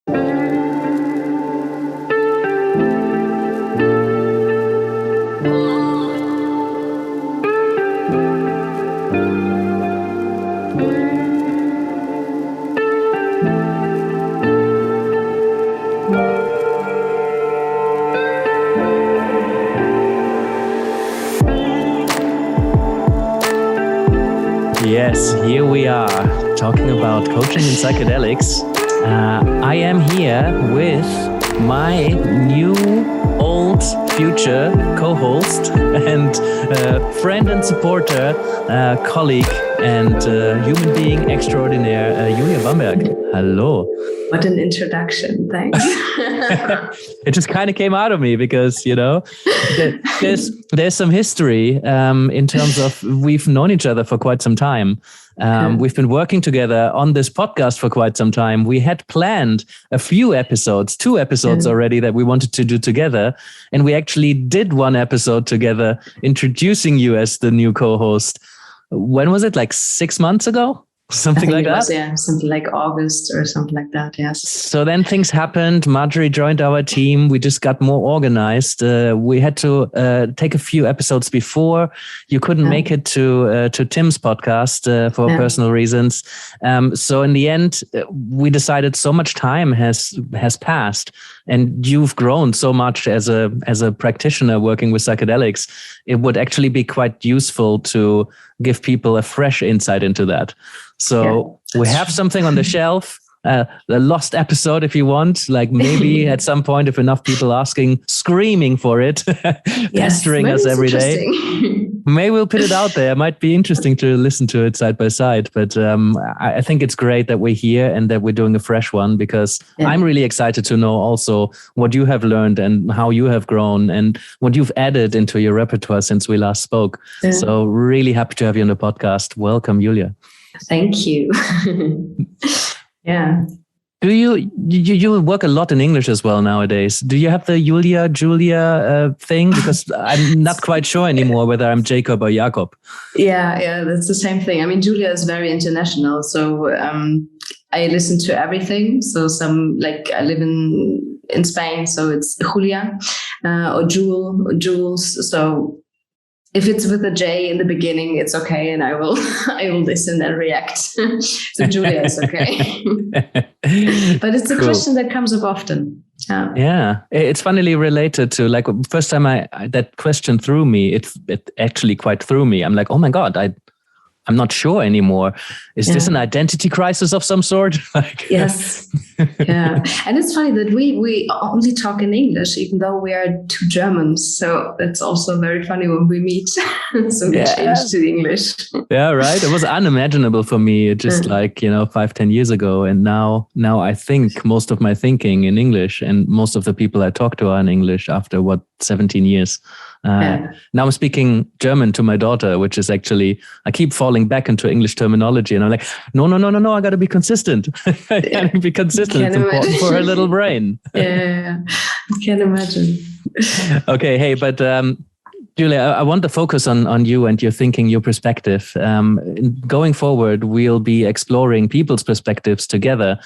Yes, here we are talking about coaching in psychedelics. I am here with my new, old, future co-host and friend and supporter, colleague and human being extraordinaire, Julia Bamberg. Hello. What an introduction. Thanks. It just kind of came out of me because, you know, there's some history in terms of we've known each other for quite some time. We've been working together on this podcast for quite some time. We had planned a few episodes, 2 episodes already that we wanted to do together. And we actually did 1 episode together, introducing you as the new co-host. When was it? Like 6 months ago? Something like that? Yeah, something like August or something like that, yes. So then things happened. Marjorie joined our team. We just got more organized. We had to take a few episodes before. You couldn't make it to Tim's podcast for personal reasons. So in the end, we decided so much time has passed and you've grown so much as a practitioner working with psychedelics. It would actually be quite useful to give people a fresh insight into that. So we have something on the shelf, the lost episode, if you want, like maybe at some point, if enough people screaming for it, pestering us every day, maybe we'll put it out there. It might be interesting to listen to it side by side. But I think it's great that we're here and that we're doing a fresh one because I'm really excited to know also what you have learned and how you have grown and what you've added into your repertoire since we last spoke. Yeah. So really happy to have you on the podcast. Welcome, Julia. Thank you. Yeah. Do you work a lot in English as well nowadays? Do you have the Julia thing? Because I'm not quite sure anymore whether I'm Jacob or Jakob. Yeah, that's the same thing. I mean, Julia is very international, so I listen to everything. So I live in Spain, so it's Julia or Jules. So if it's with a J in the beginning, it's okay, and I will listen and react. So Julia is okay. But it's a question that comes up often. Yeah, it's funnily related to like first time that question threw me. It actually quite threw me. I'm like, oh my God, I'm not sure anymore. Is this an identity crisis of some sort? Yes. Yeah. And it's funny that we only talk in English, even though we are 2 Germans. So it's also very funny when we meet. So we changed to English. Yeah, right. It was unimaginable for me just 5-10 years ago. And now I think most of my thinking in English and most of the people I talk to are in English after 17 years. Now I'm speaking German to my daughter, which is actually, I keep falling back into English terminology and I'm like, no, I got to be consistent. I got to be consistent. It's important for her little brain. Yeah, I can imagine. Okay, hey, but Julia, I want to focus on you and your thinking, your perspective. Going forward, we'll be exploring people's perspectives together.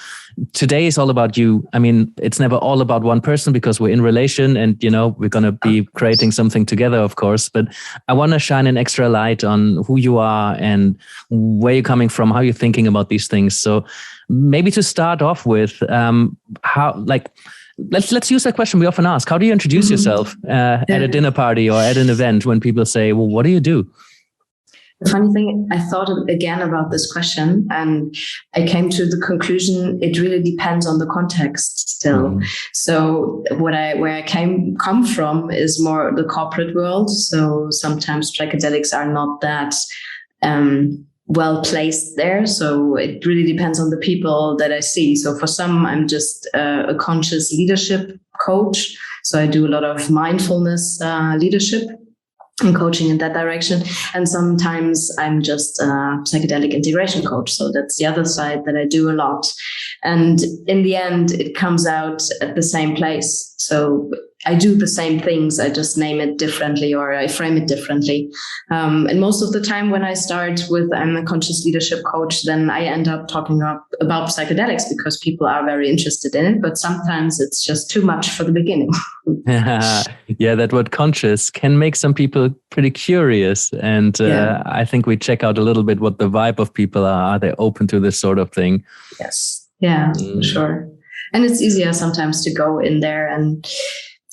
Today is all about you. I mean, it's never all about one person because we're in relation and, we're going to be creating something together, of course. But I want to shine an extra light on who you are and where you're coming from, how you're thinking about these things. So maybe to start off with, Let's use that question we often ask. How do you introduce yourself at a dinner party or at an event when people say, well, what do you do? The funny thing, I thought again about this question and I came to the conclusion it really depends on the context still. So where I come from is more the corporate world. So sometimes psychedelics are not that well placed there. So it really depends on the people that I see. So for some, I'm just a conscious leadership coach. So I do a lot of mindfulness leadership and coaching in that direction. And sometimes I'm just a psychedelic integration coach. So that's the other side that I do a lot. And in the end, it comes out at the same place. So I do the same things. I just name it differently or I frame it differently. And most of the time when I start with I'm a conscious leadership coach, then I end up talking about psychedelics because people are very interested in it. But sometimes it's just too much for the beginning. Yeah, that word conscious can make some people pretty curious. And I think we check out a little bit what the vibe of people are. Are they open to this sort of thing? Yes. Yeah, sure. And it's easier sometimes to go in there and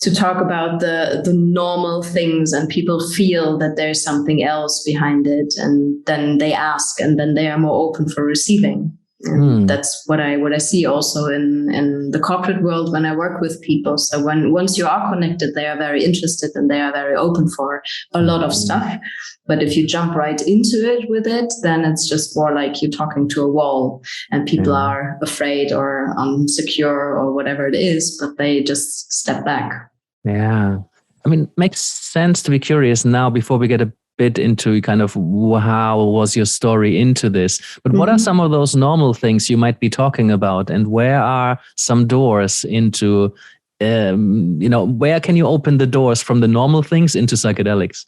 to talk about the normal things, and people feel that there's something else behind it, and then they ask, and then they are more open for receiving. And that's what I see also in the corporate world when I work with people. So once you are connected, they are very interested and they are very open for a lot of stuff. But if you jump right into it with it, then it's just more like you're talking to a wall, and people are afraid or insecure or whatever it is, but they just step back. Yeah. I mean, it makes sense to be curious now before we get a bit into kind of how was your story into this. But what are some of those normal things you might be talking about, and where are some doors into, where can you open the doors from the normal things into psychedelics?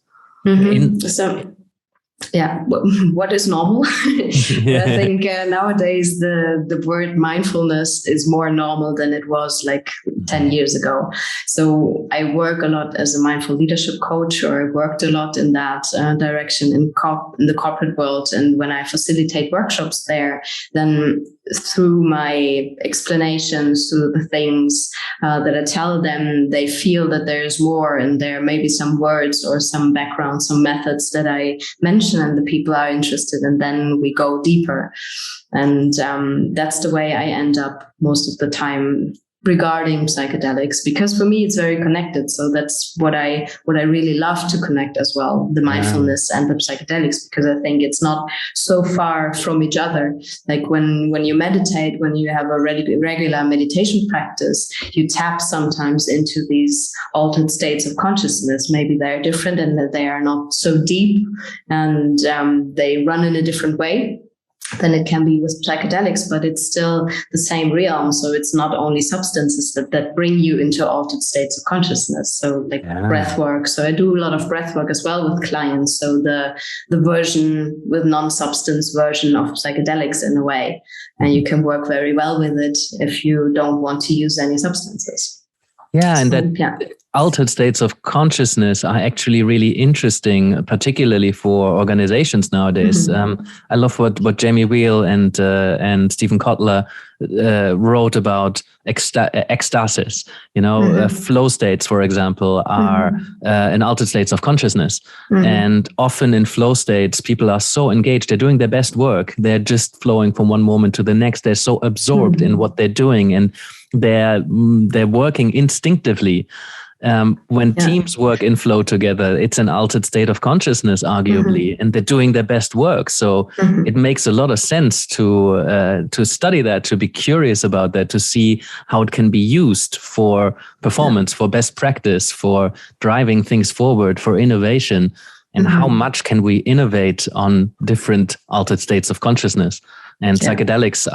What is normal? I think nowadays the word mindfulness is more normal than it was like 10 years ago. So I work a lot as a mindful leadership coach, or I worked a lot in that direction in the corporate world. And when I facilitate workshops there, then through my explanations, through the things that I tell them, they feel that there's more, and there may be some words or some background, some methods that I mention, and the people are interested, and then we go deeper. And that's the way I end up most of the time regarding psychedelics, because for me it's very connected. So that's what I really love to connect as well, the mindfulness and the psychedelics, because I think it's not so far from each other. Like when you meditate, when you have a regular meditation practice, you tap sometimes into these altered states of consciousness. Maybe they're different and that they are not so deep, and they run in a different way than it can be with psychedelics, but it's still the same realm. So it's not only substances that bring you into altered states of consciousness. So like breath work. So I do a lot of breath work as well with clients. So the version with non-substance version of psychedelics in a way. And you can work very well with it if you don't want to use any substances. Yeah, and altered states of consciousness are actually really interesting, particularly for organizations nowadays. I love what Jamie Wheel and Stephen Kotler wrote about ecstasis. Flow states, for example, are in altered states of consciousness. And often in flow states, people are so engaged. They're doing their best work. They're just flowing from one moment to the next. They're so absorbed in what they're doing, and they're working instinctively. When teams work in flow together, it's an altered state of consciousness, arguably, and they're doing their best work. So it makes a lot of sense to study that, to be curious about that, to see how it can be used for performance, for best practice, for driving things forward, for innovation, and how much can we innovate on different altered states of consciousness. And psychedelics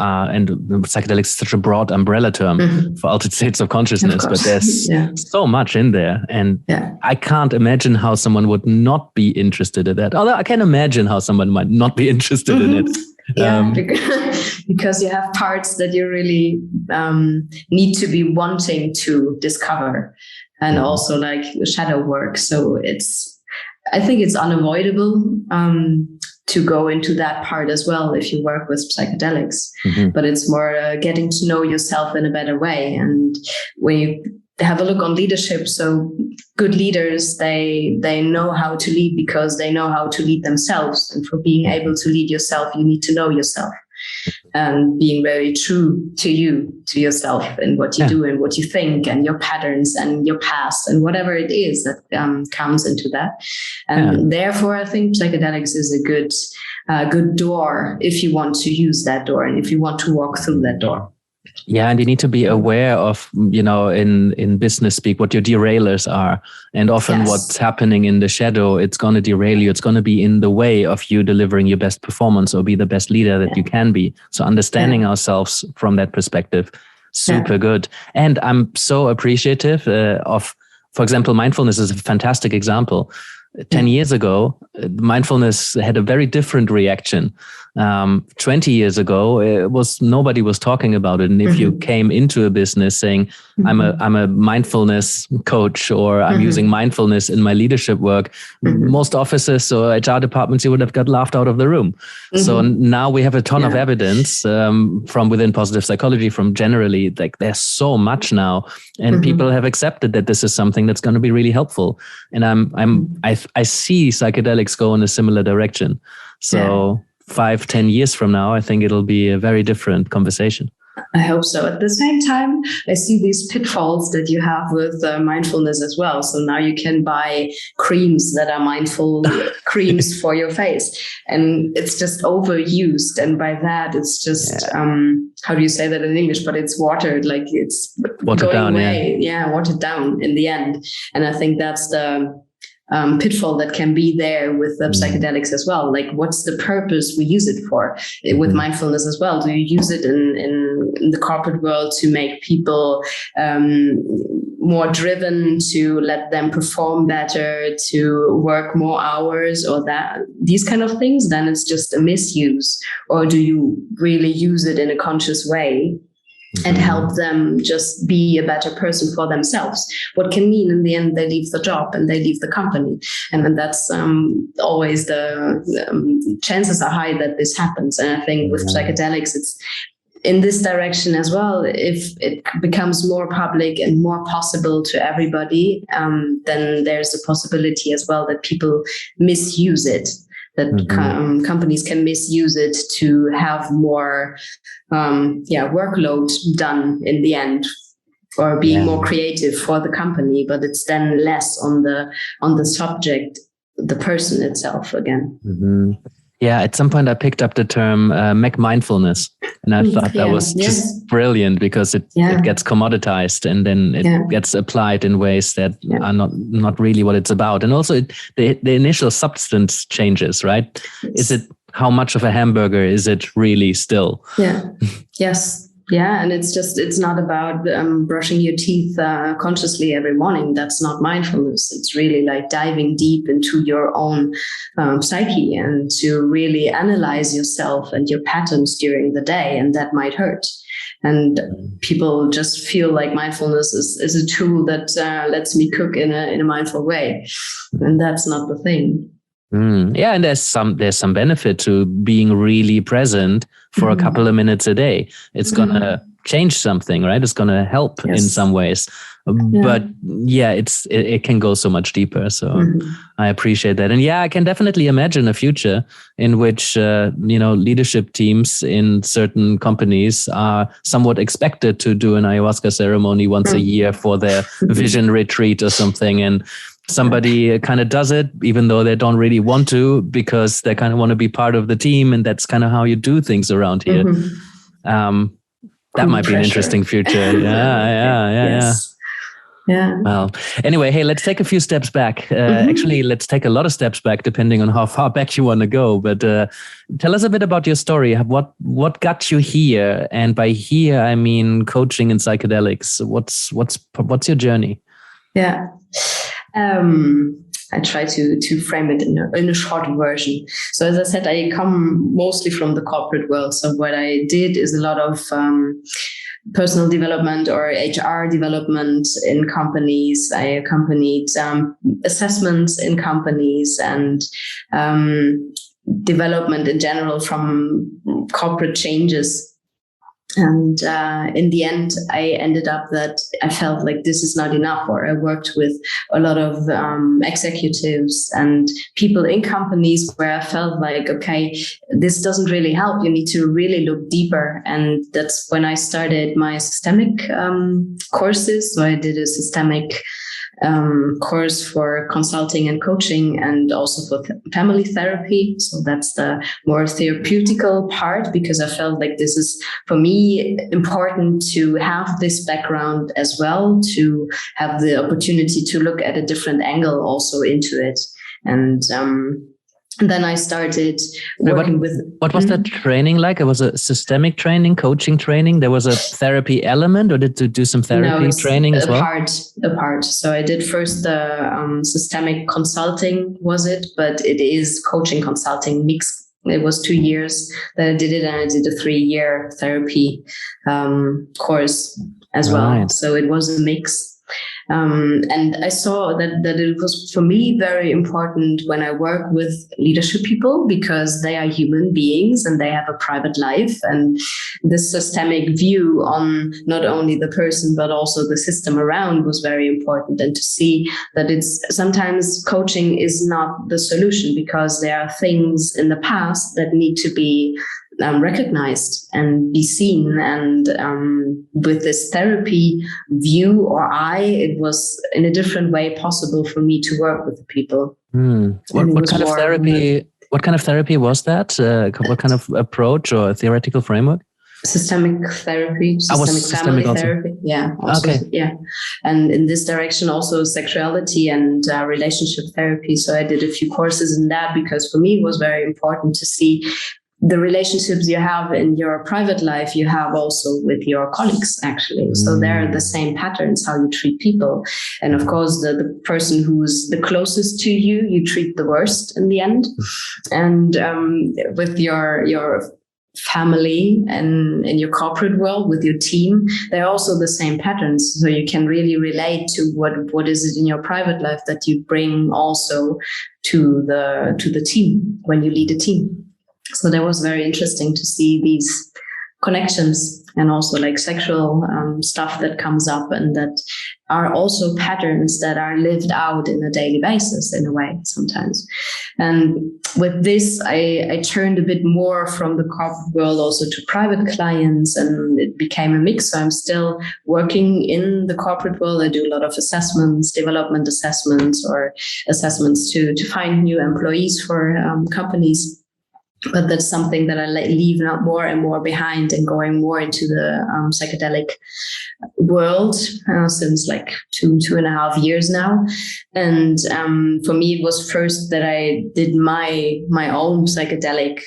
is such a broad umbrella term for altered states of consciousness, but there's so much in there. And I can't imagine how someone would not be interested in that. Although I can imagine how someone might not be interested in it. Because you have parts that you really need to be wanting to discover, and also like shadow work. So I think it's unavoidable to go into that part as well if you work with psychedelics. But it's more getting to know yourself in a better way. And when you have a look on leadership, so good leaders, they know how to lead because they know how to lead themselves. And for being able to lead yourself, you need to know yourself. And being very true to yourself, and what you do and what you think, and your patterns and your past and whatever it is that comes into that. And therefore, I think psychedelics is a good door if you want to use that door and if you want to walk through that door. Yeah, and you need to be aware of, in business speak, what your derailers are. And often what's happening in the shadow, it's going to derail you. It's going to be in the way of you delivering your best performance or be the best leader that you can be. So understanding ourselves from that perspective, super good. And I'm so appreciative of for example, mindfulness is a fantastic example. 10 years ago, mindfulness had a very different reaction. 20 years ago, nobody was talking about it. And if you came into a business saying, I'm a mindfulness coach, or I'm using mindfulness in my leadership work, most offices or HR departments, you would have got laughed out of the room. So now we have a ton of evidence from within positive psychology, from generally, like there's so much now, and people have accepted that this is something that's going to be really helpful. And I see psychedelics go in a similar direction. So 5-10 years from now, I think it'll be a very different conversation. I hope so. At the same time, I see these pitfalls that you have with mindfulness as well. So now you can buy creams that are mindful creams for your face, and it's just overused. And by that, it's just, how do you say that in English? But it's watered, like it's watered down, away. Watered down in the end. And I think that's the pitfall that can be there with psychedelics as well. Like, what's the purpose we use it for? With mindfulness as well, do you use it in the corporate world to make people more driven, to let them perform better, to work more hours, or these kind of things? Then it's just a misuse. Or do you really use it in a conscious way and help them just be a better person for themselves? What can mean in the end, they leave the job and they leave the company. And then that's always the chances are high that this happens. And I think with psychedelics, it's in this direction as well. If it becomes more public and more possible to everybody, then there's a possibility as well that people misuse it. That companies can misuse it to have more workload done in the end, or being more creative for the company, but it's then less on the subject, the person itself again. Yeah, at some point I picked up the term mindfulness, and I thought that was just brilliant, because it gets commoditized, and then it gets applied in ways that are not really what it's about. And also the initial substance changes, right? Is it how much of a hamburger is it really still? Yes. Yeah, and it's not about brushing your teeth consciously every morning. That's not mindfulness. It's really like diving deep into your own psyche, and to really analyze yourself and your patterns during the day, and that might hurt. And people just feel like mindfulness is a tool that lets me cook in a mindful way, and that's not the thing. Yeah, and there's some benefit to being really present for a couple of minutes a day. It's gonna change something, right? It's gonna help in some ways. But it can go so much deeper. So I appreciate that. And I can definitely imagine a future in which leadership teams in certain companies are somewhat expected to do an ayahuasca ceremony once a year for their vision retreat or something, and somebody kind of does it, even though they don't really want to, because they kind of want to be part of the team. And that's kind of how you do things around here. That might be an interesting future. Yeah. Well, anyway, hey, let's take a few steps back. Actually, let's take a lot of steps back, depending on how far back you want to go. But tell us a bit about your story. What got you here? And by here, I mean coaching and psychedelics. What's your journey? Yeah. I try to frame it in a short version. So as I said, I come mostly from the corporate world. So what I did is a lot of personal development or HR development in companies. I accompanied assessments in companies, and development in general from corporate changes. And in the end, I ended up that I felt like this is not enough, or I worked with a lot of executives and people in companies where I felt like, okay, this doesn't really help. You need to really look deeper. And that's when I started my systemic courses. So I did a systemic course for consulting and coaching, and also for family therapy. So that's the more therapeutical part, because I felt like this is, for me, important to have this background as well, to have the opportunity to look at a different angle also into it. And And then I started working with... What was that training like? It was a systemic training, coaching training? There was a therapy element, or did you do some therapy training as well? A part. So I did first the systemic consulting, but it is coaching consulting mixed. It was 2 years that I did it, and I did a 3-year therapy course as well. So it was a mix. And I saw that it was, for me, very important when I work with leadership people, because they are human beings and they have a private life. And this systemic view on not only the person, but also the system around was very important. And to see that it's sometimes coaching is not the solution, because there are things in the past that need to be recognized and be seen. And with this therapy view or it was in a different way possible for me to work with the people. What kind of therapy? What kind of therapy was that? What kind of approach or theoretical framework? Systemic therapy, family therapy. Yeah. Also, okay. Yeah. And in this direction, also sexuality and relationship therapy. So I did a few courses in that, because for me it was very important to see the relationships you have in your private life, you have also with your colleagues, actually. So they're the same patterns, how you treat people. And of course, the person who's the closest to you, you treat the worst in the end. And with your family and in your corporate world, with your team, they're also the same patterns. So you can really relate to what is it in your private life that you bring also to the team when you lead a team. So that was very interesting to see these connections, and also like sexual stuff that comes up, and that are also patterns that are lived out in a daily basis in a way sometimes. And with this, I turned a bit more from the corporate world also to private clients, and it became a mix. So I'm still working in the corporate world. I do a lot of assessments, development assessments, or assessments to find new employees for companies. But that's something that I leave now more and more behind, and going more into the psychedelic world since like 2.5 years now. And for me, it was first that I did my own psychedelic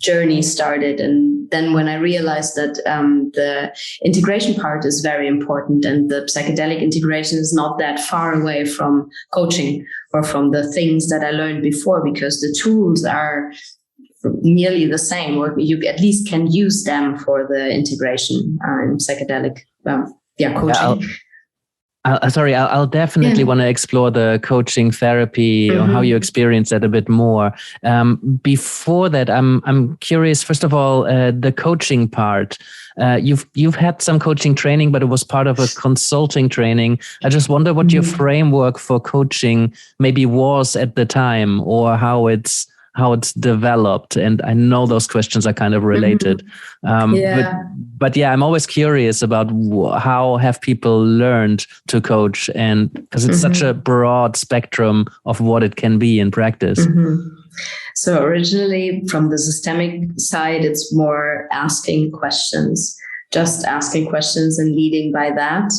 journey started. And then when I realized that the integration part is very important, and the psychedelic integration is not that far away from coaching or from the things that I learned before, because the tools are nearly the same, or you at least can use them for the integration in psychedelic coaching. I'll definitely want to explore the coaching therapy or how you experience that a bit more. Before that, I'm curious. First of all, the coaching part. You've had some coaching training, but it was part of a consulting training. I just wonder what your framework for coaching maybe was at the time, or how it's developed. And I know those questions are kind of related. But I'm always curious about how have people learned to coach, and because it's such a broad spectrum of what it can be in practice. So originally from the systemic side, it's more asking questions, just asking questions and leading by that.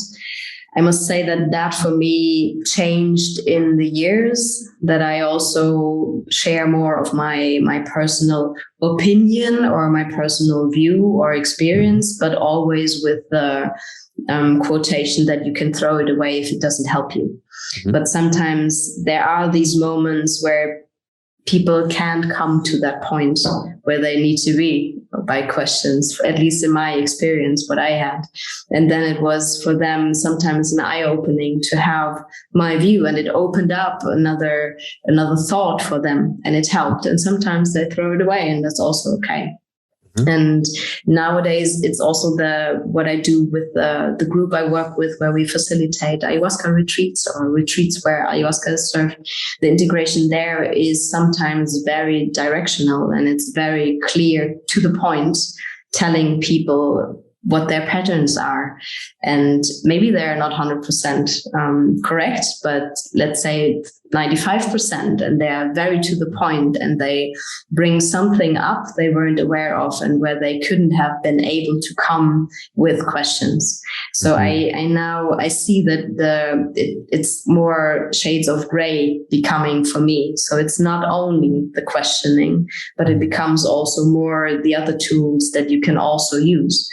I must say that for me changed in the years, that I also share more of my personal opinion or my personal view or experience, but always with the quotation that you can throw it away if it doesn't help you. But sometimes there are these moments where people can't come to that point where they need to be by questions, at least in my experience, what I had. And then it was for them sometimes an eye-opening to have my view, and it opened up another thought for them, and it helped. And sometimes they throw it away, and that's also okay. And nowadays, it's also what I do with the group I work with, where we facilitate ayahuasca retreats, or retreats where ayahuasca is served. The integration there is sometimes very directional, and it's very clear to the point, telling people what their patterns are. And maybe they're not 100% correct, but let's say 95%, and they are very to the point, and they bring something up they weren't aware of and where they couldn't have been able to come with questions. So I see that it's more shades of gray becoming for me. So it's not only the questioning, but it becomes also more the other tools that you can also use.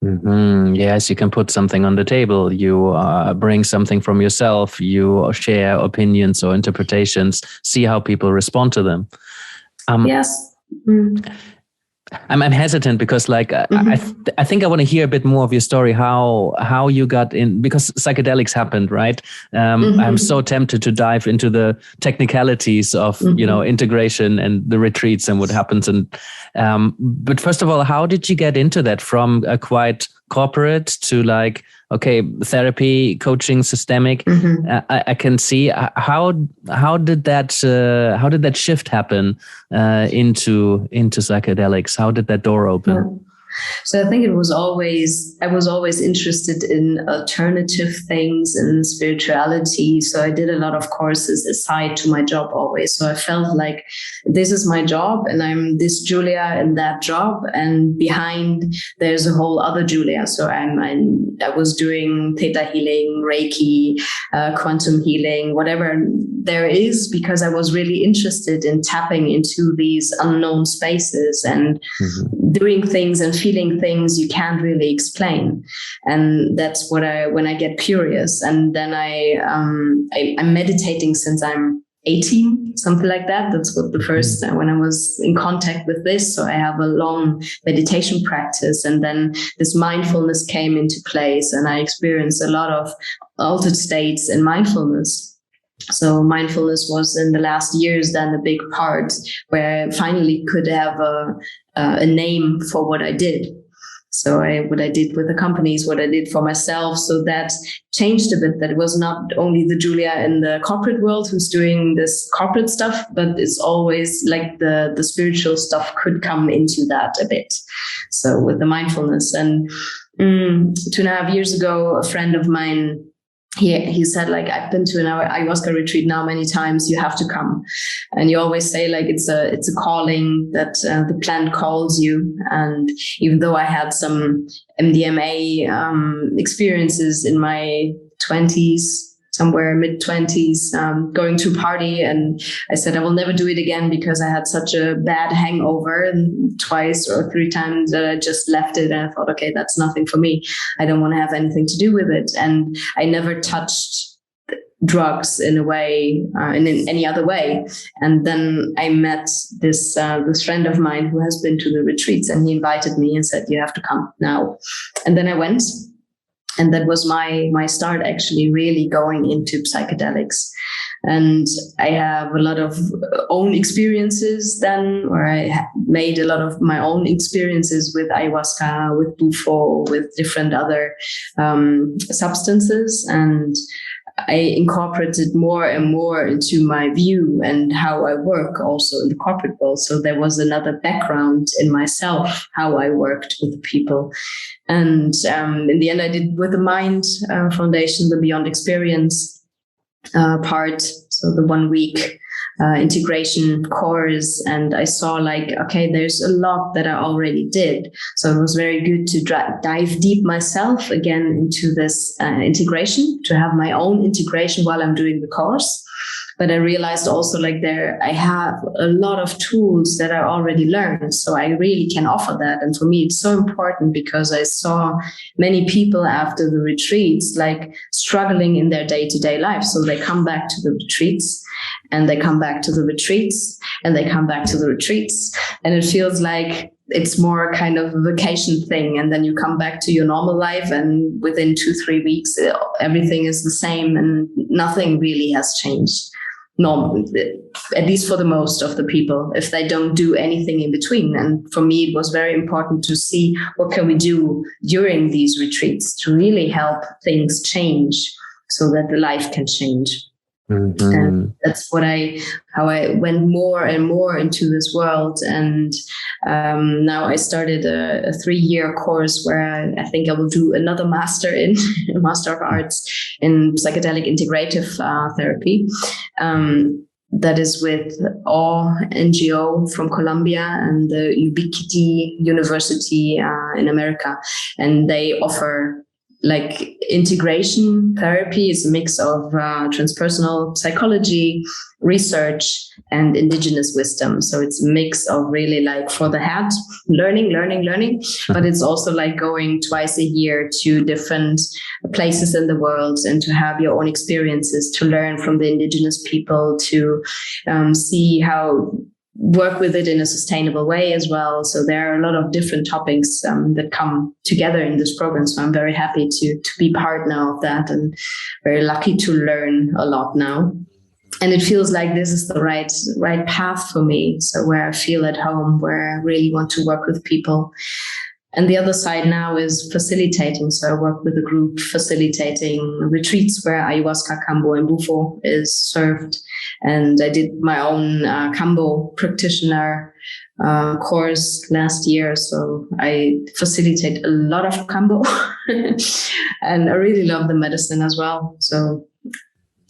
Yes, you can put something on the table. You bring something from yourself. You share opinions or interpretations. See how people respond to them. Yes. I'm hesitant because, like, I think I want to hear a bit more of your story. How you got in, because psychedelics happened, right? I'm so tempted to dive into the technicalities of integration and the retreats and what happens. And but first of all, how did you get into that from a quite corporate to like, okay, therapy, coaching, systemic? I can see how did that shift happen into psychedelics? How did that door open? Yeah. So I think I was always interested in alternative things and spirituality. So I did a lot of courses aside to my job always. So I felt like this is my job and I'm this Julia in that job. And behind there's a whole other Julia. So I was doing theta healing, Reiki, quantum healing, whatever there is, because I was really interested in tapping into these unknown spaces and doing things and feeling things you can't really explain. And that's when I get curious. And then I'm meditating since I'm 18, something like that. That's what the first, when I was in contact with this. So I have a long meditation practice, and then this mindfulness came into place, and I experienced a lot of altered states in mindfulness. So mindfulness was in the last years then a big part where I finally could have a name for what I did. So what I did with the companies, what I did for myself. So that changed a bit. That it was not only the Julia in the corporate world who's doing this corporate stuff, but it's always like the spiritual stuff could come into that a bit. So with the mindfulness. And 2.5 years ago, a friend of mine, he said, like, I've been to an ayahuasca retreat now many times. You have to come. And you always say, like, it's a calling that the plant calls you. And even though I had some MDMA experiences in my 20s, somewhere mid-20s, going to a party, and I said I will never do it again because I had such a bad hangover, and 2 or 3 times that I just left it, and I thought, okay, that's nothing for me. I don't want to have anything to do with it. And I never touched drugs in a way, in any other way. And then I met this friend of mine who has been to the retreats, and he invited me and said, you have to come now. And then I went. And that was my start, actually, really going into psychedelics. And I have a lot of own experiences then, where I made a lot of my own experiences with ayahuasca, with bufo, with different other substances. And I incorporated more and more into my view and how I work also in the corporate world. So there was another background in myself, how I worked with people. And in the end, I did with the Mind Foundation, the Beyond Experience part. So the 1 week integration course. And I saw, like, okay, there's a lot that I already did. So it was very good to dive deep myself again into this integration, to have my own integration while I'm doing the course. But I realized also, like, I have a lot of tools that I already learned. So I really can offer that. And for me, it's so important because I saw many people after the retreats, like, struggling in their day-to-day life. So they come back to the retreats, and they come back to the retreats, and they come back to the retreats. And it feels like it's more kind of a vacation thing. And then you come back to your normal life, and within 2-3 weeks, everything is the same and nothing really has changed. Normally, at least for the most of the people, if they don't do anything in between. And for me, it was very important to see what can we do during these retreats to really help things change so that the life can change. And that's how I went more and more into this world. And now I started a 3-year course where I think I will do another Master of Arts in Psychedelic Integrative Therapy. That is with NGO from Colombia and the Ubiquity University in America. And they offer like integration therapy. Is a mix of transpersonal psychology, research, and indigenous wisdom. So it's a mix of really like for the head, learning, but it's also like going twice a year to different places in the world and to have your own experiences, to learn from the indigenous people, to see how work with it in a sustainable way as well. So there are a lot of different topics that come together in this program. So I'm very happy to be part now of that, and very lucky to learn a lot now. And it feels like this is the right path for me. So where I feel at home, where I really want to work with people. And the other side now is facilitating. So I work with a group facilitating retreats where ayahuasca, kambo, and bufo is served. And I did my own kambo practitioner course last year. So I facilitate a lot of kambo and I really love the medicine as well. So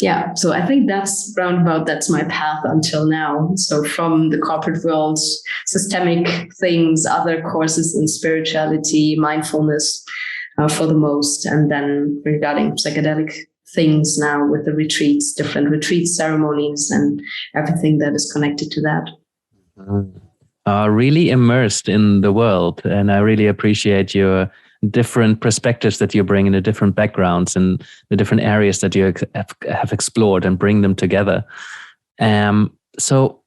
yeah, so I think that's my path until now. So from the corporate world, systemic things, other courses in spirituality, mindfulness for the most. And then regarding psychedelic things now with the retreats, different retreat ceremonies and everything that is connected to that. Really immersed in the world. And I really appreciate your different perspectives that you bring in the different backgrounds and the different areas that you have explored and bring them together. So,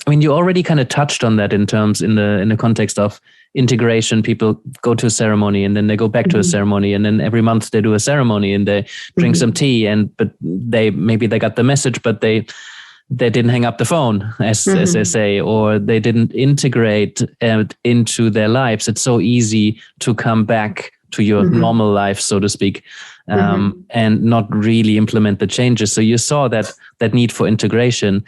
I mean, you already kind of touched on that in the context of integration. People go to a ceremony and then they go back to a ceremony, and then every month they do a ceremony and they drink some tea, but they got the message, but they didn't hang up the phone, as they say, or they didn't integrate into their lives. It's so easy to come back to your normal life, so to speak, and not really implement the changes. So you saw that need for integration.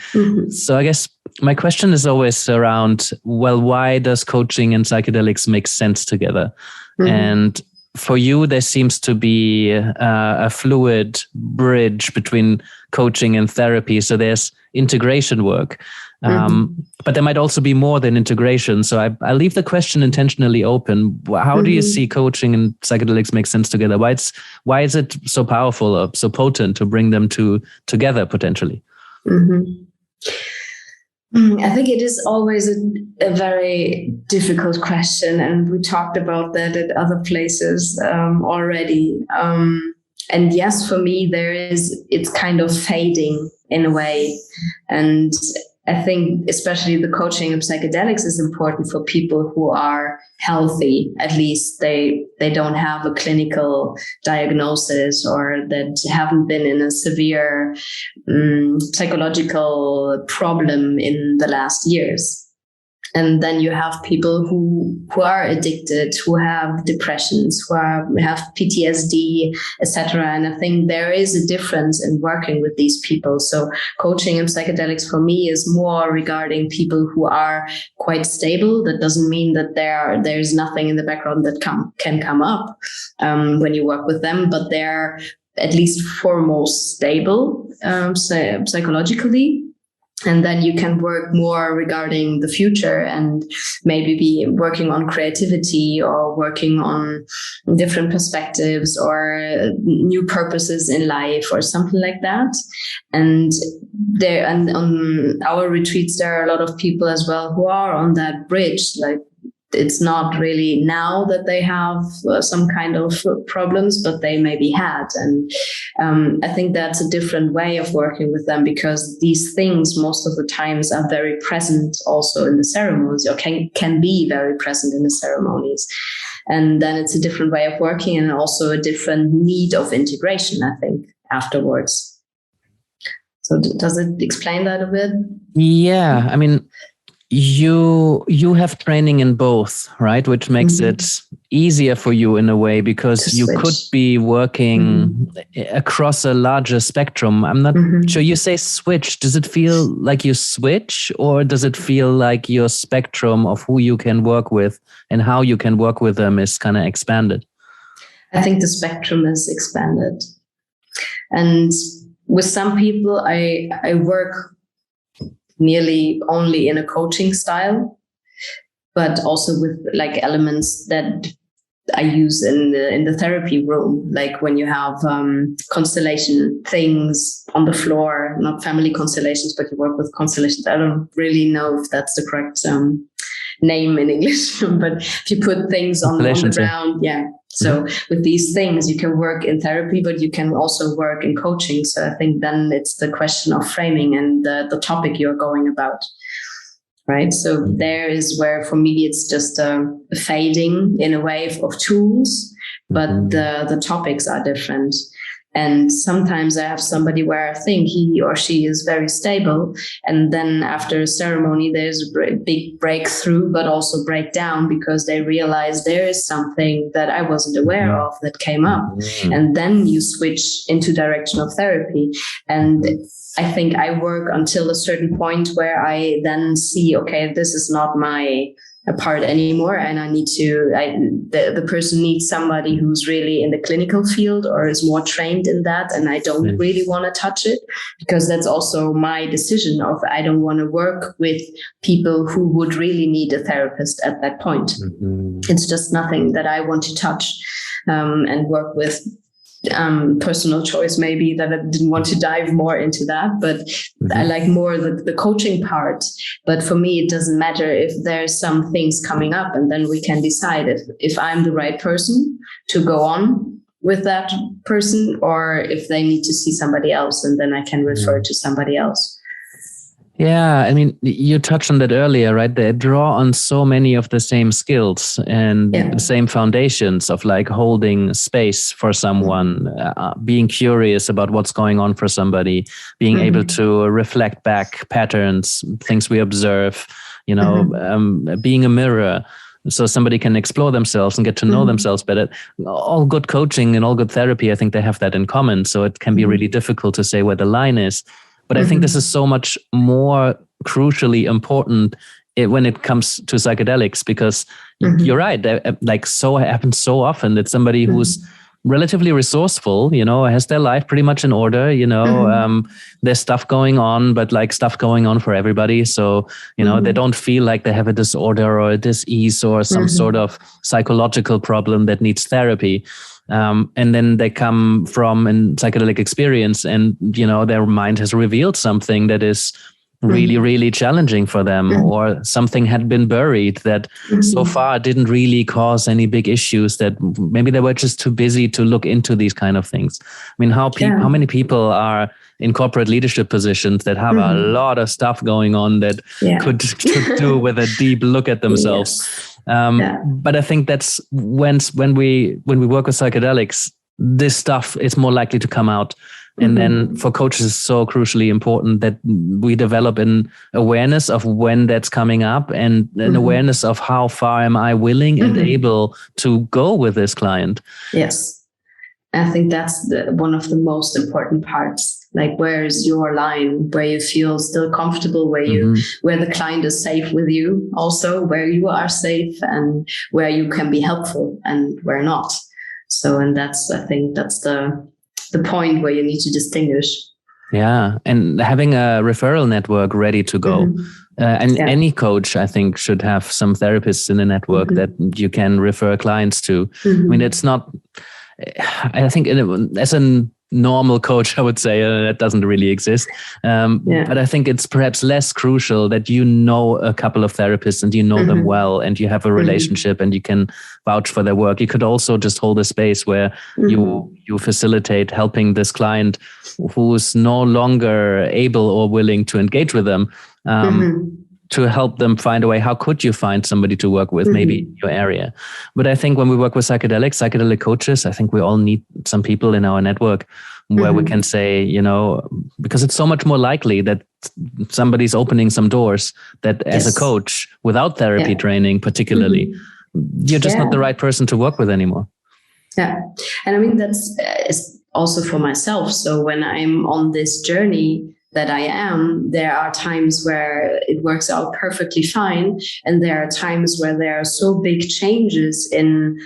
So I guess my question is always around, well, why does coaching and psychedelics make sense together? And for you, there seems to be a fluid bridge between coaching and therapy. So there's integration work, but there might also be more than integration. So I leave the question intentionally open. How do you see coaching and psychedelics make sense together? Why is it so powerful or so potent to bring them together potentially? I think it is always a very difficult question, and we talked about that at other places already. And yes, for me, it's kind of fading in a way. And I think especially the coaching of psychedelics is important for people who are healthy. At least they don't have a clinical diagnosis or that haven't been in a severe psychological problem in the last years. And then you have people who are addicted, who have depressions, who have PTSD, etc. And I think there is a difference in working with these people. So coaching and psychedelics for me is more regarding people who are quite stable. That doesn't mean that there's nothing in the background that can come up when you work with them, but they're at least foremost stable psychologically. And then you can work more regarding the future and maybe be working on creativity or working on different perspectives or new purposes in life or something like that. And on our retreats, there are a lot of people as well who are on that bridge. Like, it's not really now that they have some kind of problems, but they maybe had. And I think that's a different way of working with them, because these things most of the times are very present also in the ceremonies, or can be very present in the ceremonies. And then it's a different way of working and also a different need of integration, I think, afterwards. So does it explain that a bit? Yeah, I mean, you have training in both, right? Which makes it easier for you in a way because you could be working across a larger spectrum. I'm not sure. You say switch. Does it feel like you switch, or does it feel like your spectrum of who you can work with and how you can work with them is kind of expanded? I think the spectrum is expanded. And with some people, I work nearly only in a coaching style, but also with like elements that I use in the therapy room, like when you have constellation things on the floor, not family constellations, but you work with constellations. I don't really know if that's the correct name in English, but if you put things on the ground, yeah. So with these things, you can work in therapy, but you can also work in coaching. So I think then it's the question of framing and the topic you're going about. Right. So there is where for me, it's just a fading in a wave of tools, but the topics are different. And sometimes I have somebody where I think he or she is very stable. And then after a ceremony, there's a big breakthrough, but also breakdown because they realize there is something that I wasn't aware of that came up. And then you switch into direction of therapy. And I think I work until a certain point where I then see, okay, this is not my part anymore. And I need to, the person needs somebody who's really in the clinical field or is more trained in that. And I don't really want to touch it because that's also my decision of, I don't want to work with people who would really need a therapist at that point. It's just nothing that I want to touch and work with. Personal choice, maybe, that I didn't want to dive more into that, but I like more the coaching part. But for me, it doesn't matter if there's some things coming up, and then we can decide if I'm the right person to go on with that person, or if they need to see somebody else, and then I can refer to somebody else. Yeah, I mean, you touched on that earlier, right? They draw on so many of the same skills and the same foundations of like holding space for someone, being curious about what's going on for somebody, being able to reflect back patterns, things we observe, being a mirror. So somebody can explore themselves and get to know themselves better. All good coaching and all good therapy, I think they have that in common. So it can be really difficult to say where the line is. But I think this is so much more crucially important when it comes to psychedelics, because you're right. So it happens so often that somebody who's relatively resourceful, has their life pretty much in order, there's stuff going on, but like stuff going on for everybody. So, they don't feel like they have a disorder or a dis-ease or some sort of psychological problem that needs therapy. And then they come from a psychedelic experience and, their mind has revealed something that is really, really challenging for them, or something had been buried that so far didn't really cause any big issues, that maybe they were just too busy to look into these kind of things. I mean, how many people are in corporate leadership positions that have a lot of stuff going on that could do with a deep look at themselves. But I think that's when we work with psychedelics, this stuff is more likely to come out. And then for coaches, it's so crucially important that we develop an awareness of when that's coming up and an awareness of how far am I willing and able to go with this client. Yes. I think that's one of the most important parts. Like, where is your line, where you feel still comfortable, where the client is safe with you, also where you are safe and where you can be helpful and where not. So, and I think that's the point where you need to distinguish. Yeah. And having a referral network ready to go. Any coach, I think, should have some therapists in the network that you can refer clients to. I mean, it's not, I think as a normal coach, I would say that doesn't really exist. But I think it's perhaps less crucial that you know a couple of therapists and you know them well and you have a relationship and you can vouch for their work. You could also just hold a space where you facilitate helping this client who's no longer able or willing to engage with them, to help them find a way. How could you find somebody to work with, maybe in your area? But I think when we work with psychedelic coaches, I think we all need some people in our network where we can say, because it's so much more likely that somebody's opening some doors that as a coach without therapy training particularly you're just not the right person to work with anymore. Yeah. And I mean, that's also for myself. So when I'm on this journey that I am, there are times where it works out perfectly fine. And there are times where there are so big changes in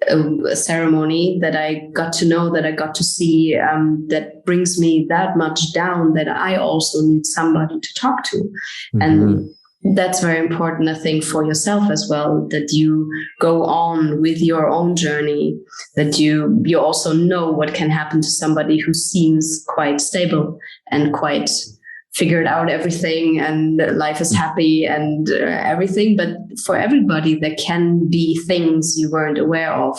a ceremony that I got to know, that I got to see, that brings me that much down that I also need somebody to talk to. Mm-hmm. And that's very important, I think, for yourself as well, that you go on with your own journey, that you also know what can happen to somebody who seems quite stable and quite figured out everything and life is happy and everything. But for everybody, there can be things you weren't aware of,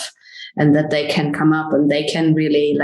and that they can come up and they can really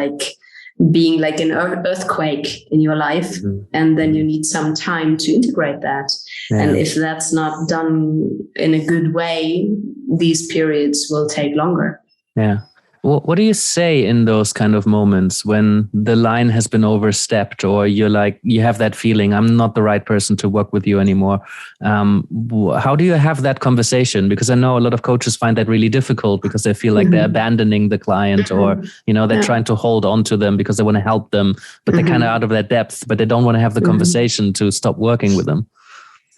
being like an earthquake in your life. Mm-hmm. And then you need some time to integrate that. Yeah. And if that's not done in a good way, these periods will take longer. Yeah. Well, what do you say in those kind of moments when the line has been overstepped, or you have that feeling, I'm not the right person to work with you anymore? How do you have that conversation? Because I know a lot of coaches find that really difficult because they feel like they're abandoning the client, or, they're trying to hold on to them because they want to help them, but they're kind of out of their depth, but they don't want to have the conversation to stop working with them.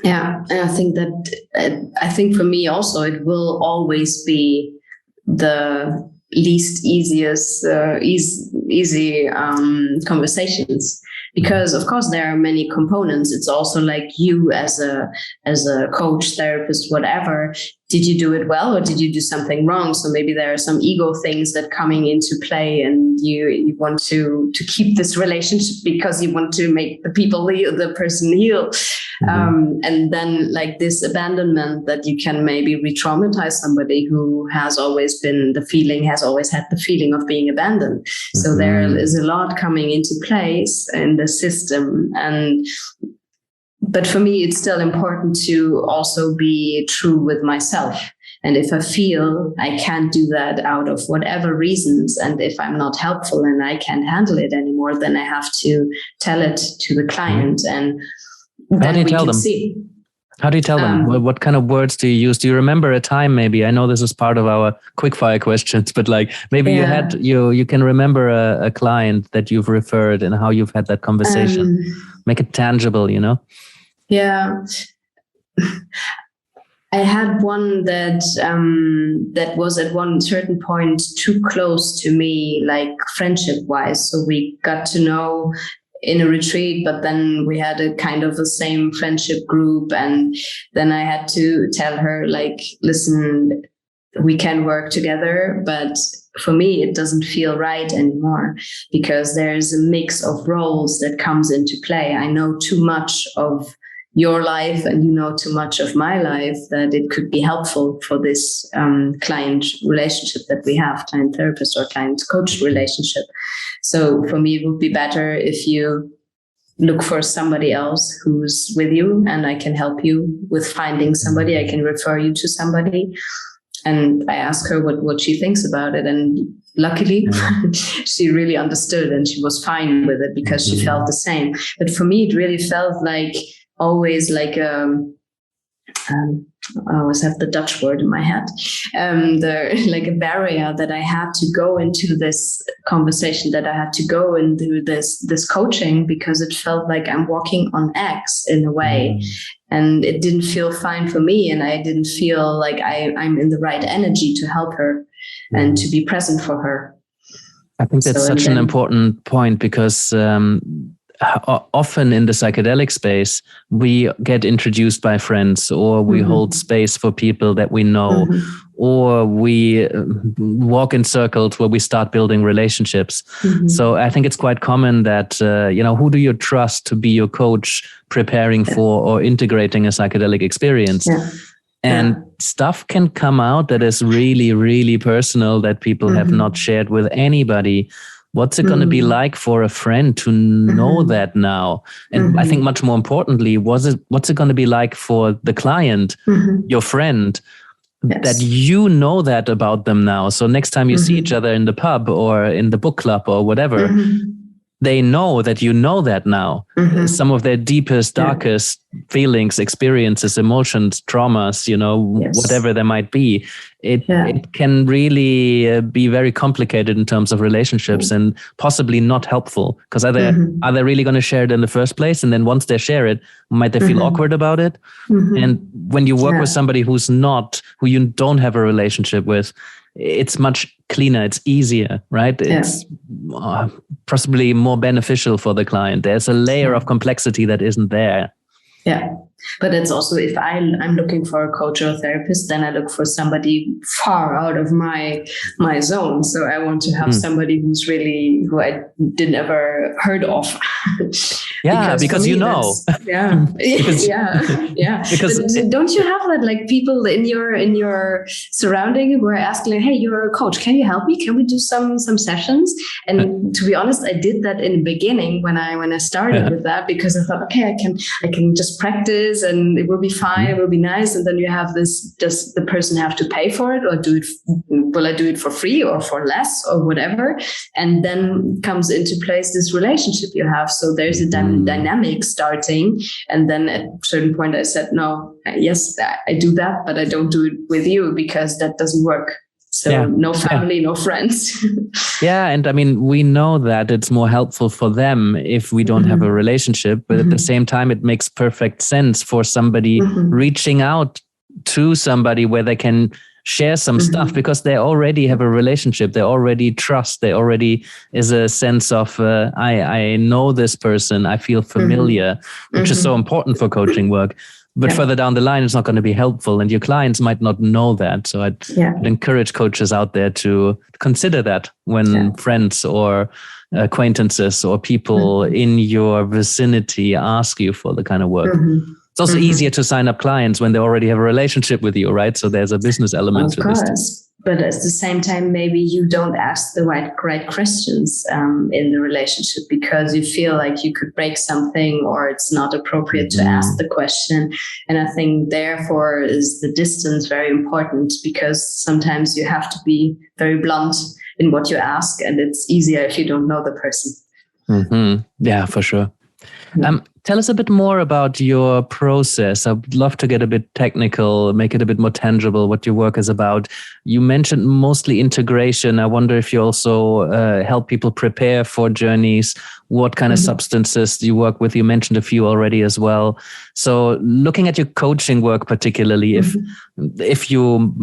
Yeah. And I think for me also, it will always be the least easy conversations, because of course there are many components. It's also like you as a coach, therapist, whatever, did you do it well or did you do something wrong? So maybe there are some ego things that coming into play, and you want to keep this relationship because you want to make the person heal. And then like this abandonment, that you can maybe re-traumatize somebody who has always had the feeling of being abandoned. So there is a lot coming into place in the system. But for me, it's still important to also be true with myself. And if I feel I can't do that out of whatever reasons, and if I'm not helpful and I can't handle it anymore, then I have to tell it to the client. And how do you tell them? How do you tell them? What kind of words do you use? Do you remember a time maybe? I know this is part of our quickfire questions, but maybe you can remember a client that you've referred and how you've had that conversation. Make it tangible, Yeah. I had one that was at one certain point too close to me, like friendship-wise. So we got to know in a retreat, but then we had a kind of the same friendship group. And then I had to tell her, listen, we can work together, but for me, it doesn't feel right anymore, because there's a mix of roles that comes into play. I know too much of your life and you know too much of my life that it could be helpful for this client relationship that we have, client therapist or client coach relationship. So for me, it would be better if you look for somebody else who's with you, and I can help you with finding somebody. I can refer you to somebody. And I asked her what she thinks about it. And luckily, she really understood and she was fine with it, because she felt the same. But for me, it really felt like always like I always have the Dutch word in my head, like a barrier that I had to go into this conversation, that I had to go into this coaching, because it felt like I'm walking on eggs in a way. And it didn't feel fine for me. And I didn't feel like I'm in the right energy to help her and to be present for her. I think that's such an important point, because often in the psychedelic space, we get introduced by friends, or we hold space for people that we know, or we walk in circles where we start building relationships. So I think it's quite common that, who do you trust to be your coach preparing for or integrating a psychedelic experience? And stuff can come out that is really, really personal, that people have not shared with anybody. What's it going to be like for a friend to know that now? And I think much more importantly, what's it going to be like for the client, your friend, that you know that about them now? So next time you see each other in the pub or in the book club or whatever, they know that you know that now. Some of their deepest, darkest feelings, experiences, emotions, traumas, whatever they might be. It can really be very complicated in terms of relationships and possibly not helpful, because are they really going to share it in the first place? And then once they share it, might they feel awkward about it? And when you work with somebody who you don't have a relationship with, it's much cleaner, it's easier, right? It's possibly more beneficial for the client. There's a layer of complexity that isn't there. Yeah. But it's also, if I'm looking for a coach or a therapist, then I look for somebody far out of my zone. So I want to have somebody who I didn't ever heard of. because me, you know. Because don't you have that, like, people in your surrounding who are asking, like, hey, you're a coach, can you help me? Can we do some sessions? And to be honest, I did that in the beginning when I started with that, because I thought, okay, I can just practice and it will be fine, it will be nice. And then you have this, does the person have to pay for it, or will I do it for free or for less or whatever? And then comes into place this relationship you have. So there's a dynamic starting. And then at a certain point I said, no, yes, I do that, but I don't do it with you, because that doesn't work. So no family, no friends. And I mean, we know that it's more helpful for them if we don't have a relationship, but at the same time, it makes perfect sense for somebody reaching out to somebody where they can share some stuff, because they already have a relationship, they already trust, they already is a sense of, I know this person, I feel familiar, which is so important for coaching work. But further down the line, it's not going to be helpful, and your clients might not know that. So I'd encourage coaches out there to consider that when friends or acquaintances or people in your vicinity ask you for the kind of work. It's also easier to sign up clients when they already have a relationship with you, right? So there's a business element to this. But at the same time, maybe you don't ask the right questions in the relationship, because you feel like you could break something, or it's not appropriate to ask the question. And I think therefore is the distance very important, because sometimes you have to be very blunt in what you ask, and it's easier if you don't know the person. Yeah, for sure. Tell us a bit more about your process. I'd love to get a bit technical, make it a bit more tangible, what your work is about. You mentioned mostly integration. I wonder if you also help people prepare for journeys. What kind of substances do you work with? You mentioned a few already as well. So looking at your coaching work particularly, if you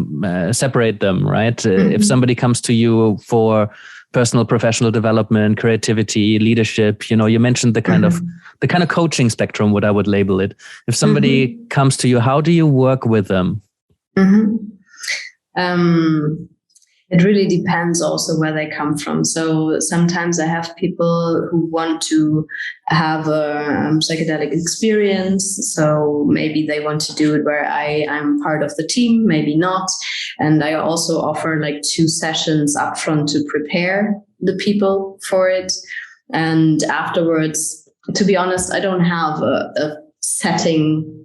separate them, right? If somebody comes to you for personal, professional development, creativity, leadership, you mentioned the kind of coaching spectrum, what I would label it. If somebody comes to you, how do you work with them? It really depends also where they come from. So sometimes I have people who want to have a psychedelic experience. So maybe they want to do it where I'm part of the team, maybe not. And I also offer like 2 sessions upfront to prepare the people for it. And afterwards, to be honest, I don't have a setting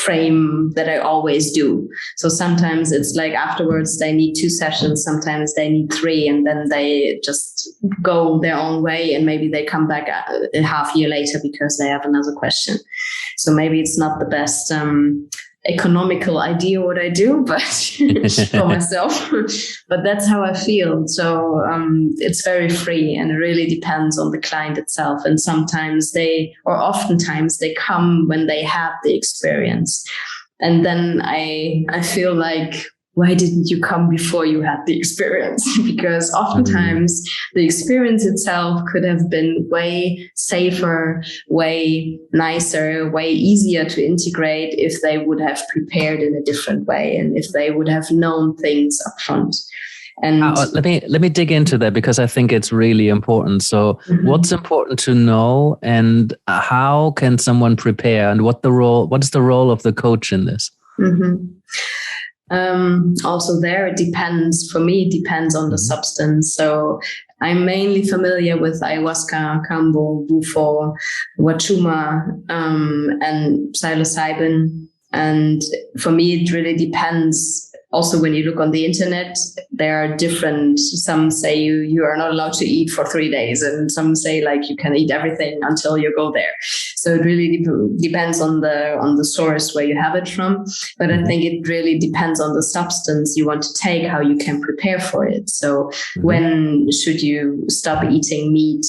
frame that I always do. So sometimes it's like afterwards they need 2 sessions, sometimes they need 3, and then they just go their own way, and maybe they come back a half year later because they have another question. So maybe it's not the best economical idea what I do, but for myself, but that's how I feel. So it's very free, and it really depends on the client itself. And oftentimes they come when they have the experience, and then I feel like, why didn't you come before you had the experience? Because oftentimes the experience itself could have been way safer, way nicer, way easier to integrate if they would have prepared in a different way, and if they would have known things up front. And let me dig into that, because I think it's really important. So what's important to know, and how can someone prepare, and what is the role of the coach in this? Also there, it depends. For me, it depends on the substance. So I'm mainly familiar with ayahuasca, kambo, bufo, wachuma, and psilocybin. And for me, it really depends also when you look on the internet, there are different, some say you are not allowed to eat for 3 days, and some say like you can eat everything until you go there. So it really depends on the source where you have it from. But I think it really depends on the substance you want to take, how you can prepare for it. So when should you stop eating meat?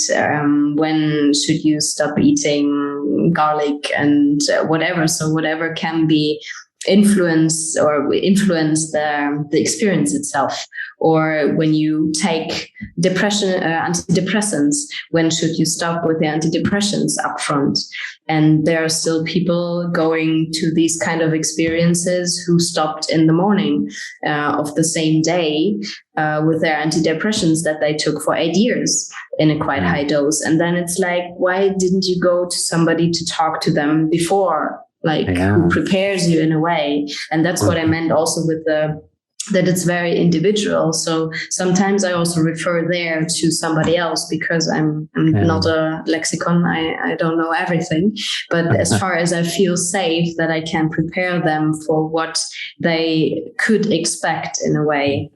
When should you stop eating garlic and whatever? So whatever can be influence the experience itself. Or when you take antidepressants, when should you stop with the antidepressants upfront? And there are still people going to these kind of experiences who stopped in the morning of the same day with their antidepressants that they took for 8 years in a quite high dose. And then it's like, why didn't you go to somebody to talk to them before? Who prepares you in a way. And that's what I meant also with that it's very individual. So sometimes I also refer there to somebody else because I'm not a lexicon. I don't know everything, but as far as I feel safe that I can prepare them for what they could expect in a way,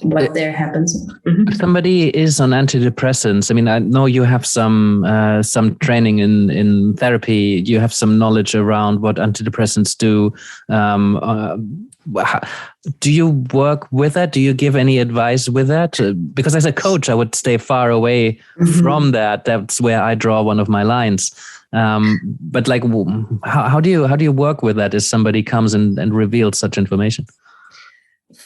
what there happens. If somebody is on antidepressants, I mean, I know you have some training in therapy. You have some knowledge around what antidepressants do. Do you work with that? Do you give any advice with that? Because as a coach, I would stay far away from that. That's where I draw one of my lines. But like, how do you work with that if somebody comes and reveals such information?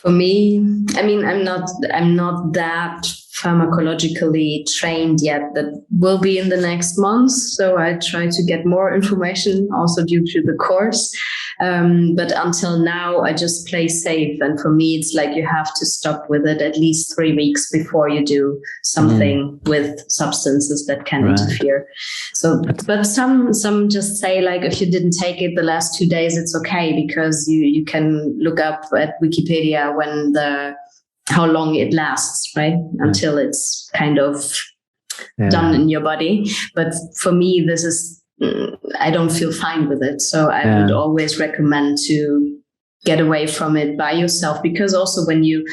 For me, I mean, I'm not that pharmacologically trained yet. That will be in the next month. So I try to get more information also due to the course. But until now, I just play safe. And for me, it's like you have to stop with it at least 3 weeks before you do something with substances that can interfere. So, but some just say like, if you didn't take it the last 2 days, it's okay, because you can look up at Wikipedia how long it lasts, right? Until it's kind of done in your body. But for me, this is, I don't feel fine with it. So I would always recommend to get away from it by yourself, because also when you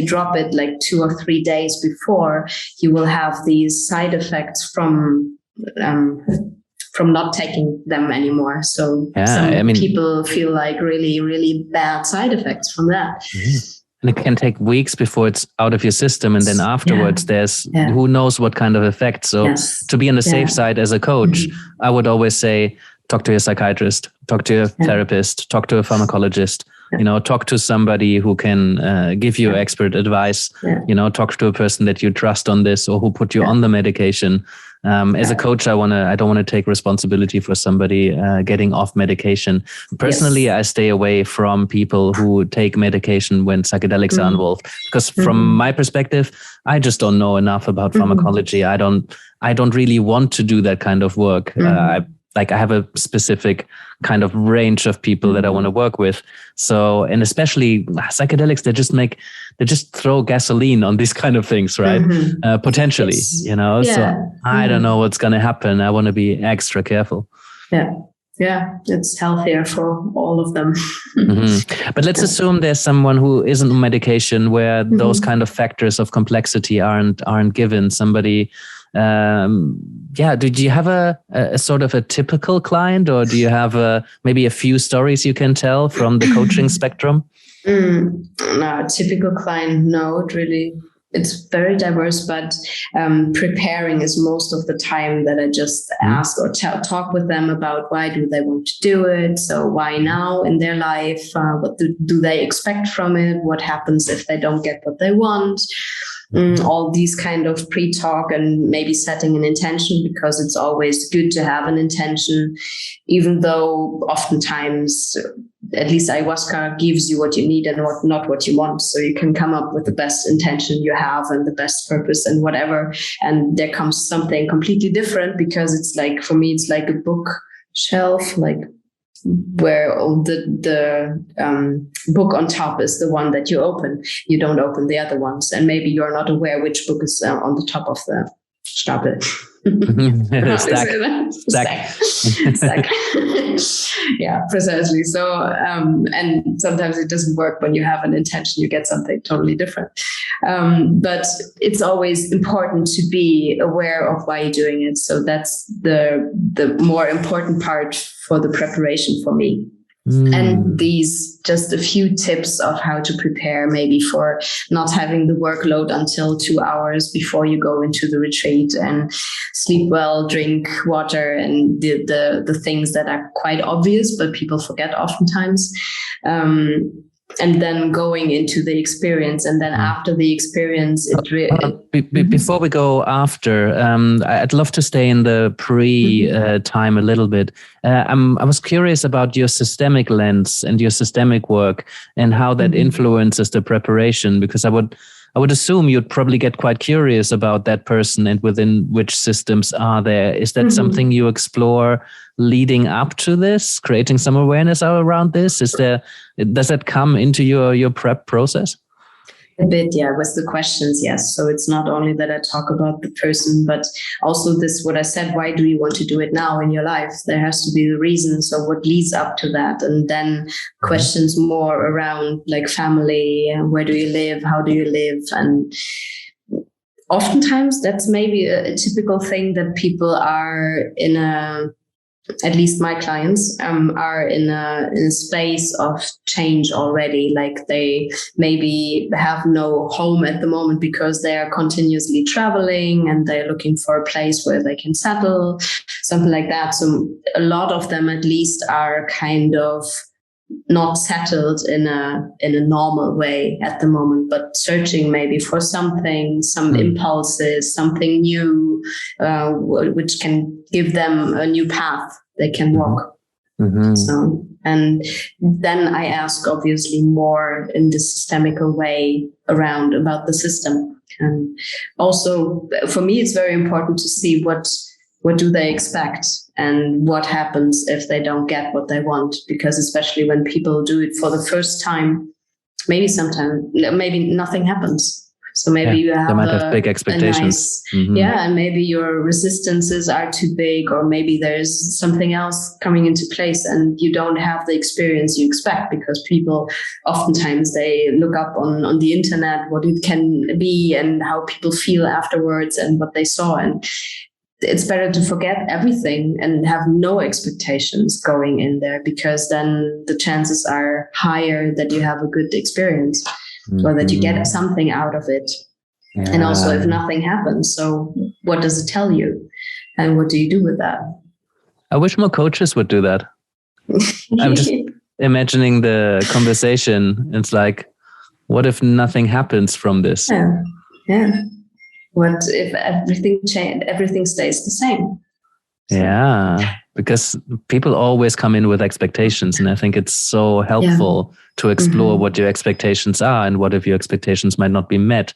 drop it like 2 or 3 days before, you will have these side effects from not taking them anymore. So people feel like really, really bad side effects from that. And it can take weeks before it's out of your system. And then afterwards, there's who knows what kind of effect. So to be on the safe side as a coach, I would always say, talk to your psychiatrist, talk to your therapist, talk to a pharmacologist, talk to somebody who can give you expert advice, talk to a person that you trust on this or who put you on the medication. As a coach, I don't want to take responsibility for somebody getting off medication. Personally, I stay away from people who take medication when psychedelics are involved, because from my perspective, I just don't know enough about pharmacology. I don't really want to do that kind of work. I have a specific kind of range of people that I want to work with. So, and especially psychedelics, they just throw gasoline on these kind of things, right? Potentially, so I don't know what's going to happen. I want to be extra careful. Yeah, it's healthier for all of them. But let's assume there's someone who isn't on medication where those kind of factors of complexity aren't given. Somebody, do you have a sort of a typical client, or do you have maybe a few stories you can tell from the coaching spectrum? No, typical client, no, it really. It's very diverse, but preparing is most of the time that I just ask or talk with them about why do they want to do it? So why now in their life? What do they expect from it? What happens if they don't get what they want? All these kind of pre-talk and maybe setting an intention, because it's always good to have an intention, even though oftentimes, at least ayahuasca gives you what you need and not what you want. So you can come up with the best intention you have and the best purpose and whatever. And there comes something completely different, because it's like, for me, it's like a bookshelf, like where the book on top is the one that you open. You don't open the other ones. And maybe you're not aware which book is on the top of the stapel. Stack. Yeah, precisely. So, and sometimes it doesn't work when you have an intention, you get something totally different. But it's always important to be aware of why you're doing it. So that's the more important part for the preparation for me. And these just a few tips of how to prepare, maybe for not having the workload until 2 hours before you go into the retreat, and sleep well, drink water, and the things that are quite obvious, but people forget oftentimes. And then going into the experience, and then after the experience, before we go after, I'd love to stay in the time a little bit. I was curious about your systemic lens and your systemic work and how that influences the preparation, because I would assume you'd probably get quite curious about that person and within which systems are there. Is that something you explore leading up to this, creating some awareness around this? Does that come into your prep process? A bit, yeah, with the questions, yes. So it's not only that I talk about the person, but also this, what I said, why do you want to do it now in your life? There has to be the reason. So what leads up to that? And then questions more around like family, where do you live? How do you live? And oftentimes that's maybe a typical thing that people are in at least my clients are in a space of change already. Like they maybe have no home at the moment because they are continuously traveling and they're looking for a place where they can settle, something like that. So a lot of them at least are kind of not settled in a normal way at the moment, but searching maybe for something, some impulses, something new, which can give them a new path they can walk. So, and then I ask obviously more in the systemical way about the system. And also for me, it's very important to see what do they expect and what happens if they don't get what they want, because especially when people do it for the first time, maybe nothing happens. So maybe you have they might have big expectations. And maybe your resistances are too big, or maybe there's something else coming into place and you don't have the experience you expect, because people oftentimes they look up on the internet what it can be and how people feel afterwards and what they saw. And it's better to forget everything and have no expectations going in there, because then the chances are higher that you have a good experience or that you get something out of it. Yeah. And also if nothing happens, so what does it tell you? And what do you do with that? I wish more coaches would do that. I'm just imagining the conversation. It's like, what if nothing happens from this? Yeah. What if everything stays the same? Yeah, because people always come in with expectations. And I think it's so helpful to explore what your expectations are and what if your expectations might not be met,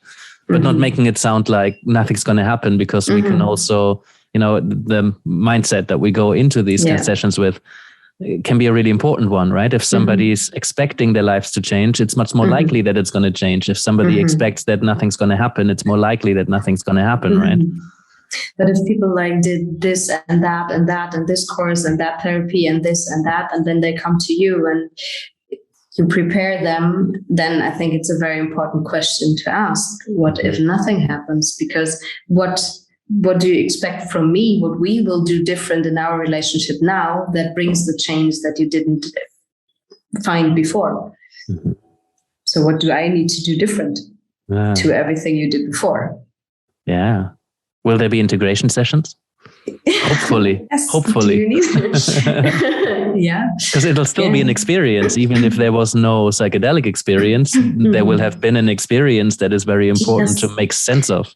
but not making it sound like nothing's going to happen, because we can also, the mindset that we go into these kind of sessions with can be a really important one, right? If somebody's expecting their lives to change, it's much more likely that it's going to change. If somebody expects that nothing's going to happen, it's more likely that nothing's going to happen, right? But if people did this and that and that and this course and that therapy and this and that, and then they come to you and you prepare them, then I think it's a very important question to ask. What if nothing happens? Because what do you expect from me? What we will do different in our relationship now that brings the change that you didn't find before? So what do I need to do different to everything you did before? Yeah. Will there be integration sessions? Hopefully. Yes, Hopefully. Yeah. Because it'll still be an experience. Even if there was no psychedelic experience, there will have been an experience that is very important to make sense of.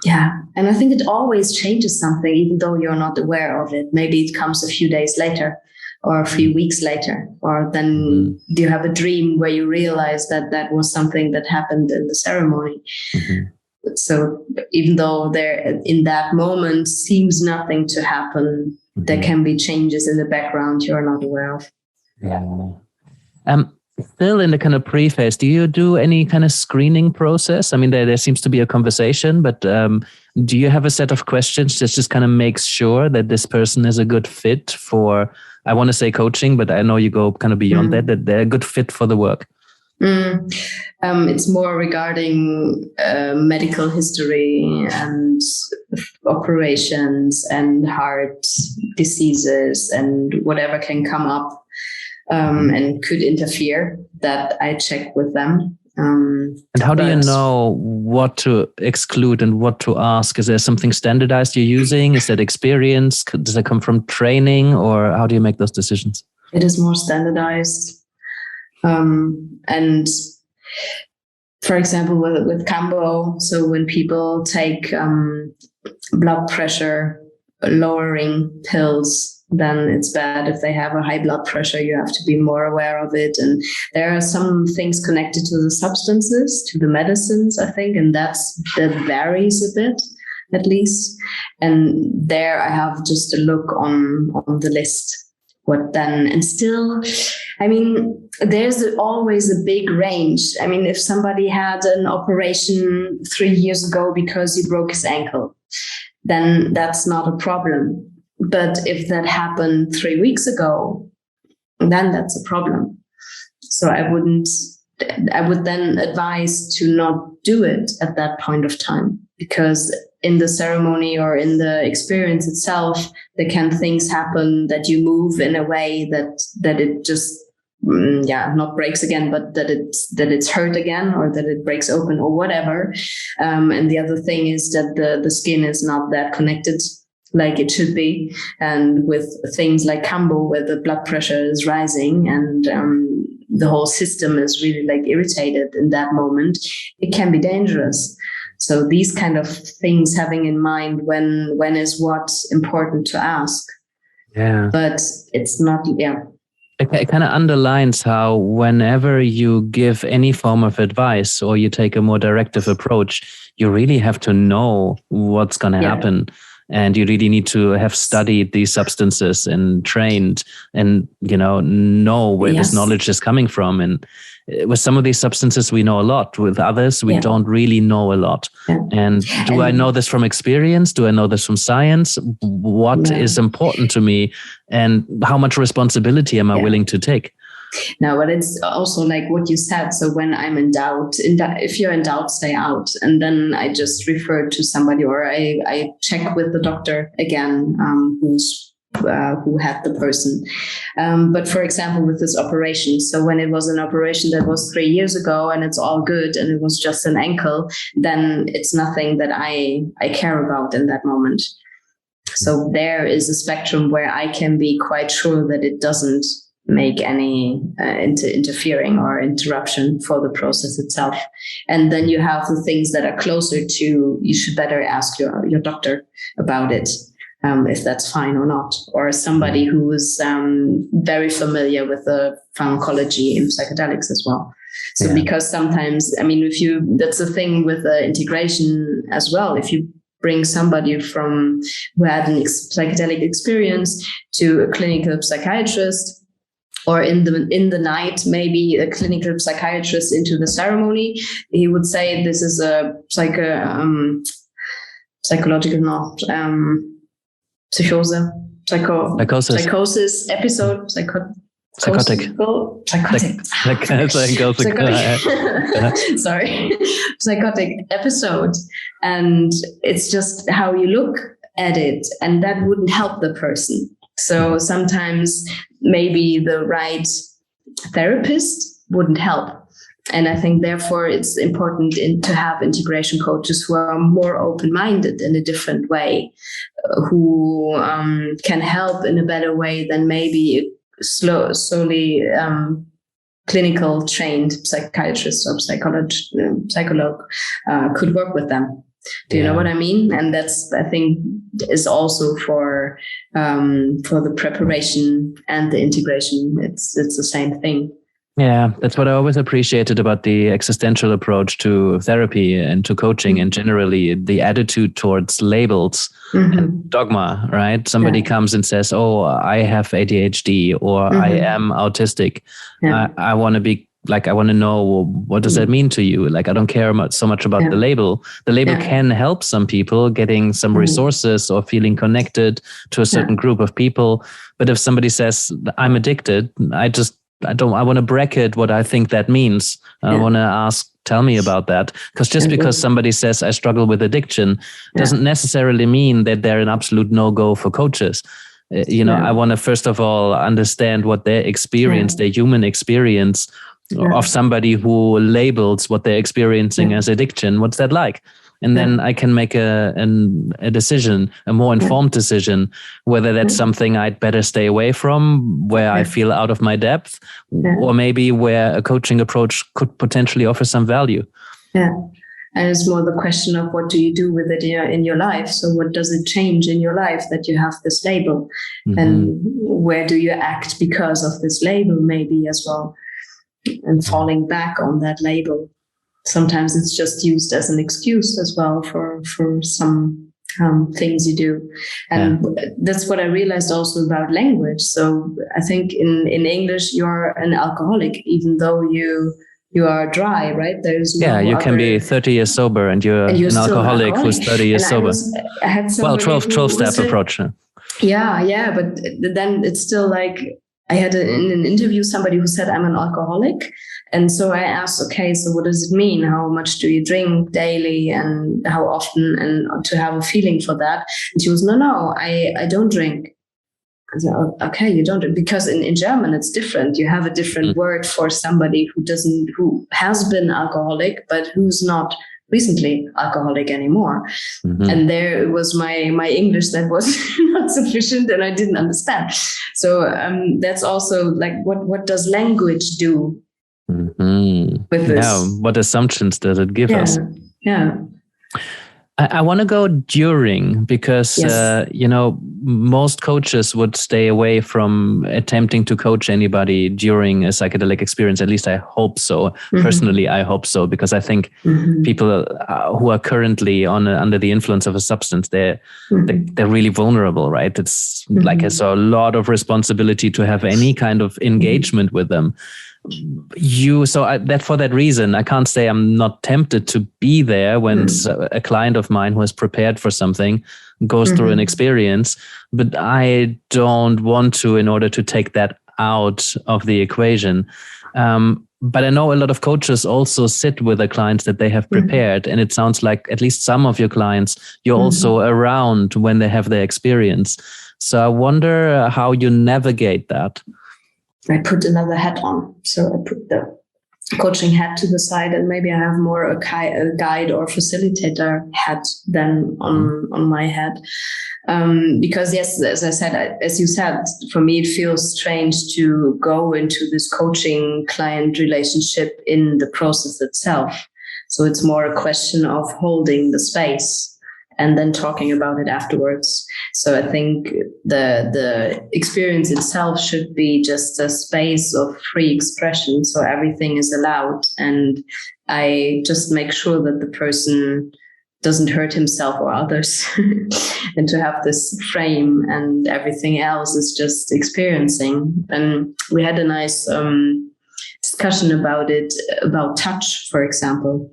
Yeah. And I think it always changes something, even though you're not aware of it. Maybe it comes a few days later or a few weeks later, or then you have a dream where you realize that was something that happened in the ceremony. So even though there in that moment seems nothing to happen, there can be changes in the background you're not aware of. Yeah. Still in the kind of pre-phase, do you do any kind of screening process? I mean, there seems to be a conversation, but do you have a set of questions that just kind of makes sure that this person is a good fit for, I want to say coaching, but I know you go kind of beyond that they're a good fit for the work? It's more regarding medical history and operations and heart diseases and whatever can come up and could interfere, that I check with them. And how do you know what to exclude and what to ask? Is there something standardized you're using? Is that experience? Does it come from training, or how do you make those decisions? It is more standardized. And for example, with Cambo, so when people take blood pressure lowering pills, then it's bad. If they have a high blood pressure, you have to be more aware of it. And there are some things connected to the substances, to the medicines, I think, and that varies a bit, at least. And there I have just a look on the list. What then? And still, I mean, there's always a big range. I mean, if somebody had an operation 3 years ago because he broke his ankle, then that's not a problem. But if that happened 3 weeks ago, then that's a problem. So I would then advise to not do it at that point of time, because in the ceremony or in the experience itself, there can things happen that you move in a way that it just, not breaks again, but that it's hurt again, or that it breaks open or whatever. And the other thing is that the skin is not that connected like it should be. And with things like Cambo, where the blood pressure is rising and the whole system is really like irritated in that moment, it can be dangerous. So these kind of things, having in mind when is what important to ask. Yeah. But it's not, It kind of underlines how whenever you give any form of advice or you take a more directive approach, you really have to know what's going to happen. And you really need to have studied these substances and trained and, know where this knowledge is coming from. And with some of these substances, we know a lot. With others, we don't really know a lot. Yeah. And do I know this from experience? Do I know this from science? What is important to me? And how much responsibility am I willing to take? No, but it's also like what you said. So when I'm in doubt, if you're in doubt, stay out. And then I just refer to somebody, or I check with the doctor again, who had the person. But for example, with this operation, so when it was an operation that was 3 years ago and it's all good and it was just an ankle, then it's nothing that I care about in that moment. So there is a spectrum where I can be quite sure that it doesn't make any interfering or interruption for the process itself. And then you have the things that are closer to, you should better ask your doctor about it, if that's fine or not, or somebody who is very familiar with the pharmacology in psychedelics as well. So because sometimes, I mean, that's the thing with the integration as well. If you bring somebody who had an psychedelic experience to a clinical psychiatrist, or in the night, maybe a clinical psychiatrist into the ceremony, he would say this is a psychosis episode, psychotic. Sorry, psychotic episode, and it's just how you look at it, and that wouldn't help the person. So sometimes maybe the right therapist wouldn't help. And I think therefore it's important to have integration coaches who are more open-minded in a different way, who can help in a better way than maybe solely clinical trained psychiatrist or psychologue could work with them. Do you know what I mean? And that's, I think, is also for the preparation and the integration. It's the same thing. Yeah, that's what I always appreciated about the existential approach to therapy and to coaching, and generally the attitude towards labels and dogma, right? Somebody comes and says, oh, I have ADHD or I am autistic. I want to be like, I want to know, what does that mean to you? Like, I don't care so much about the label. The label can help some people getting some resources or feeling connected to a certain group of people. But if somebody says, I'm addicted, I want to bracket what I think that means. I want to ask, tell me about that. Because somebody says I struggle with addiction doesn't necessarily mean that they're an absolute no-go for coaches. I want to first of all understand what their experience, their human experience of somebody who labels what they're experiencing as addiction. What's that like? And then I can make a decision, a more informed decision, whether that's something I'd better stay away from, where I feel out of my depth, or maybe where a coaching approach could potentially offer some value. Yeah. And it's more the question of what do you do with it in your life? So what does it change in your life that you have this label? And where do you act because of this label maybe as well? And falling back on that label. Sometimes it's just used as an excuse as well for some things you do. And that's what I realized also about language. So I think in English, you're an alcoholic, even though you are dry, right? There's no you can be 30 years sober and you're an alcoholic who's 30 years sober. I had 12-step approach. Yeah. But then it's still like, I had in an interview somebody who said, I'm an alcoholic. And so I asked, okay, so what does it mean? How much do you drink daily and how often, and to have a feeling for that? And she was, no, I don't drink. I said, oh, okay, you don't, because in German it's different. You have a different word for somebody who has been alcoholic, but who's not recently alcoholic anymore. And there was my English that was not sufficient and I didn't understand. So that's also like, what does language do with this? Yeah, what assumptions does it give us? Yeah. I want to go during, because, most coaches would stay away from attempting to coach anybody during a psychedelic experience. At least I hope so. Personally, I hope so, because I think people who are currently under the influence of a substance, they're really vulnerable, right? It's like it's a lot of responsibility to have any kind of engagement with them. For that reason, I can't say I'm not tempted to be there when a client of mine who has prepared for something goes through an experience, but I don't want to in order to take that out of the equation. But I know a lot of coaches also sit with the clients that they have prepared, and it sounds like at least some of your clients, you're also around when they have their experience. So I wonder how you navigate that. I put another hat on. So I put the coaching hat to the side, and maybe I have more a guide or facilitator hat than on my head. Because yes, as I said, as you said, for me, it feels strange to go into this coaching client relationship in the process itself. So it's more a question of holding the space and then talking about it afterwards. So I think the experience itself should be just a space of free expression. So everything is allowed. And I just make sure that the person doesn't hurt himself or others and to have this frame, and everything else is just experiencing. And we had a nice discussion about it, about touch, for example.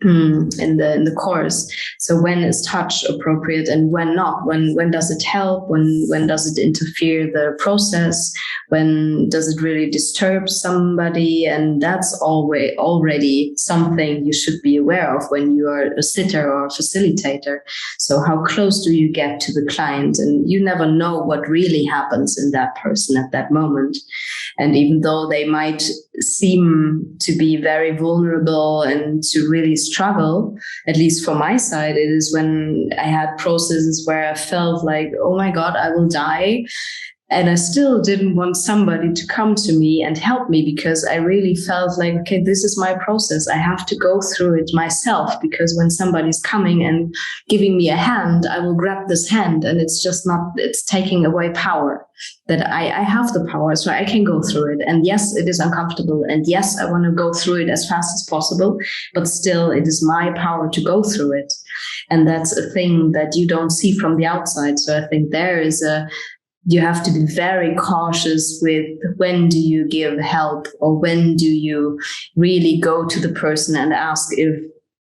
In the course. So when is touch appropriate and when not? When does it help? When does it interfere the process? When does it really disturb somebody? And that's always already something you should be aware of when you are a sitter or a facilitator. So how close do you get to the client? And you never know what really happens in that person at that moment. And even though they might seem to be very vulnerable and to really struggle, at least for my side, it is when I had processes where I felt like, oh my God, I will die. And I still didn't want somebody to come to me and help me, because I really felt like, okay, this is my process. I have to go through it myself, because when somebody's coming and giving me a hand, I will grab this hand, and it's just not, it's taking away power that I have the power, so I can go through it. And yes, it is uncomfortable. And yes, I want to go through it as fast as possible, but still it is my power to go through it. And that's a thing that you don't see from the outside. So I think there is you have to be very cautious with when do you give help, or when do you really go to the person and ask if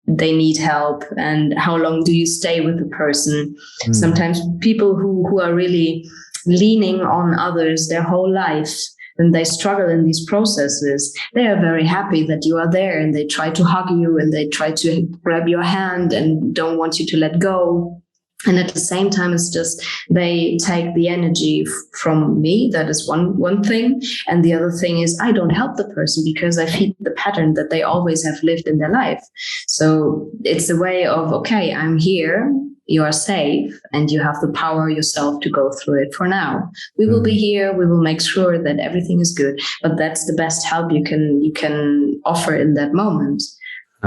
they need help, and how long do you stay with the person. Sometimes people who are really leaning on others their whole life, and they struggle in these processes, they are very happy that you are there, and they try to hug you, and they try to grab your hand and don't want you to let go. And at the same time, it's just they take the energy from me. That is one thing. And the other thing is I don't help the person because I feed the pattern that they always have lived in their life. So it's a way of, okay, I'm here, you are safe, and you have the power yourself to go through it for now. We will be here. We will make sure that everything is good. But that's the best help you can offer in that moment.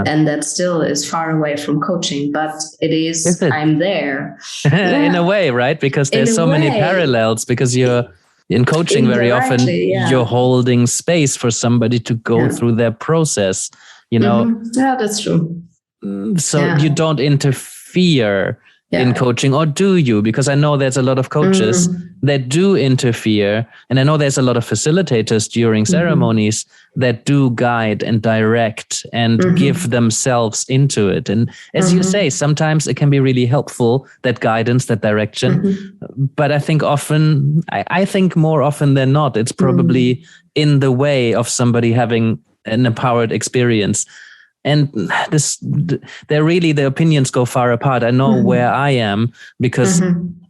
And that still is far away from coaching, but it is I'm there. In a way, right? Because there's so many parallels, because you're in coaching very often, you're holding space for somebody to go through their process, you know? Yeah, that's true. So you don't interfere in coaching, or do you? Because I know there's a lot of coaches that do interfere. And I know there's a lot of facilitators during ceremonies that do guide and direct and give themselves into it. And as you say, sometimes it can be really helpful, that guidance, that direction. But I think I think more often than not, it's probably in the way of somebody having an empowered experience. And the opinions go far apart. I know where I am, because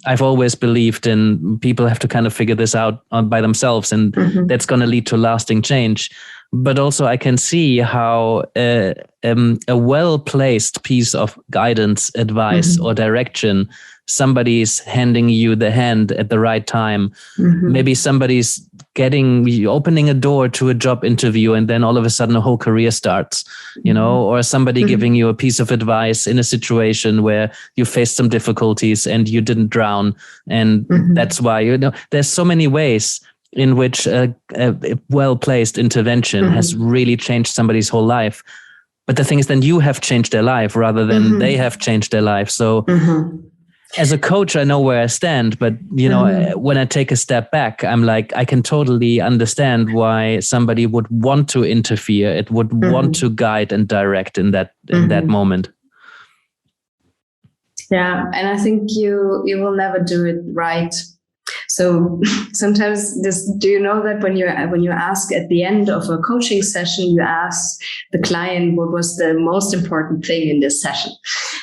I've always believed in people have to kind of figure this out by themselves, and that's going to lead to lasting change. But also I can see how a well-placed piece of guidance, advice, or direction, somebody's handing you the hand at the right time. Maybe somebody's opening a door to a job interview, and then all of a sudden a whole career starts, you know, or somebody giving you a piece of advice in a situation where you faced some difficulties and you didn't drown. And that's why, you know, there's so many ways in which a well-placed intervention has really changed somebody's whole life. But the thing is, then you have changed their life rather than they have changed their life. So as a coach, I know where I stand, but you know, when I take a step back, I'm like, I can totally understand why somebody would want to interfere. It would want to guide and direct in that moment. Yeah, and I think you will never do it right. So sometimes do you know that when you ask at the end of a coaching session, you ask the client what was the most important thing in this session,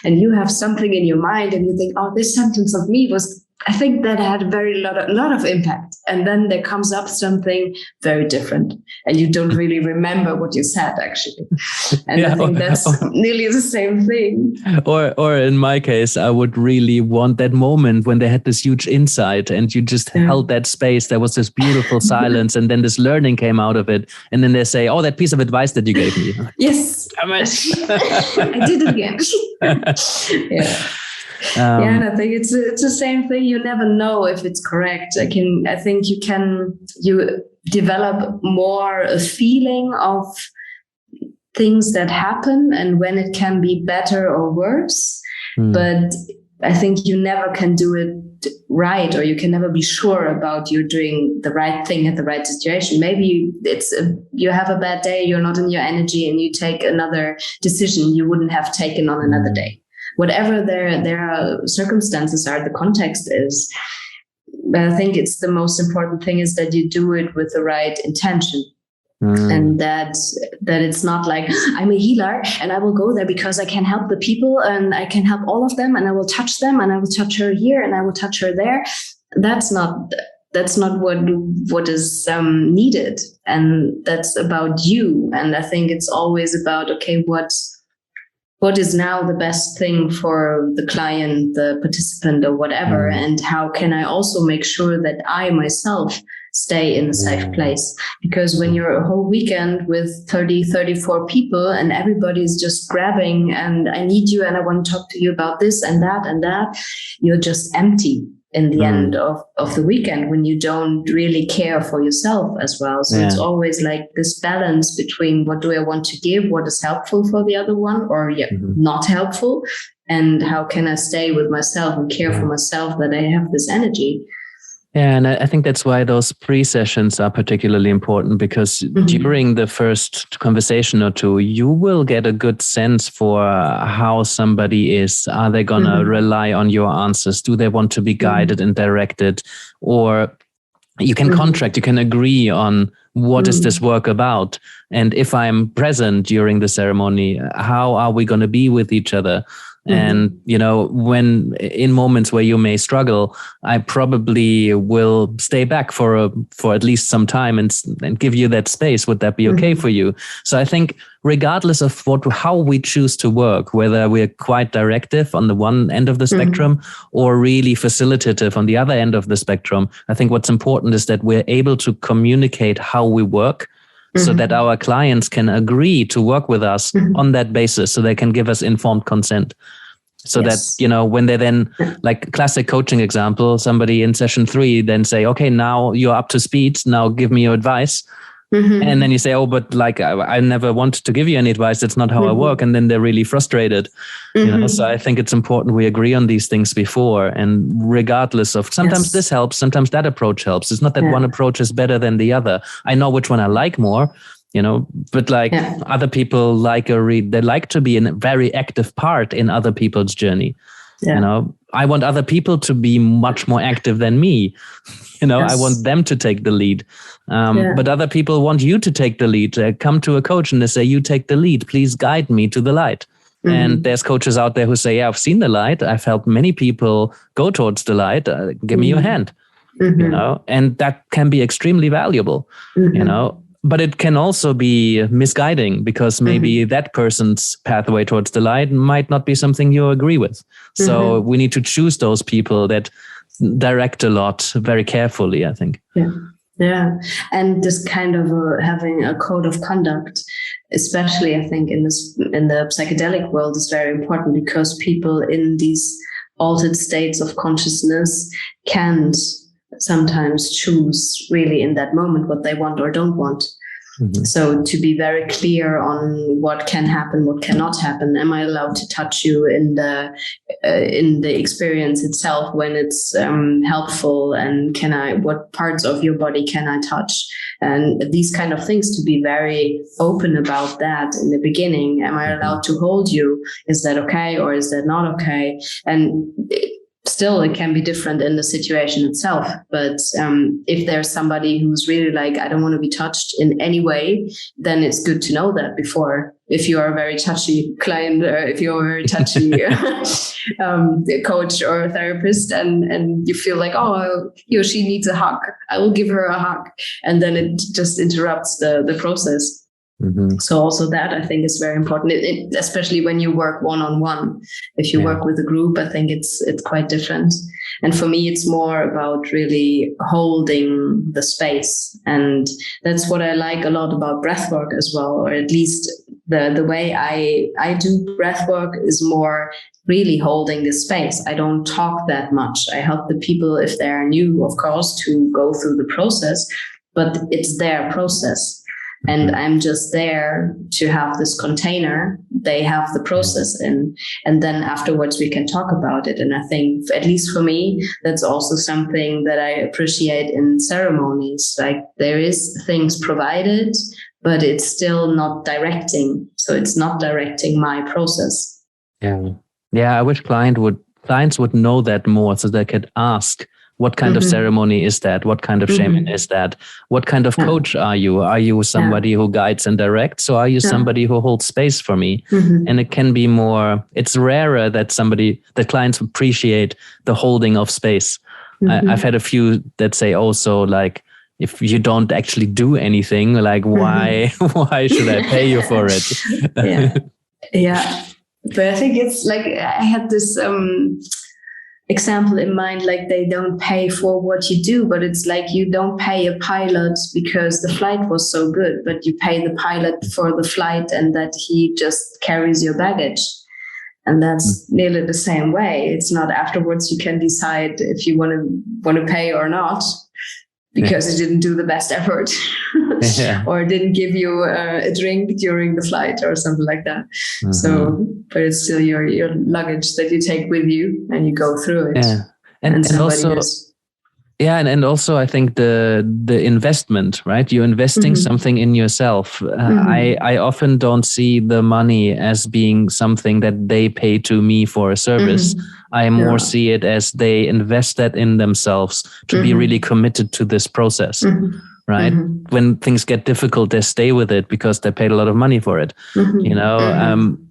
and you have something in your mind and you think, oh, this sentence of me was, I think that had a lot of impact. And then there comes up something very different, and you don't really remember what you said actually. And I think that's nearly the same thing. Or in my case, I would really want that moment when they had this huge insight and you just held that space. There was this beautiful silence, and then this learning came out of it. And then they say, oh, that piece of advice that you gave me. Yes. I did it again. And I think it's the same thing. You never know if it's correct. I think you develop more a feeling of things that happen and when it can be better or worse. But I think you never can do it right, or you can never be sure about you doing the right thing at the right situation. Maybe you have a bad day, you're not in your energy, and you take another decision you wouldn't have taken on another day. Whatever their circumstances are, the context is. But I think it's the most important thing is that you do it with the right intention. And that it's not like I'm a healer and I will go there because I can help the people and I can help all of them and I will touch them and I will touch her here and I will touch her there. That's not what is needed. And that's about you. And I think it's always about, okay, what is now the best thing for the client, the participant, or whatever? And how can I also make sure that I myself stay in a safe place? Because when you're a whole weekend with 34 people and everybody's just grabbing and I need you and I want to talk to you about this and that, you're just empty in the end of the weekend when you don't really care for yourself as well. So it's always like this balance between what do I want to give, what is helpful for the other one or not helpful, and how can I stay with myself and care for myself that I have this energy. Yeah, and I think that's why those pre-sessions are particularly important, because during the first conversation or two, you will get a good sense for how somebody is. Are they going to rely on your answers? Do they want to be guided and directed? Or you can contract, you can agree on what is this work about? And if I'm present during the ceremony, how are we going to be with each other? And, when in moments where you may struggle, I probably will stay back for at least some time and give you that space. Would that be okay for you? So I think regardless of how we choose to work, whether we're quite directive on the one end of the spectrum or really facilitative on the other end of the spectrum, I think what's important is that we're able to communicate how we work, so that our clients can agree to work with us on that basis, so they can give us informed consent. So that, when they then, like classic coaching example, somebody in session 3 then say, okay, now you're up to speed. Now give me your advice. And then you say, oh, but like, I never wanted to give you any advice. That's not how I work. And then they're really frustrated. So I think it's important we agree on these things before. And regardless of, sometimes this helps, sometimes that approach helps. It's not that one approach is better than the other. I know which one I like more, but like other people they like to be a very active part in other people's journey. I want other people to be much more active than me. I want them to take the lead. But other people want you to take the lead. They come to a coach and they say, you take the lead, please guide me to the light. And there's coaches out there who say, yeah, I've seen the light. I've helped many people go towards the light. Give me your hand, and that can be extremely valuable, but it can also be misguiding, because maybe that person's pathway towards the light might not be something you agree with. So we need to choose those people that direct a lot very carefully, I think. Yeah. And this kind of having a code of conduct, especially I think in the psychedelic world, is very important, because people in these altered states of consciousness can't sometimes choose really in that moment what they want or don't want. So to be very clear on what can happen, what cannot happen. Am I allowed to touch you in the experience itself when it's helpful? And what parts of your body can I touch? And these kind of things, to be very open about that in the beginning. Am I allowed to hold you? Is that okay? Or is that not okay? And still, it can be different in the situation itself. But if there's somebody who's really like, I don't want to be touched in any way, then it's good to know that before. If you are a very touchy client, or if you're a very touchy coach or therapist, and you feel like, oh, he or she needs a hug, I will give her a hug. And then it just interrupts the process. So also that, I think, is very important, especially when you work one-on-one. If you work with a group, I think it's quite different. And for me, it's more about really holding the space. And that's what I like a lot about breathwork as well, or at least the way I do breathwork is more really holding the space. I don't talk that much. I help the people, if they are new, of course, to go through the process, but it's their process. And I'm just there to have this container. They have the process in, and then afterwards we can talk about it. And I think, at least for me, that's also something that I appreciate in ceremonies. Like, there is things provided, but it's still not directing. So it's not directing my process. Yeah. I wish clients would know that more, so they could ask, what kind of ceremony is that? What kind of shaman is that? What kind of coach are you? Are you somebody who guides and directs? Or are you somebody who holds space for me? And it can be more, it's rarer that clients appreciate the holding of space. I've had a few that say also, like, if you don't actually do anything, like, why should I pay you for it? Yeah. But I think it's like, I had this example in mind, like, they don't pay for what you do, but it's like, you don't pay a pilot because the flight was so good, but you pay the pilot for the flight and that he just carries your baggage. And that's nearly the same way. It's not afterwards you can decide if you want to pay or not, because he didn't do the best effort or didn't give you a drink during the flight or something like that. So, but it's still your luggage that you take with you and you go through it. And also, Yeah, and also I think the investment, right? You're investing something in yourself. I often don't see the money as being something that they pay to me for a service. I more see it as they invest that in themselves to be really committed to this process, right? When things get difficult, they stay with it because they paid a lot of money for it. You know,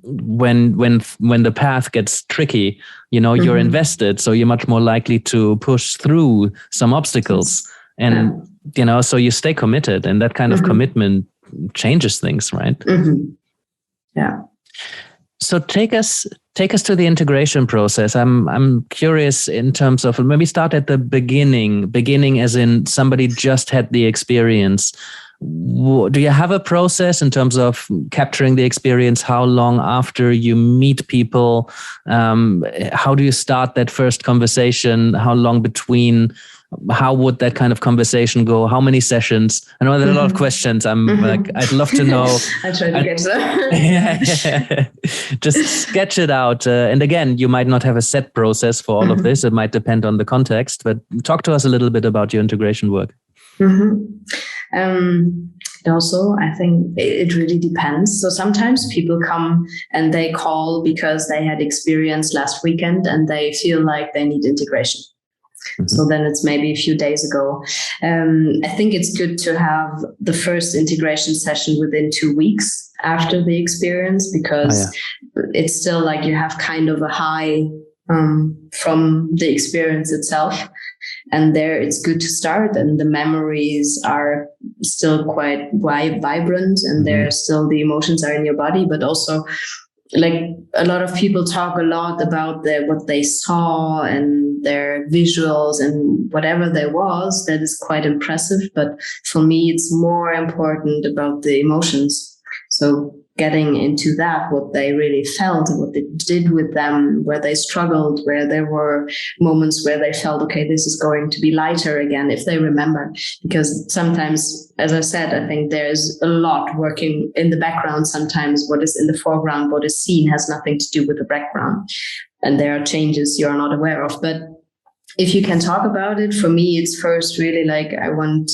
when the path gets tricky, you know, you're invested, so you're much more likely to push through some obstacles, and you know, so you stay committed, and that kind of commitment changes things, right? Yeah. So take us to the integration process. I'm curious in terms of, maybe start at the beginning as in somebody just had the experience. Do you have a process in terms of capturing the experience? How long after you meet people? How do you start that first conversation? How long between? How would that kind of conversation go? How many sessions? I know there are a lot of questions. I'm like, I'd love to know. I try to get that. Just sketch it out. And again, you might not have a set process for all of this. It might depend on the context, but talk to us a little bit about your integration work. Also, I think it really depends. So sometimes people come and they call because they had experience last weekend and they feel like they need integration. So then it's maybe a few days ago. I think it's good to have the first integration session within 2 weeks after the experience, because it's still like you have kind of a high from the experience itself. And there it's good to start, and the memories are still quite vibrant, and there's still the emotions are in your body, but also like a lot of people talk a lot about what they saw and their visuals and whatever there was. That is quite impressive. But for me, it's more important about the emotions. So getting into that, what they really felt, what they did with them, where they struggled, where there were moments where they felt, okay, this is going to be lighter again, if they remember. Because sometimes, as I said, I think there's a lot working in the background. Sometimes what is in the foreground, what is seen, has nothing to do with the background. And there are changes you're not aware of. But if you can talk about it, for me, it's first really like I want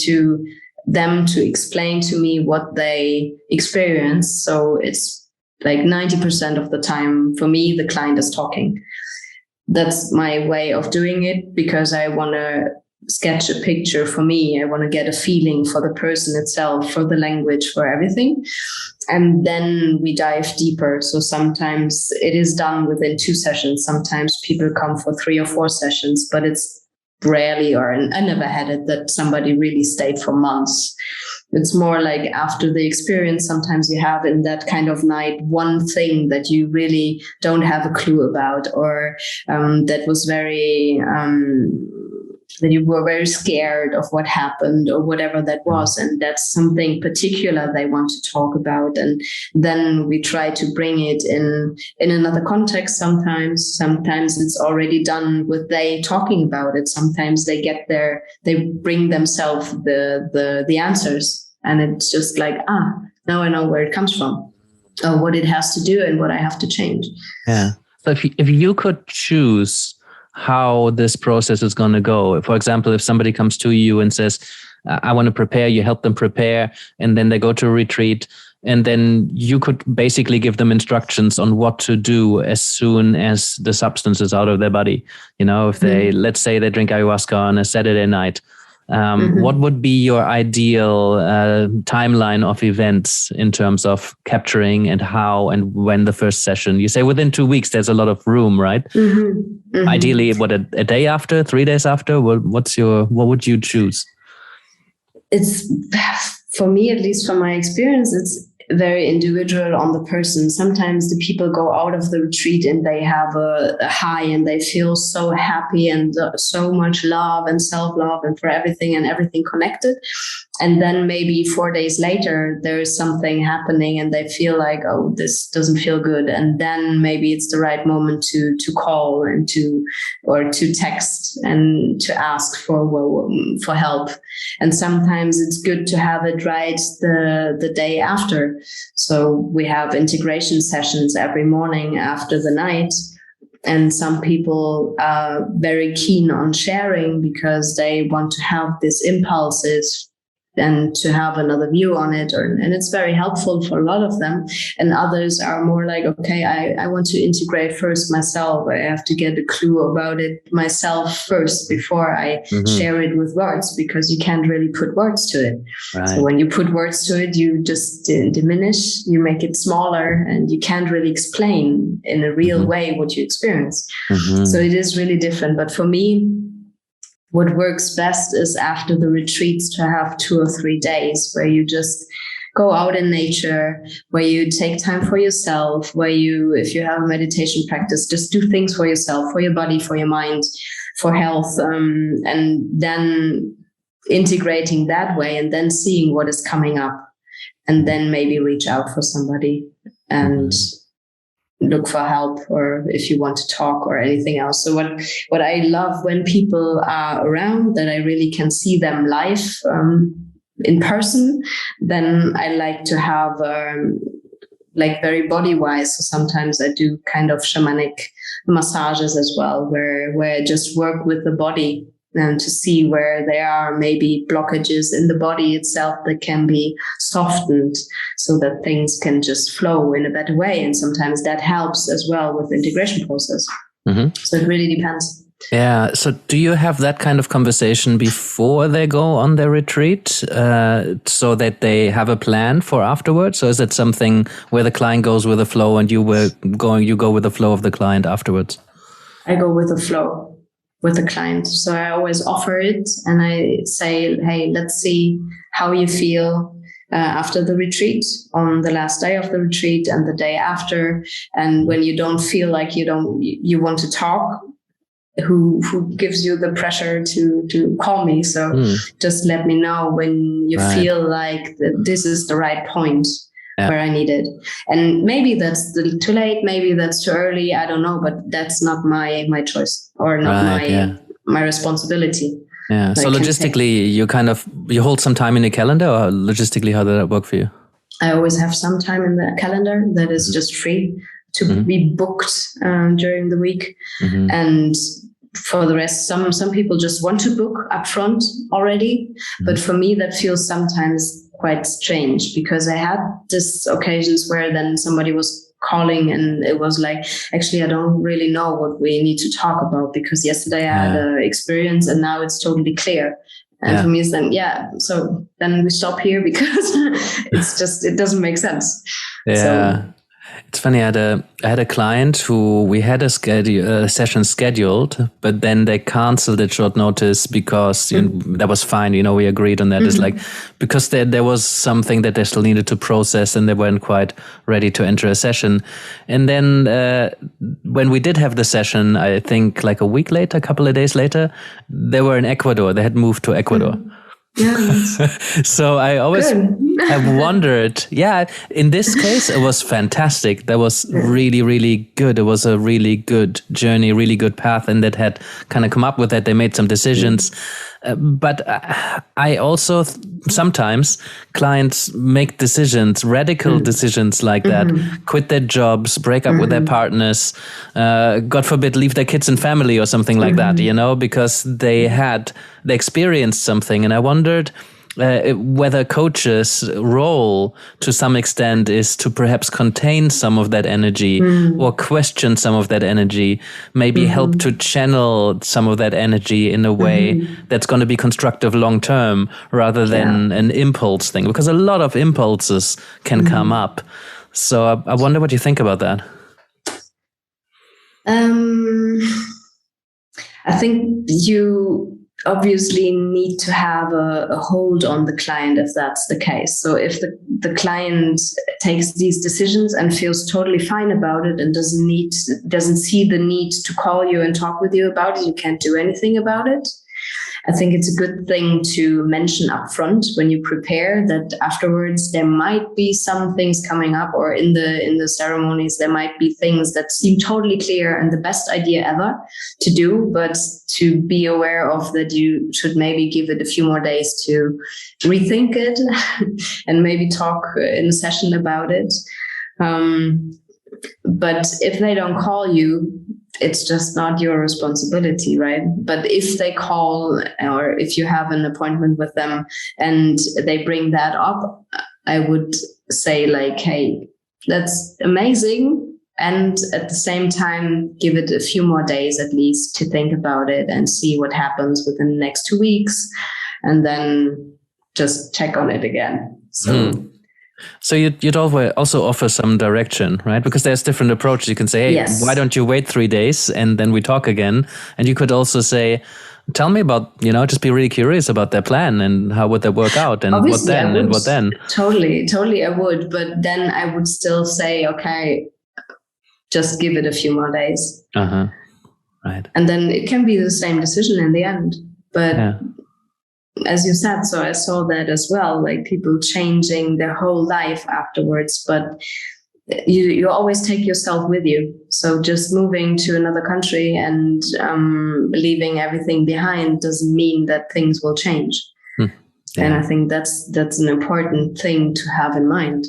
them to explain to me what they experience. So it's like 90% of the time, for me, the client is talking. That's my way of doing it, because I want to sketch a picture for me. I want to get a feeling for the person itself, for the language, for everything. And then we dive deeper. So sometimes it is done within 2 sessions. Sometimes people come for 3 or 4 sessions, but it's rarely, or I never had it that somebody really stayed for months. It's more like after the experience, sometimes you have in that kind of night one thing that you really don't have a clue about, or that was very that you were very scared of what happened, or whatever that was. And that's something particular they want to talk about. And then we try to bring it in another context. Sometimes it's already done with they talking about it. Sometimes they bring themselves the answers. And it's just like, now I know where it comes from, or what it has to do and what I have to change. Yeah. So if you could choose how this process is going to go. For example, if somebody comes to you and says, I want to prepare, you help them prepare, and then they go to a retreat, and then you could basically give them instructions on what to do as soon as the substance is out of their body. You know, if they, let's say they drink ayahuasca on a Saturday night, what would be your ideal timeline of events in terms of capturing and how and when the first session? You say within 2 weeks, there's a lot of room, right? Ideally, a day after, 3 days after? What would you choose? It's, for me, at least from my experience, it's very individual on the person. Sometimes the people go out of the retreat and they have a high and they feel so happy and so much love and self-love and for everything and everything connected. And then maybe 4 days later, there is something happening and they feel like, oh, this doesn't feel good. And then maybe it's the right moment to call and to text and to ask for help. And sometimes it's good to have it right the day after. So we have integration sessions every morning after the night. And some people are very keen on sharing because they want to have these impulses and to have another view on it, and it's very helpful for a lot of them. And others are more like, okay, I want to integrate first myself. I have to get a clue about it myself first before I share it with words, because you can't really put words to it. Right. So when you put words to it, you just diminish, you make it smaller, and you can't really explain in a real way what you experience. So it is really different. But for me, what works best is after the retreats to have 2 or 3 days where you just go out in nature, where you take time for yourself, where you, if you have a meditation practice, just do things for yourself, for your body, for your mind, for health, and then integrating that way, and then seeing what is coming up, and then maybe reach out for somebody and look for help, or if you want to talk or anything else. So what I love when people are around, that I really can see them live in person, then I like to have like very body wise. So sometimes I do kind of shamanic massages as well, where I just work with the body and to see where there are maybe blockages in the body itself that can be softened so that things can just flow in a better way. And sometimes that helps as well with the integration process. So it really depends. Yeah. So do you have that kind of conversation before they go on their retreat, so that they have a plan for afterwards? Or is it something where the client goes with the flow and you go with the flow of the client afterwards? I go with the flow with the client. So I always offer it and I say, hey, let's see how you feel after the retreat, on the last day of the retreat and the day after. And when you don't feel like you want to talk, who gives you the pressure to call me? So just let me know when you feel like that this is the right point. Where I need it. And maybe that's too late, maybe that's too early, I don't know, but that's not my choice, or not my responsibility. Yeah. So logistically, you hold some time in the calendar, or logistically, how did that work for you? I always have some time in the calendar that is just free to be booked during the week. And for the rest, some people just want to book upfront already. But for me, that feels sometimes quite strange, because I had this occasions where then somebody was calling and it was like, actually, I don't really know what we need to talk about, because yesterday I had an experience and now it's totally clear. And for me, it's then, so then we stop here because it doesn't make sense. Yeah. So, it's funny. I had a client who we had a session scheduled, but then they canceled at short notice because that was fine. We agreed on that. It's like, because there was something that they still needed to process and they weren't quite ready to enter a session. And then when we did have the session, I think like a week later, a couple of days later, they were in Ecuador. They had moved to Ecuador. So I always have wondered, in this case, it was fantastic. That was really, really good. It was a really good journey, really good path. And that had kind of come up with that. They made some decisions. But I also, sometimes clients make decisions, radical decisions like that, quit their jobs, break up with their partners, God forbid, leave their kids and family or something like that, because they experienced something. And I wondered whether coaches' role to some extent is to perhaps contain some of that energy or question some of that energy, maybe help to channel some of that energy in a way that's going to be constructive long term, rather than an impulse thing, because a lot of impulses can come up. So I wonder what you think about that. I think you obviously need to have a hold on the client if that's the case. So if the client takes these decisions and feels totally fine about it and doesn't see the need to call you and talk with you about it, you can't do anything about it. I think it's a good thing to mention upfront when you prepare that afterwards there might be some things coming up, or in the ceremonies there might be things that seem totally clear and the best idea ever to do, but to be aware of that you should maybe give it a few more days to rethink it and maybe talk in a session about it. But if they don't call you, it's just not your responsibility, right? But if they call, or if you have an appointment with them and they bring that up, I would say like, hey, that's amazing. And at the same time, give it a few more days at least to think about it and see what happens within the next 2 weeks. And then just check on it again. So you'd also offer some direction, right? Because there's different approaches. You can say, hey, yes. Why don't you wait 3 days and then we talk again? And you could also say, tell me about, just be really curious about their plan and how would they work out and Obviously, what then? Totally I would. But then I would still say, okay, just give it a few more days. Right. And then it can be the same decision in the end. But as you said, so I saw that as well, like people changing their whole life afterwards. But you always take yourself with you. So just moving to another country and leaving everything behind doesn't mean that things will change. And I think that's an important thing to have in mind.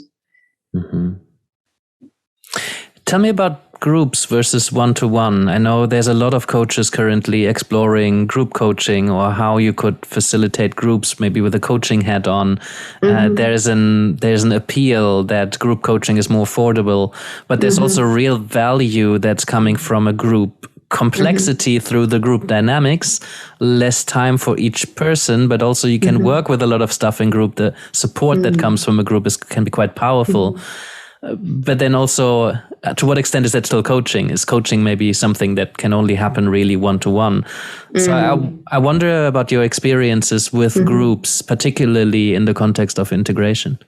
Tell me about groups versus one-to-one. I know there's a lot of coaches currently exploring group coaching or how you could facilitate groups, maybe with a coaching hat on. There's an appeal that group coaching is more affordable, but there's also real value that's coming from a group. Complexity through the group dynamics, less time for each person, but also you can work with a lot of stuff in group. The support that comes from a group can be quite powerful. But then also, to what extent is that still coaching? Is coaching maybe something that can only happen really one-to-one? So I wonder about your experiences with groups, particularly in the context of integration.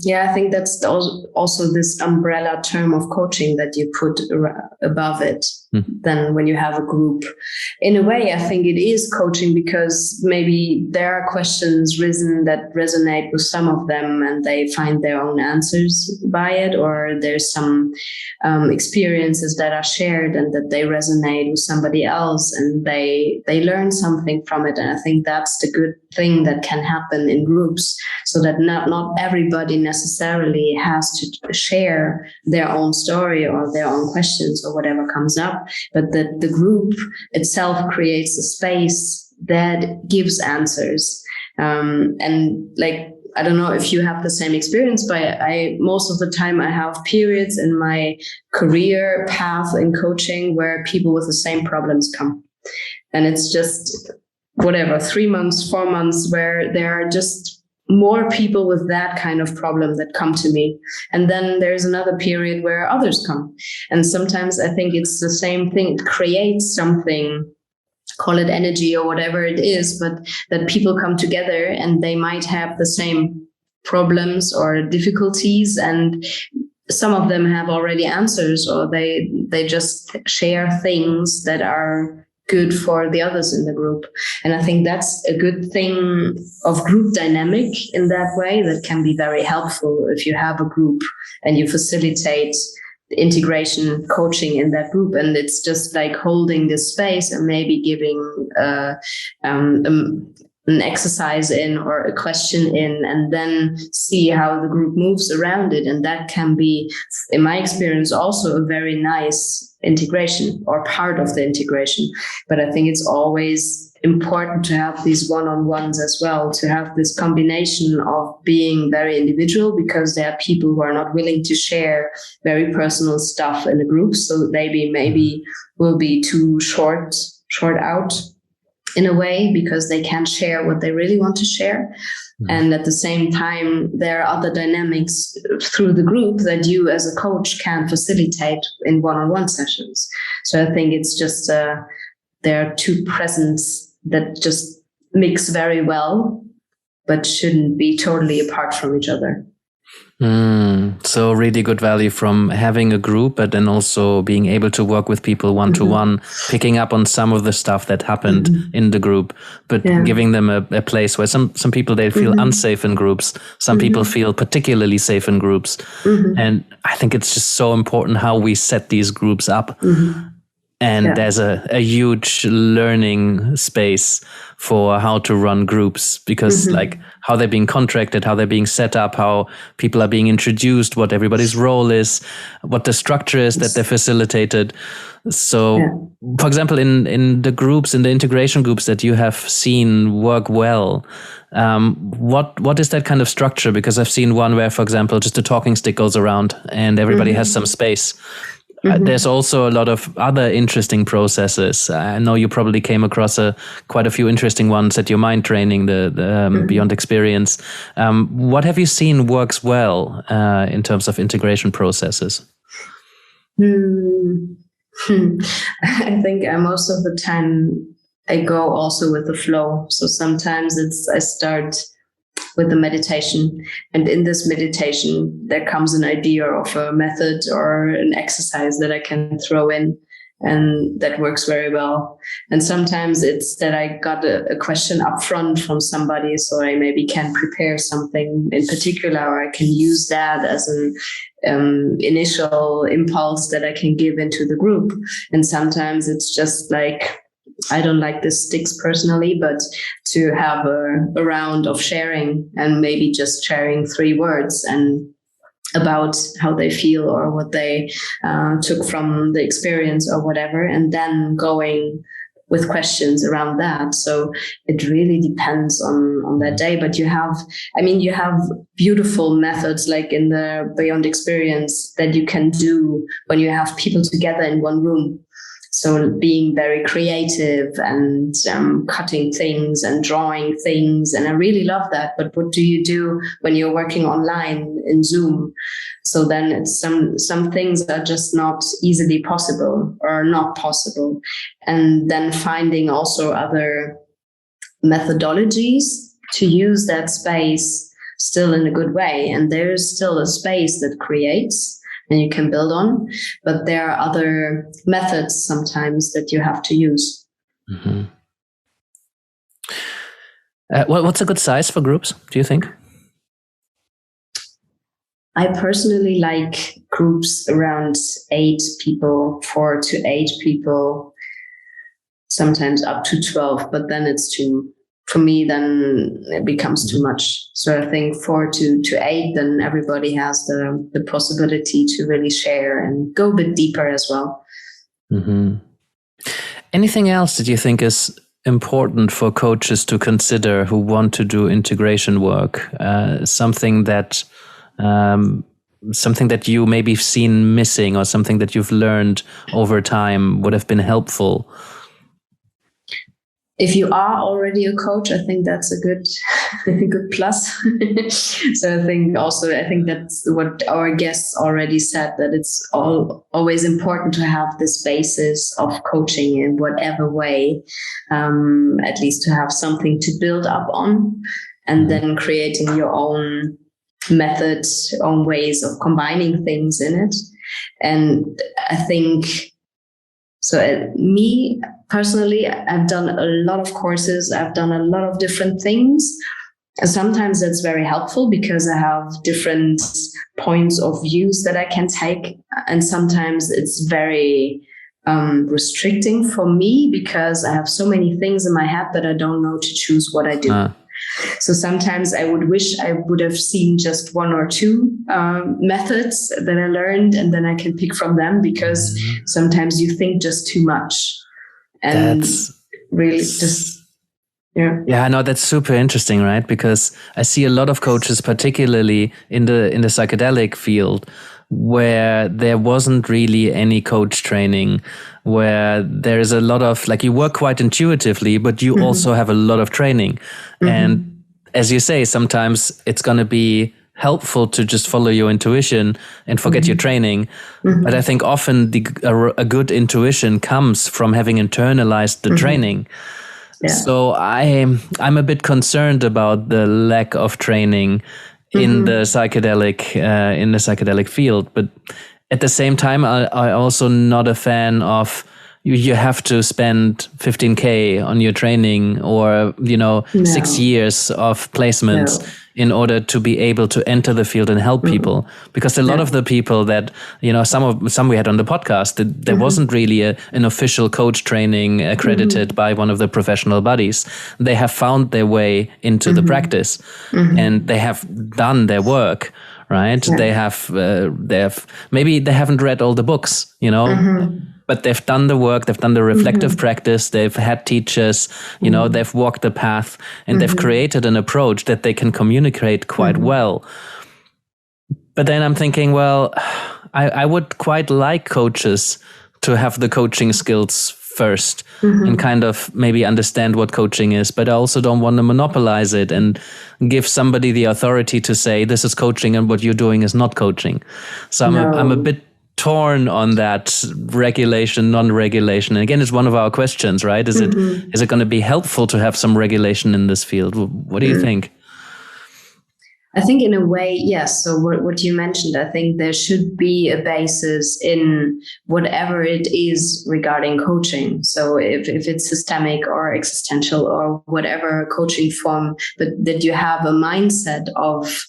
Yeah, I think that's also this umbrella term of coaching that you put above it. Then when you have a group, in a way, I think it is coaching because maybe there are questions risen that resonate with some of them and they find their own answers by it, or there's some experiences that are shared and that they resonate with somebody else and they learn something from it. And I think that's the good thing that can happen in groups, so that not everybody necessarily has to share their own story or their own questions or whatever comes up, but that the group itself creates a space that gives answers. And like, I don't know if you have the same experience, but most of the time I have periods in my career path in coaching where people with the same problems come. And it's just 3 months, 4 months, where there are just more people with that kind of problem that come to me. And then there's another period where others come. And sometimes I think it's the same thing. It creates something, call it energy or whatever it is, but that people come together and they might have the same problems or difficulties. And some of them have already answers, or they just share things that are good for the others in the group. And I think that's a good thing of group dynamic in that way, that can be very helpful if you have a group and you facilitate the integration coaching in that group. And it's just like holding this space and maybe giving an exercise in or a question in, and then see how the group moves around it. And that can be, in my experience, also a very nice integration or part of the integration. But I think it's always important to have these one-on-ones as well, to have this combination of being very individual, because there are people who are not willing to share very personal stuff in a group. So maybe will be too short out in a way, because they can't share what they really want to share. And at the same time, there are other dynamics through the group that you as a coach can facilitate in one-on-one sessions. So I think it's just, there are two presents that just mix very well, but shouldn't be totally apart from each other. So really good value from having a group, but then also being able to work with people one-to-one, picking up on some of the stuff that happened in the group, but giving them a place where some people, they feel unsafe in groups. Some people feel particularly safe in groups. And I think it's just so important how we set these groups up. And there's a huge learning space for how to run groups, because like how they're being contracted, how they're being set up, how people are being introduced, what everybody's role is, what the structure is that they're facilitated. So, for example, in the groups, in the integration groups that you have seen work well, what is that kind of structure? Because I've seen one where, for example, just a talking stick goes around and everybody has some space. There's also a lot of other interesting processes. I know you probably came across quite a few interesting ones at your mind training, the Beyond Experience. What have you seen works well in terms of integration processes? I think most of the time I go also with the flow. So sometimes I start with the meditation, and in this meditation there comes an idea of a method or an exercise that I can throw in, and that works very well. And sometimes it's that I got a question up front from somebody, so I maybe can prepare something in particular, or I can use that as an initial impulse that I can give into the group. And sometimes it's just like, I don't like the sticks personally, but to have a round of sharing, and maybe just sharing 3 words and about how they feel or what they took from the experience or whatever, and then going with questions around that. So it really depends on that day. But you have beautiful methods like in the Beyond Experience that you can do when you have people together in one room. So being very creative and cutting things and drawing things. And I really love that. But what do you do when you're working online in Zoom? So then it's some things are just not easily possible or not possible. And then finding also other methodologies to use that space still in a good way. And there's still a space that creates and you can build on, but there are other methods sometimes that you have to use. What's a good size for groups, do you think? I personally like groups around 8 people, 4 to 8 people, sometimes up to 12, but then it's for me, then it becomes too much. So I think 4 to 8, then everybody has the possibility to really share and go a bit deeper as well. Anything else that you think is important for coaches to consider who want to do integration work? Something that you maybe have seen missing, or something that you've learned over time would have been helpful? If you are already a coach, I think that's a good plus. So I think that's what our guests already said, that it's always important to have this basis of coaching in whatever way, at least to have something to build up on, and then creating your own methods, own ways of combining things in it. And I think, so me personally, I've done a lot of courses. I've done a lot of different things. And sometimes that's very helpful because I have different points of views that I can take. And sometimes it's very restricting for me because I have so many things in my head that I don't know to choose what I do. So sometimes I would wish I would have seen just 1 or 2 methods that I learned, and then I can pick from them, because sometimes you think just too much. And that's really just, yeah, no, that's super interesting, right? Because I see a lot of coaches, particularly in the psychedelic field, where there wasn't really any coach training, where there is a lot of, like, you work quite intuitively, but you also have a lot of training. And as you say, sometimes it's going to be helpful to just follow your intuition and forget your training. But I think often a good intuition comes from having internalized the training. Yeah. So I'm a bit concerned about the lack of training in the psychedelic field. But at the same time, I also not a fan of you have to spend 15K on your training, or 6 years of placements in order to be able to enter the field and help people. Because a lot of the people that, some we had on the podcast, there wasn't really an official coach training accredited by one of the professional bodies. They have found their way into the practice and they have done their work, right? Yeah. They have maybe they haven't read all the books, but they've done the work, they've done the reflective practice, they've had teachers, they've walked the path, and they've created an approach that they can communicate quite well. But then I'm thinking, well, I would quite like coaches to have the coaching skills first and kind of maybe understand what coaching is, but I also don't want to monopolize it and give somebody the authority to say this is coaching and what you're doing is not coaching. So I'm a bit torn on that regulation, non-regulation. And again, it's one of our questions, right? Is it going to be helpful to have some regulation in this field? What do you think? I think in a way, yes. So what you mentioned, I think there should be a basis in whatever it is regarding coaching. So if it's systemic or existential or whatever coaching form, but that you have a mindset of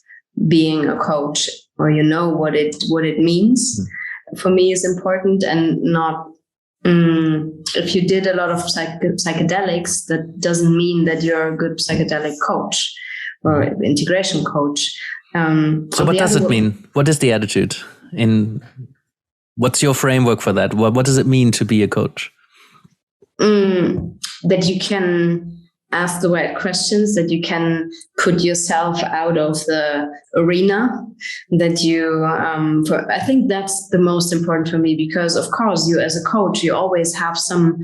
being a coach, or what it means. For me is important, and not if you did a lot of psychedelics, that doesn't mean that you're a good psychedelic coach or integration coach. So what does it mean? What is the attitude? What's your framework for that? What does it mean to be a coach? That you can ask the right questions, that you can put yourself out of the arena, that you, I think that's the most important for me, because of course you as a coach, you always have some,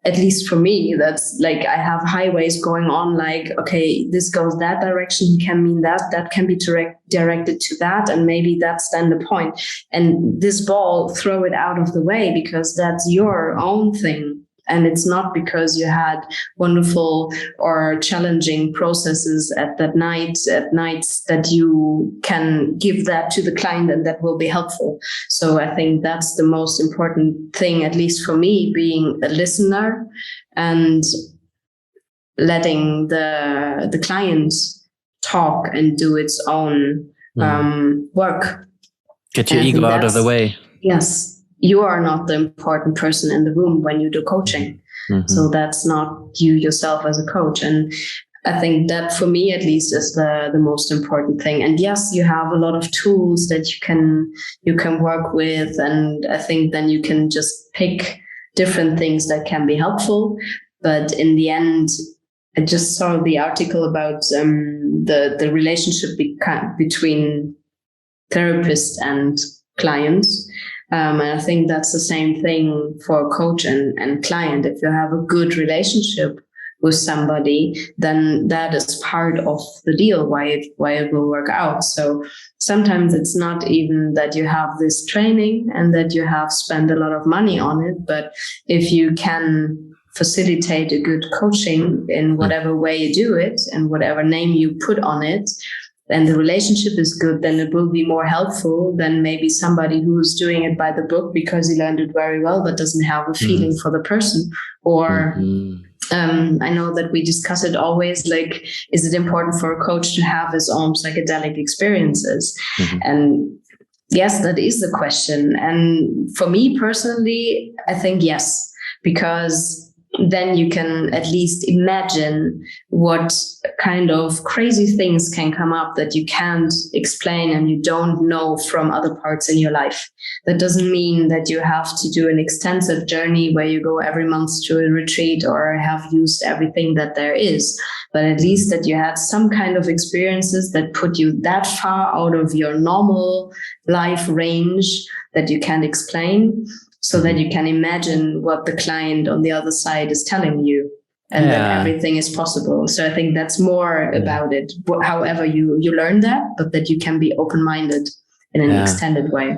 at least for me, that's like, I have highways going on, like, okay, this goes that direction, can mean that can be directed to that. And maybe that's then the point. And this ball, throw it out of the way, because that's your own thing. And it's not because you had wonderful or challenging processes at nights that you can give that to the client and that will be helpful. So I think that's the most important thing, at least for me, being a listener and letting the client talk and do its own work. Get your ego out of the way. Yes. You are not the important person in the room when you do coaching. So that's not you yourself as a coach. And I think that for me, at least, is the most important thing. And yes, you have a lot of tools that you can work with. And I think then you can just pick different things that can be helpful. But in the end, I just saw the article about the relationship between therapist and clients. And I think that's the same thing for coach and client. If you have a good relationship with somebody, then that is part of the deal, why it will work out. So sometimes it's not even that you have this training and that you have spent a lot of money on it, but if you can facilitate a good coaching in whatever way you do it and whatever name you put on it, and the relationship is good, then it will be more helpful than maybe somebody who's doing it by the book because he learned it very well, but doesn't have a feeling for the person. Or I know that we discuss it always, like, is it important for a coach to have his own psychedelic experiences? And yes, that is the question. And for me personally, I think yes, because then you can at least imagine what kind of crazy things can come up that you can't explain and you don't know from other parts in your life. That doesn't mean that you have to do an extensive journey where you go every month to a retreat or have used everything that there is, but at least that you had some kind of experiences that put you that far out of your normal life range that you can't explain, so that you can imagine what the client on the other side is telling you, and that everything is possible. So I think that's more about it, however you learn that, but that you can be open-minded in an extended way.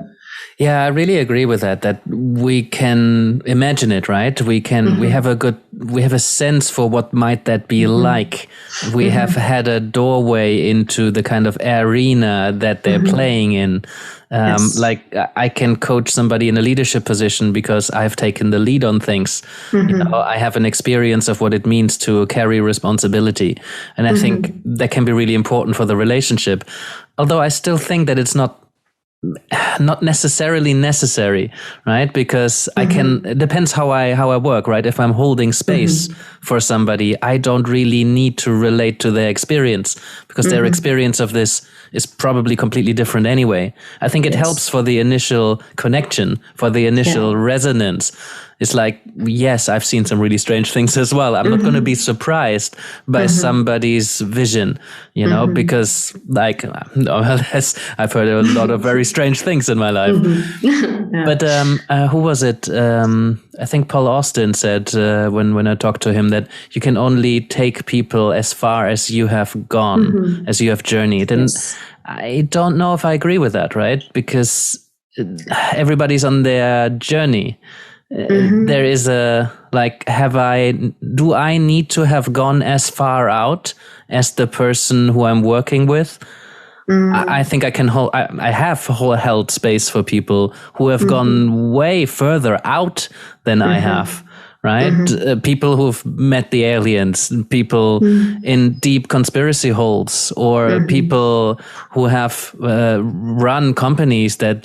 Yeah, I really agree with that we can imagine it, right? We have a sense for what might that be like. We have had a doorway into the kind of arena that they're playing in. Yes. Like I can coach somebody in a leadership position because I've taken the lead on things. You know, I have an experience of what it means to carry responsibility. And I think that can be really important for the relationship. Although I still think that it's not necessarily necessary, right? Because it depends how I work, right? If I'm holding space for somebody, I don't really need to relate to their experience because their experience of this is probably completely different anyway. I think it helps for the initial connection, for the initial resonance. It's like, yes, I've seen some really strange things as well. I'm not going to be surprised by somebody's vision, you know, because like, I've heard a lot of very strange things in my life. But who was it? I think Paul Austin said when I talked to him that you can only take people as far as you have gone, as you have journeyed. And I don't know if I agree with that, right? Because everybody's on their journey. There is do I need to have gone as far out as the person who I'm working with? I think I can I have held space for people who have gone way further out than I have, right? People who've met the aliens, people in deep conspiracy holes, or people who have run companies that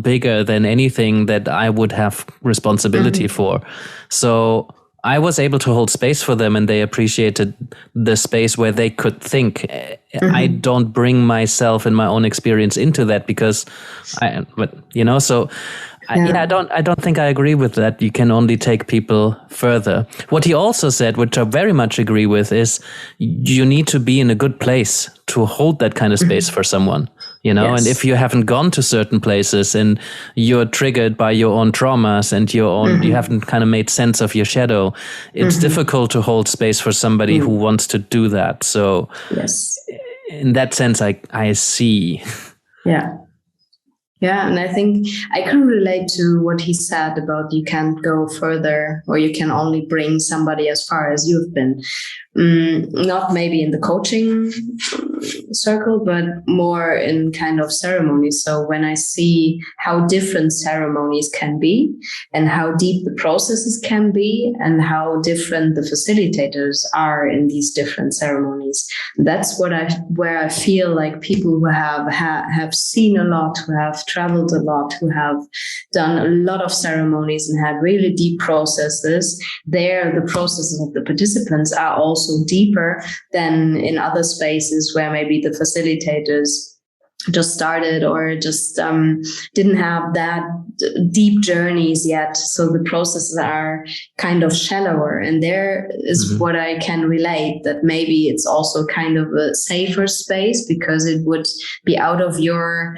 bigger than anything that I would have responsibility for. So I was able to hold space for them, and they appreciated the space where they could think. I don't bring myself and my own experience into that because I don't think I agree with that. You can only take people further. What he also said, which I very much agree with, is you need to be in a good place to hold that kind of space for someone, you know? And if you haven't gone to certain places and you're triggered by your own traumas and you haven't kind of made sense of your shadow, it's difficult to hold space for somebody who wants to do that. So in that sense, I see. Yeah. Yeah, and I think I can relate to what he said about you can't go further, or you can only bring somebody as far as you've been. Not maybe in the coaching circle, but more in kind of ceremonies. So when I see how different ceremonies can be and how deep the processes can be and how different the facilitators are in these different ceremonies, that's where I feel like people who have seen a lot, who have traveled a lot, who have done a lot of ceremonies and had really deep processes, the processes of the participants are also deeper than in other spaces where maybe the facilitators just started or just didn't have that deep journeys yet. So the processes are kind of shallower. And there is what I can relate, that maybe it's also kind of a safer space because it would be out of your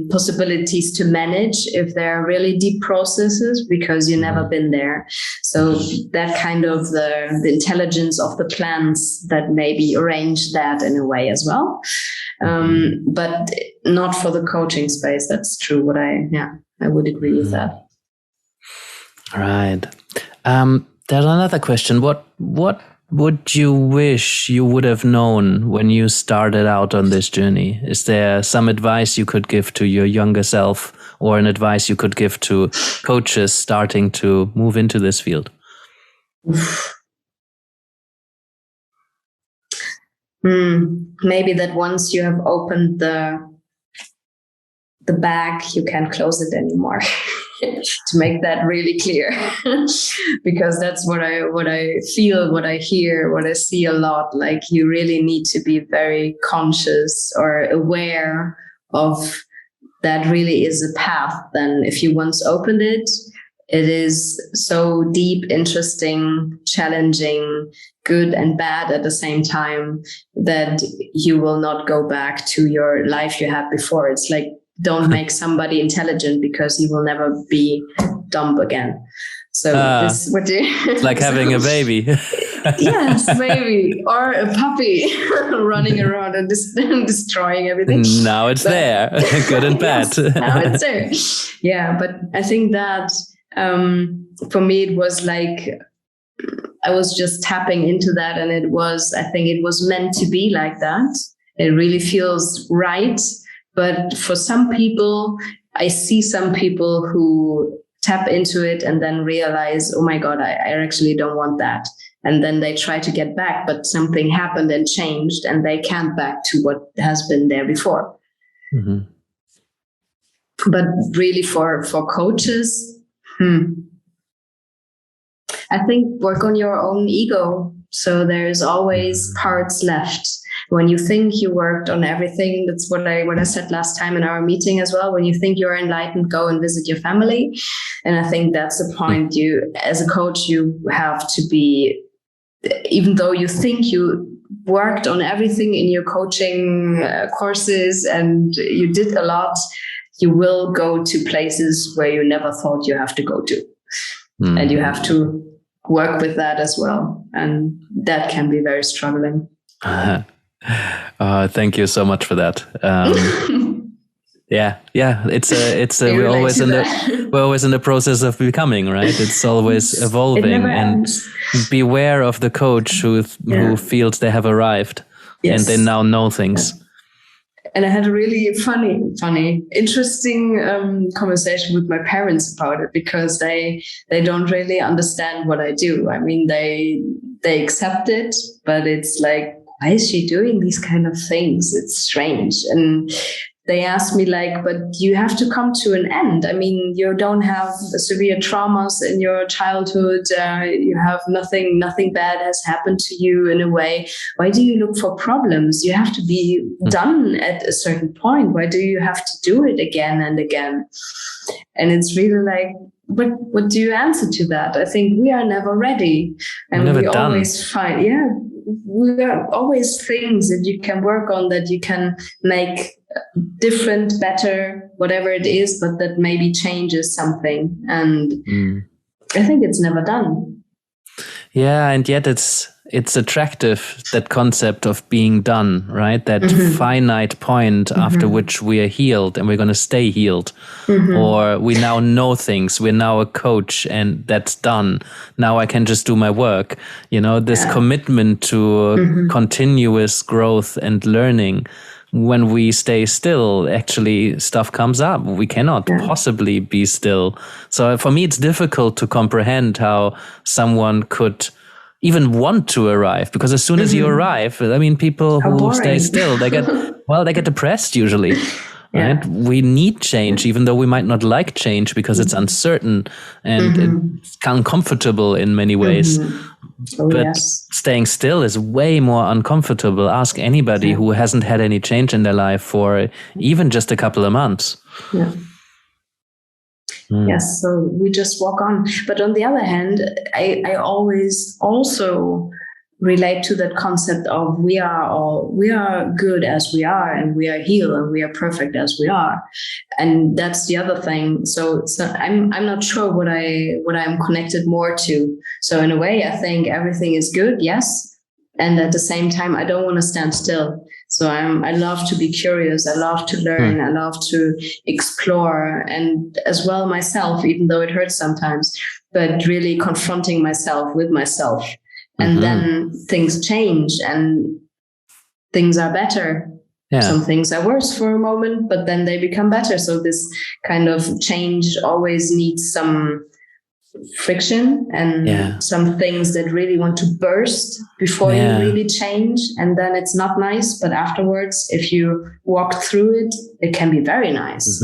possibilities to manage if there are really deep processes because you've never been there. So that kind of the intelligence of the plants that maybe arrange that in a way as well. But not for the coaching space. That's true. I would agree with that. Right. There's another question. What would you wish you would have known when you started out on this journey? Is there some advice you could give to your younger self, or an advice you could give to coaches starting to move into this field? Maybe that once you have opened the bag, you can't close it anymore. To make that really clear, because that's what I feel, what I hear, what I see a lot. Like you really need to be very conscious or aware of that. Really is a path. Then, if you once opened it, it is so deep, interesting, challenging, good and bad at the same time that you will not go back to your life you had before. It's like, don't make somebody intelligent because he will never be dumb again. So this what you it's like having a baby. Yes, maybe. Or a puppy running around and destroying everything. Now it's there, good and bad. Yes, now it's there. Yeah, but I think that for me, it was like I was just tapping into that, and I think it was meant to be like that. It really feels right. But for some people, I see some people who tap into it and then realize, oh my God, I actually don't want that. And then they try to get back, but something happened and changed, and they can't back to what has been there before. Mm-hmm. But really for coaches, I think work on your own ego. So there's always parts left. When you think you worked on everything, that's what I said last time in our meeting as well. When you think you're enlightened, go and visit your family. And I think that's the point. You, as a coach, you have to be, even though you think you worked on everything in your coaching courses and you did a lot, you will go to places where you never thought you have to go to. And you have to work with that as well. And that can be very struggling. Thank you so much for that. Yeah. It's we're always in the process of becoming, right? It's always evolving, and beware of the coach who feels they have arrived and they now know things. Yeah. And I had a really funny, interesting conversation with my parents about it, because they don't really understand what I do. I mean, they accept it, but it's like, why is she doing these kind of things? It's strange. And they asked me like, but you have to come to an end. I mean, you don't have severe traumas in your childhood. You have nothing bad has happened to you in a way. Why do you look for problems? You have to be done at a certain point. Why do you have to do it again and again? And it's really like, what do you answer to that? I think we are never ready. And we always find, we are always things that you can work on, that you can make different, better, whatever it is, but that maybe changes something. And I think it's never done. Yeah, and yet it's attractive, that concept of being done, right? That finite point after which we are healed and we're going to stay healed. Or we now know things, we're now a coach and that's done. Now I can just do my work. You know, this commitment to continuous growth and learning. When we stay still, actually stuff comes up. We cannot possibly be still. So for me, it's difficult to comprehend how someone could even want to arrive, because as soon as you arrive, I mean, people who stay still, they get depressed usually. Right? We need change, even though we might not like change because it's uncertain and it's uncomfortable in many ways. But staying still is way more uncomfortable. Ask anybody who hasn't had any change in their life for even just a couple of months. Yes, so we just walk on. But on the other hand, I always also relate to that concept of we are good as we are, and we are healed and we are perfect as we are. And that's the other thing. So I'm not sure what I'm connected more to. So in a way, I think everything is good, yes. And at the same time, I don't want to stand still. So I love to be curious. I love to learn. I love to explore, and as well myself, even though it hurts sometimes, but really confronting myself with myself. And then things change and things are better. Some things are worse for a moment, but then they become better. So this kind of change always needs some friction and some things that really want to burst before you really change. And then it's not nice. But afterwards, if you walk through it, it can be very nice.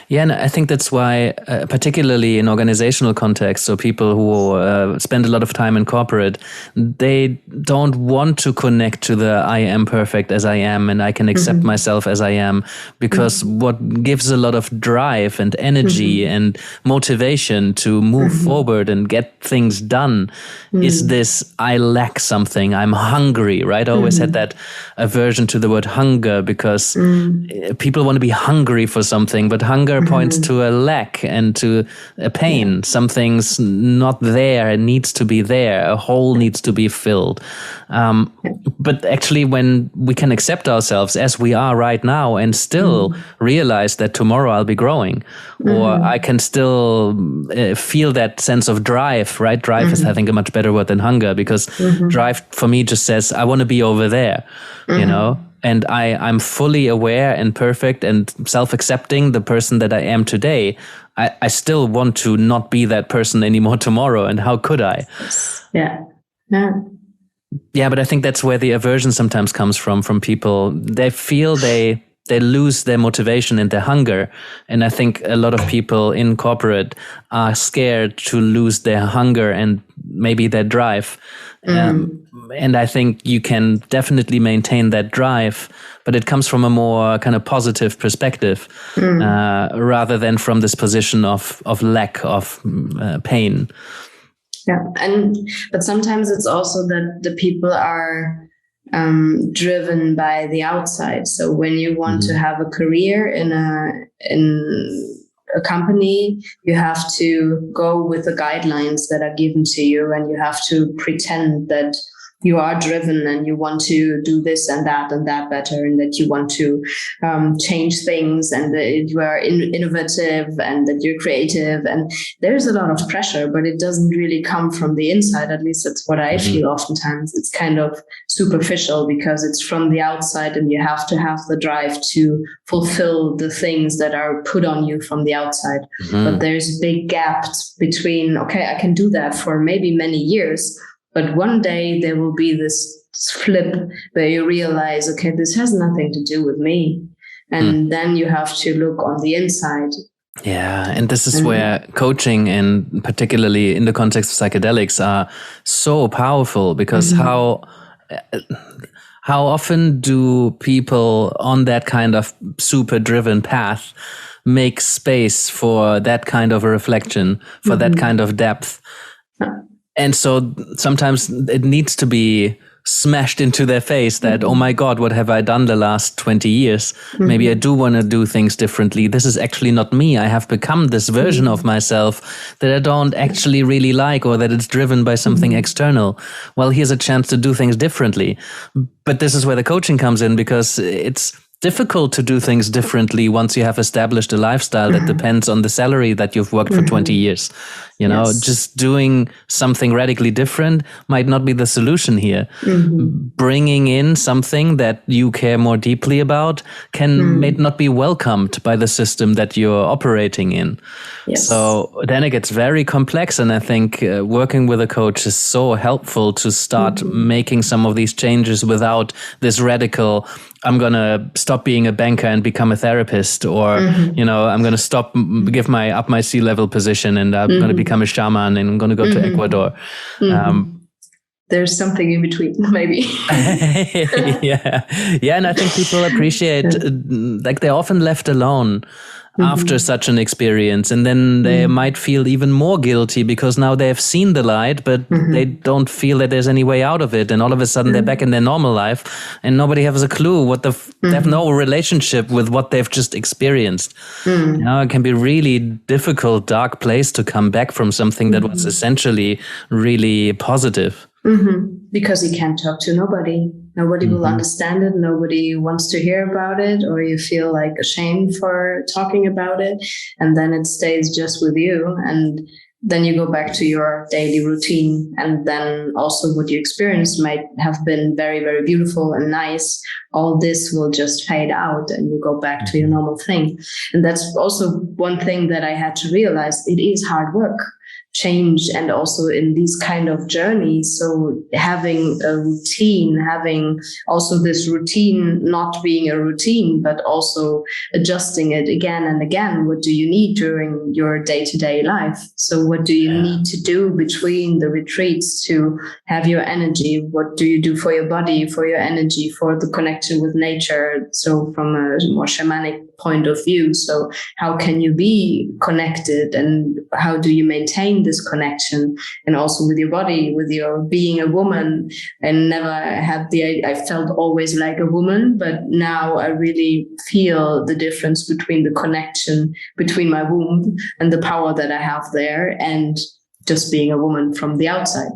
Yeah, and I think that's why, particularly in organizational contexts, so people who spend a lot of time in corporate, they don't want to connect to the I am perfect as I am and I can accept myself as I am, because what gives a lot of drive and energy and motivation to move forward and get things done is this, I lack something, I'm hungry, right? I always had that aversion to the word hunger, because people want to be hungry for something, but but hunger points to a lack and to a pain. Something's not there, it needs to be there, a hole needs to be filled. But actually, when we can accept ourselves as we are right now and still realize that tomorrow I'll be growing, or I can still feel that sense of drive, right? Drive is, I think, a much better word than hunger, because drive for me just says, I want to be over there, you know? And I'm fully aware and perfect and self-accepting the person that I am today. I still want to not be that person anymore tomorrow. And how could I? Yeah. Yeah, but I think that's where the aversion sometimes comes from people. They feel they lose their motivation and their hunger. And I think a lot of people in corporate are scared to lose their hunger and maybe their drive. And I think you can definitely maintain that drive, but it comes from a more kind of positive perspective, rather than from this position of lack of pain. Yeah, but sometimes it's also that the people are driven by the outside. So when you want to have a career in a company, you have to go with the guidelines that are given to you, and you have to pretend that you are driven and you want to do this and that better, and that you want to change things, and that you are innovative and that you're creative. And there's a lot of pressure, but it doesn't really come from the inside. At least that's what I feel oftentimes. It's kind of superficial because it's from the outside, and you have to have the drive to fulfill the things that are put on you from the outside. But there's big gaps between, okay, I can do that for maybe many years, but one day there will be this flip where you realize, okay, this has nothing to do with me. And then you have to look on the inside. Yeah, and this is where coaching, and particularly in the context of psychedelics, are so powerful, because how often do people on that kind of super driven path make space for that kind of a reflection, for that kind of depth? And so sometimes it needs to be smashed into their face that, oh my God, what have I done the last 20 years? Maybe I do want to do things differently. This is actually not me. I have become this version of myself that I don't actually really like, or that it's driven by something external. Well, here's a chance to do things differently. But this is where the coaching comes in, because it's difficult to do things differently once you have established a lifestyle that depends on the salary that you've worked for 20 years. You know, just doing something radically different might not be the solution here. Bringing in something that you care more deeply about may not be welcomed by the system that you're operating in. So then it gets very complex. And I think working with a coach is so helpful to start making some of these changes without this radical, I'm going to stop being a banker and become a therapist, or, you know, I'm going to give my sea-level position, and I'm going to become a shaman, and I'm going to go to Ecuador. There's something in between, maybe. Yeah. And I think people appreciate, like, they're often left alone after such an experience, and then they might feel even more guilty because now they have seen the light, but they don't feel that there's any way out of it, and all of a sudden they're back in their normal life, and nobody has a clue they have no relationship with what they've just experienced. You know, it can be really difficult, dark place to come back from something that was essentially really positive. Because you can't talk to nobody. Nobody will understand it. Nobody wants to hear about it, or you feel like ashamed for talking about it. And then it stays just with you. And then you go back to your daily routine. And then also what you experienced might have been very, very beautiful and nice. All this will just fade out, and you go back to your normal thing. And that's also one thing that I had to realize. It is hard work. Change, and also in these kind of journeys. So having a routine, having also this routine not being a routine, but also adjusting it again and again. What do you need during your day-to-day life? So what do you need to do between the retreats to have your energy? What do you do for your body, for your energy, for the connection with nature? So from a more shamanic point of view, so how can you be connected, and how do you maintain this connection, and also with your body, with your being a woman. And never had I felt always like a woman, but now I really feel the difference between the connection between my womb and the power that I have there, and just being a woman from the outside.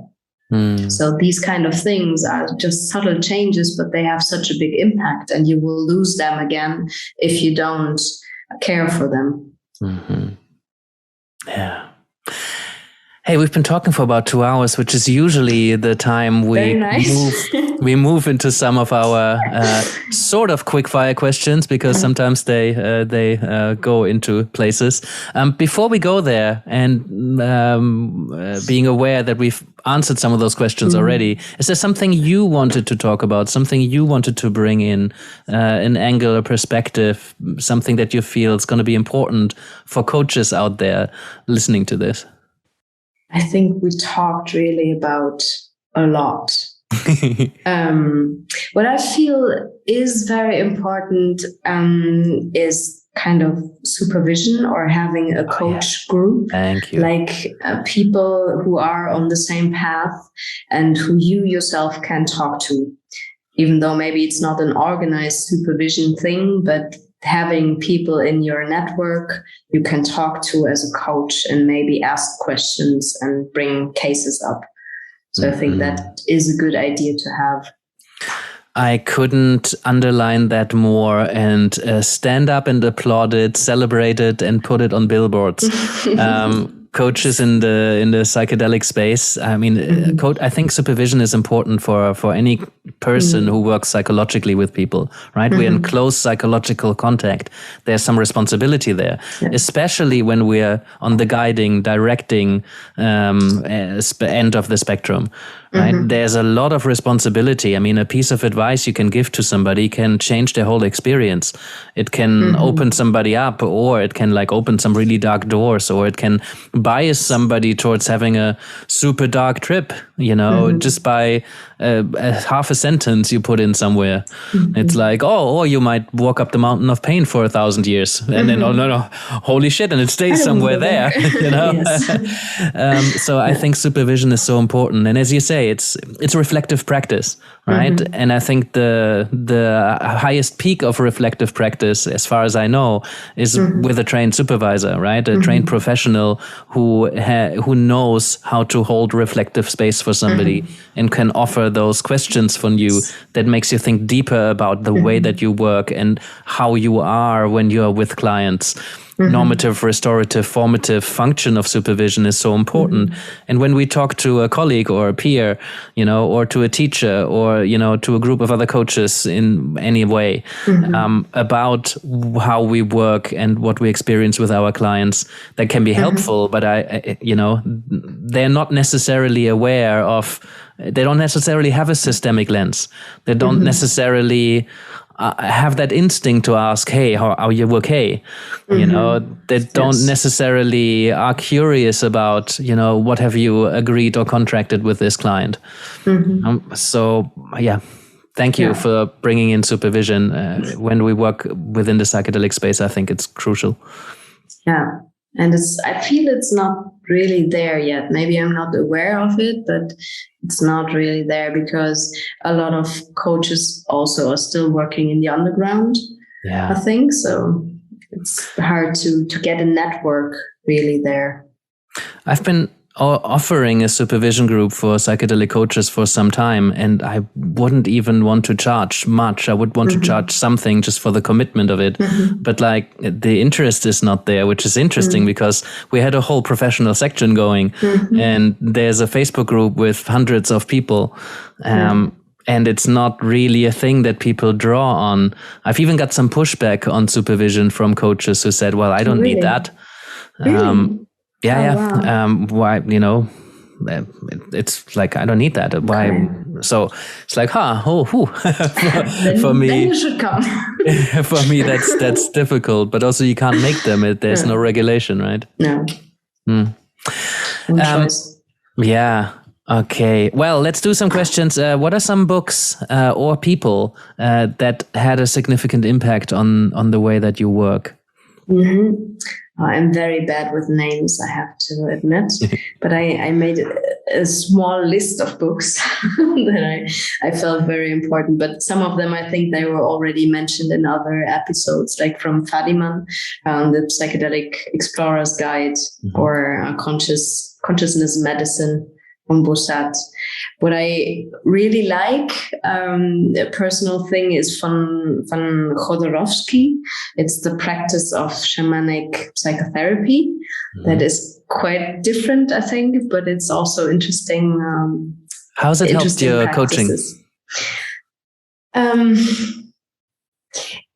So these kind of things are just subtle changes, but they have such a big impact, and you will lose them again if you don't care for them. Mm-hmm. Yeah. Hey, we've been talking for about 2 hours, which is usually the time we move into some of our sort of quick fire questions, because sometimes they go into places. Before we go there, and being aware that we've answered some of those questions already, is there something you wanted to talk about, something you wanted to bring in, an angle, a perspective, something that you feel is going to be important for coaches out there listening to this? I think we talked really about a lot. What I feel is very important is kind of supervision, or having a coach group. Thank you. Like people who are on the same path and who you yourself can talk to, even though maybe it's not an organized supervision thing, but having people in your network you can talk to as a coach and maybe ask questions and bring cases up. So I think that is a good idea to have. I couldn't underline that more, and stand up and applaud it, celebrate it, and put it on billboards. Coaches in the psychedelic space. I mean, I think supervision is important for any person who works psychologically with people, right? We're in close psychological contact. There's some responsibility there, especially when we're on the guiding, directing end of the spectrum. Right? There's a lot of responsibility. I mean, a piece of advice you can give to somebody can change their whole experience. It can open somebody up, or it can like open some really dark doors, or it can bias somebody towards having a super dark trip, just by a half a sentence you put in somewhere. It's like, or you might walk up the mountain of pain for 1,000 years, and then, oh no, holy shit, and it stays somewhere there, So I think supervision is so important. And as you say, it's a reflective practice, right? And I think the highest peak of reflective practice, as far as I know, is with a trained supervisor, right? A trained professional who knows how to hold reflective space for somebody and can offer those questions from you that makes you think deeper about the way that you work and how you are when you are with clients. Normative, restorative, formative function of supervision is so important. And when we talk to a colleague or a peer, or to a teacher, or, to a group of other coaches in any way, about how we work and what we experience with our clients, that can be helpful, but they're not necessarily aware of, they don't necessarily have a systemic lens. They don't necessarily have that instinct to ask, hey, how are you okay? They don't necessarily are curious about, what have you agreed or contracted with this client? Thank you for bringing in supervision. When we work within the psychedelic space, I think it's crucial. Yeah. And I feel it's not really there yet. Maybe I'm not aware of it, but it's not really there because a lot of coaches also are still working in the underground, I think. So it's hard to get a network really there. I've been offering a supervision group for psychedelic coaches for some time, and I wouldn't even want to charge much. I would want to charge something just for the commitment of it. But like the interest is not there, which is interesting because we had a whole professional section going, and there's a Facebook group with hundreds of people. And it's not really a thing that people draw on. I've even got some pushback on supervision from coaches who said, well, I don't need that. Really? Wow. Why, it's like, I don't need that. Why? Okay. So it's like, for me, then you should come. For me, that's difficult, but also you can't make them. There's no regulation, right? No. Yeah. Okay. Well, let's do some questions. What are some books or people that had a significant impact on the way that you work? I'm very bad with names, I have to admit, but I made a small list of books that I felt very important. But some of them, I think they were already mentioned in other episodes, like from Fadiman, the Psychedelic Explorer's Guide, or Consciousness Medicine from Bosat. What I really like, a personal thing, is von Jodorowsky. It's the practice of shamanic psychotherapy. That is quite different, I think, but it's also interesting. How's it helped your coaching?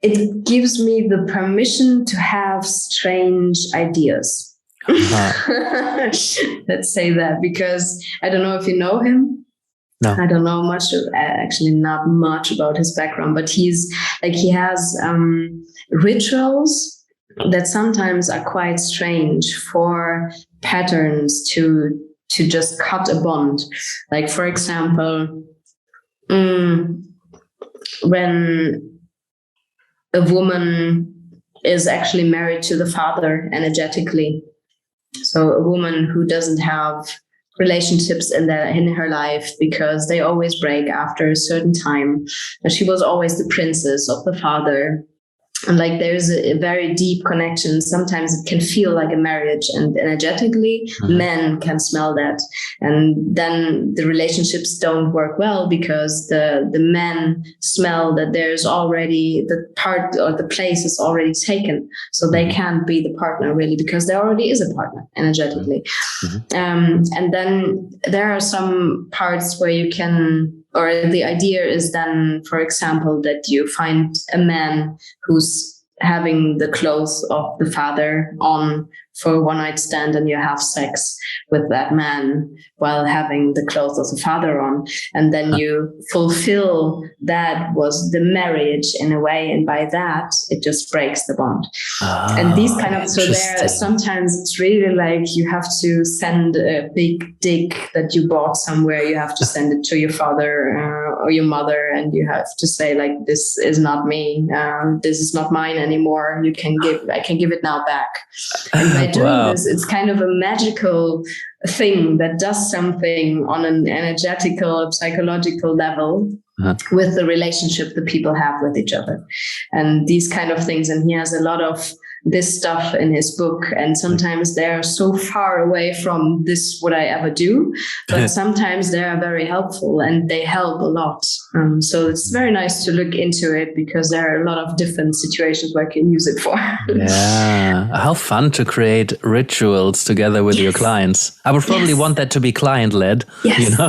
It gives me the permission to have strange ideas. Let's say that, because I don't know if you know him. No. I don't know much, actually not much about his background, but he has rituals that sometimes are quite strange for patterns to just cut a bond. Like, for example, when a woman is actually married to the father energetically, so a woman who doesn't have relationships in her life because they always break after a certain time, and she was always the princess of the father. And like, there's a very deep connection. Sometimes it can feel like a marriage, and energetically men can smell that. And then the relationships don't work well because the men smell that there's already the part, or the place is already taken. So they can't be the partner really, because there already is a partner energetically. And then there are some parts where you can, or the idea is then, for example, that you find a man who's having the clothes of the father on for a one-night stand, and you have sex with that man while having the clothes of the father on. And then you fulfill that was the marriage in a way, and by that, it just breaks the bond. And these kind of, so there, sometimes it's really like you have to send a big dick that you bought somewhere, you have to send it to your father or your mother, and you have to say, like, this is not me, this is not mine anymore, I can give it now back. And by doing this, it's kind of a magical thing that does something on an energetical, psychological level with the relationship that people have with each other. And these kind of things, and he has a lot of this stuff in his book, and sometimes they're so far away from this what I ever do, but sometimes they are very helpful and they help a lot. So it's very nice to look into it, because there are a lot of different situations where I can use it for. Yeah, how fun to create rituals together with your clients. I would probably want that to be client-led.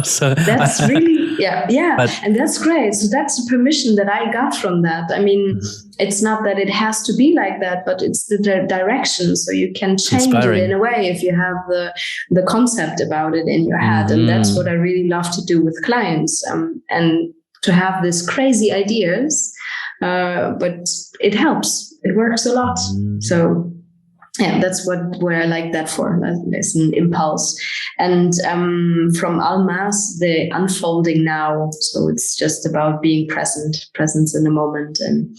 So that's really and that's great. So that's the permission that I got from that. I mean, it's not that it has to be like that, but it's the direction. So you can change it in a way if you have the concept about it in your head. And that's what I really love to do with clients, and to have these crazy ideas, but it helps. It works a lot. So yeah, that's where I like that for. There's an impulse. And from Alma's, the unfolding now. So it's just about being presence in the moment. And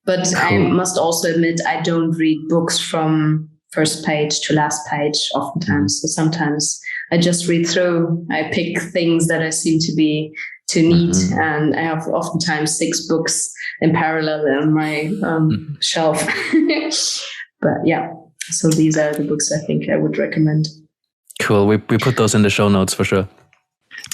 but cool. I must also admit, I don't read books from first page to last page oftentimes. So sometimes I just read through, I pick things that I seem to need. And I have oftentimes 6 books in parallel on my shelf. But so these are the books I think I would recommend. Cool. We put those in the show notes for sure.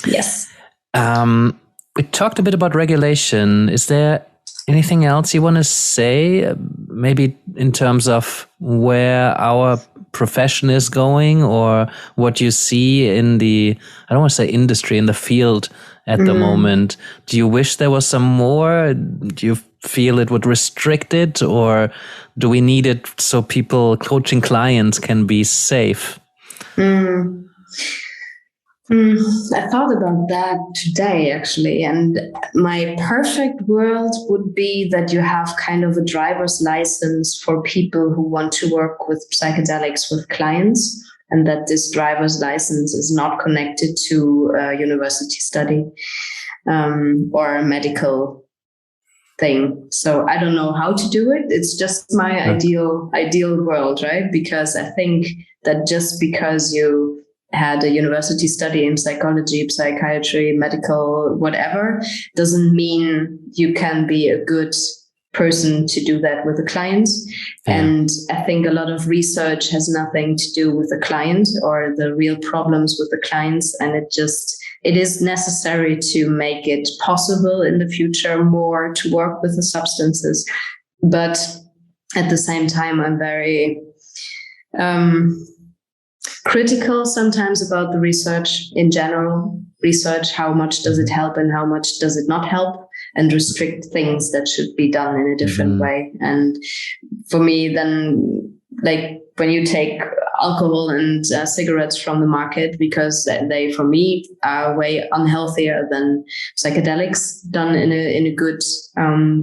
Yes. We talked a bit about regulation. Is there anything else you want to say, maybe in terms of where our profession is going, or what you see in the, I don't want to say industry, in the field at the moment? Do you wish there was some more? Do you feel it would restrict it, or do we need it so people, coaching clients, can be safe? I thought about that today, actually. And my perfect world would be that you have kind of a driver's license for people who want to work with psychedelics with clients, and that this driver's license is not connected to a university study or a medical thing. So I don't know how to do it. It's just my ideal world, right? Because I think that just because you had a university study in psychology, psychiatry, medical, whatever, doesn't mean you can be a good person to do that with a client. And I think a lot of research has nothing to do with the client or the real problems with the clients. And it is necessary to make it possible in the future more to work with the substances. But at the same time, I'm very critical sometimes about the research in general. Research, how much does it help and how much does it not help, and restrict things that should be done in a different way. And for me, then, like when you take alcohol and cigarettes from the market, because they, for me, are way unhealthier than psychedelics done in a good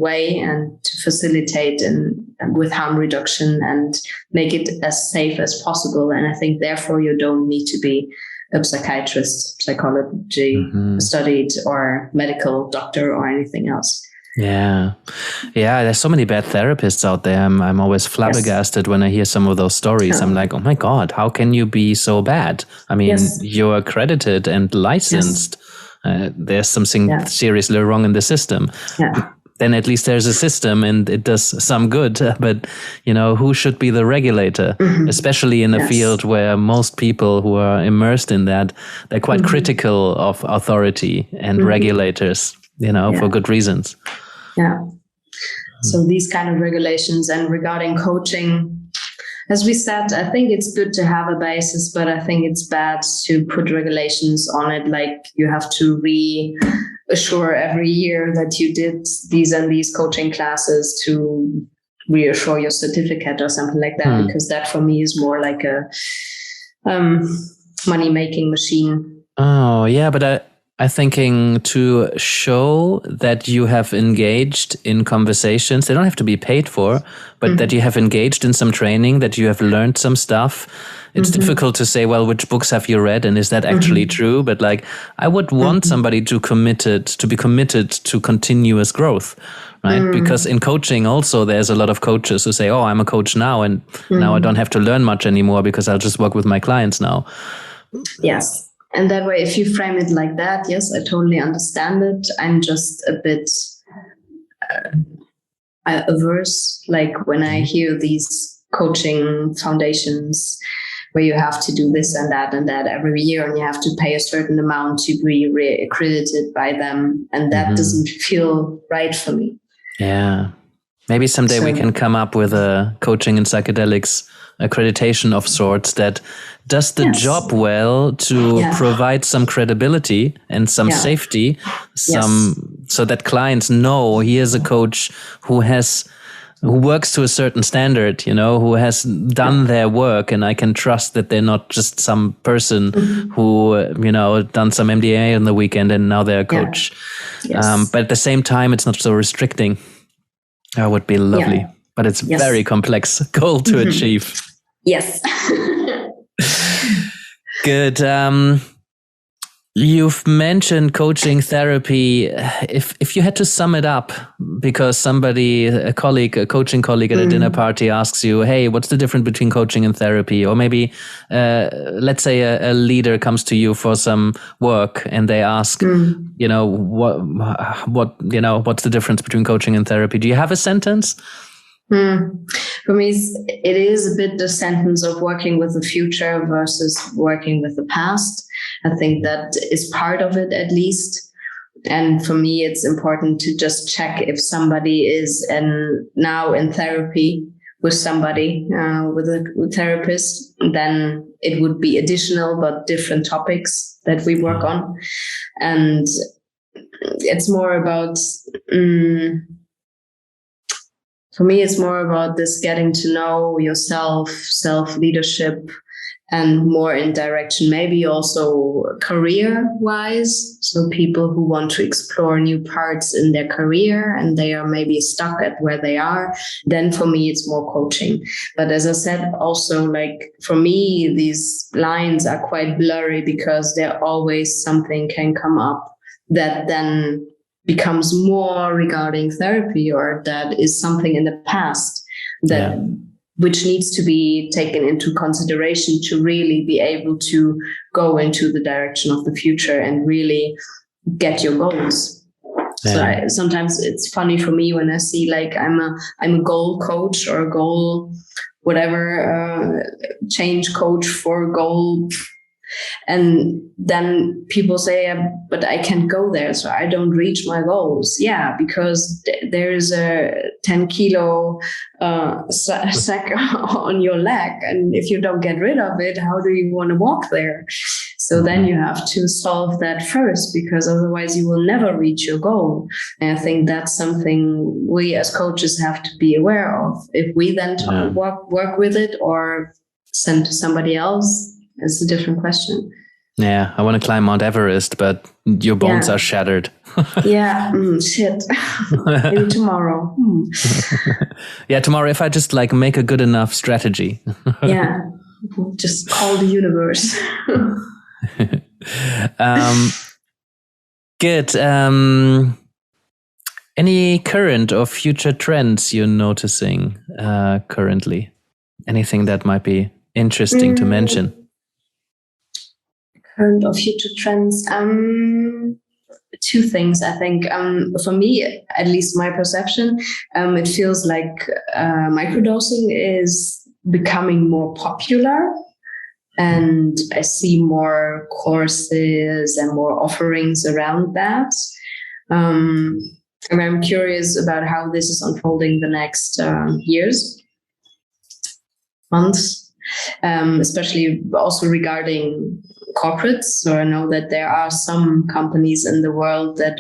way, and to facilitate and with harm reduction and make it as safe as possible. And I think therefore you don't need to be a psychiatrist, psychology studied, or medical doctor or anything else. Yeah. There's so many bad therapists out there. I'm always flabbergasted when I hear some of those stories. I'm like, oh my God, how can you be so bad? I mean, you're accredited and licensed. There's something seriously wrong in the system. Then at least there's a system and it does some good. But, who should be the regulator, especially in a field where most people who are immersed in that, they're quite critical of authority and regulators, for good reasons. So these kind of regulations. And regarding coaching, as we said, I think it's good to have a basis, but I think it's bad to put regulations on it. Like you have to reassure every year that you did these and these coaching classes to reassure your certificate or something like that, because that for me is more like a money-making machine. Oh, yeah, but I'm thinking to show that you have engaged in conversations. They don't have to be paid for, but that you have engaged in some training, that you have learned some stuff. It's difficult to say, well, which books have you read and is that actually true? But like, I would want somebody to be committed to continuous growth, right? Because in coaching also, there's a lot of coaches who say, oh, I'm a coach now and now I don't have to learn much anymore because I'll just work with my clients now. Yes. And that way, if you frame it like that, yes, I totally understand it. I'm just a bit averse, like when I hear these coaching foundations where you have to do this and that every year, and you have to pay a certain amount to be accredited by them. And that doesn't feel right for me. Yeah. Maybe someday we can come up with a coaching and psychedelics accreditation of sorts that does the job well to provide some credibility and some safety, so that clients know here's a coach who works to a certain standard, who has done their work, and I can trust that they're not just some person who, done some MDA on the weekend and now they're a coach. But at the same time, it's not so restricting. That would be lovely, but it's a very complex goal to achieve. Yes. Good. You've mentioned coaching therapy. If you had to sum it up, because a coaching colleague at a dinner party asks you, hey, what's the difference between coaching and therapy? Or maybe, let's say a leader comes to you for some work and they ask, what's the difference between coaching and therapy? Do you have a sentence? For me, it is a bit the sentence of working with the future versus working with the past. I think that is part of it, at least. And for me, it's important to just check if somebody is now in therapy with somebody, with a therapist, then it would be additional but different topics that we work on. And it's more about... For me, it's more about this getting to know yourself, self-leadership, and more in direction, maybe also career-wise. So people who want to explore new parts in their career and they are maybe stuck at where they are, then for me, it's more coaching. But as I said, also, like for me, these lines are quite blurry because there always something can come up that then becomes more regarding therapy, or that is something in the past that which needs to be taken into consideration to really be able to go into the direction of the future and really get your goals. So sometimes it's funny for me when I see like I'm a goal coach or a goal whatever change coach for goal. And then people say, but I can't go there, so I don't reach my goals. Yeah, because there is a 10 kilo sack on your leg. And if you don't get rid of it, how do you want to walk there? So then you have to solve that first, because otherwise you will never reach your goal. And I think that's something we as coaches have to be aware of. If we then work with it or send to somebody else, it's a different question. Yeah, I want to climb Mount Everest, but your bones are shattered. Shit. Maybe tomorrow. Yeah, tomorrow if I just like make a good enough strategy. Just call the universe. Good. Any current or future trends you're noticing currently? Anything that might be interesting to mention? Current or future trends? Two things, I think. For me, at least my perception, it feels like microdosing is becoming more popular. And I see more courses and more offerings around that. And I'm curious about how this is unfolding the next years, months, especially also regarding corporates. So I know that there are some companies in the world that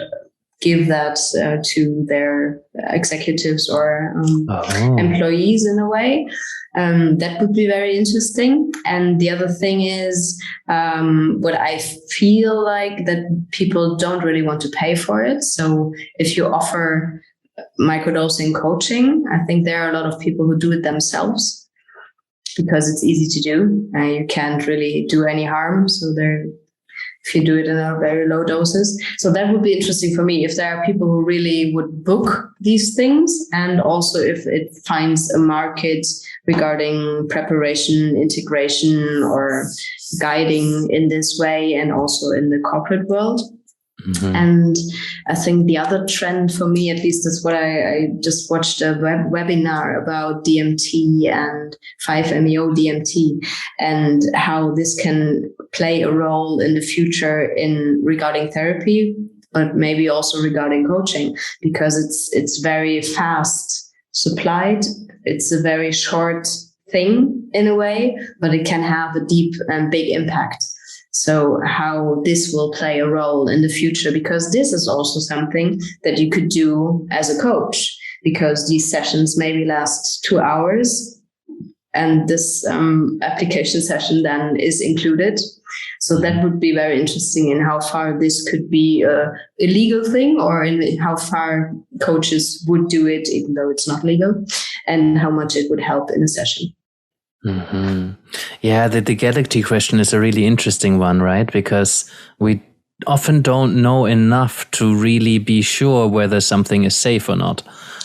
give that to their executives or employees in a way. That would be very interesting. And the other thing is what I feel like that people don't really want to pay for it. So if you offer microdosing coaching, I think there are a lot of people who do it themselves because it's easy to do. You can't really do any harm. So if you do it in a very low doses. So that would be interesting for me if there are people who really would book these things, and also if it finds a market regarding preparation, integration, or guiding in this way, and also in the corporate world. Mm-hmm. And I think the other trend for me, at least, is what I just watched a webinar about DMT and 5-MeO DMT, and how this can play a role in the future in regarding therapy, but maybe also regarding coaching, because it's very fast supplied. It's a very short thing in a way, but it can have a deep and big impact. So how this will play a role in the future, because this is also something that you could do as a coach, because these sessions maybe last 2 hours and this application session then is included. So that would be very interesting in how far this could be a legal thing, or in how far coaches would do it, even though it's not legal, and how much it would help in a session. Mm-hmm. Yeah, the legality question is a really interesting one, right? Because we often don't know enough to really be sure whether something is safe or not.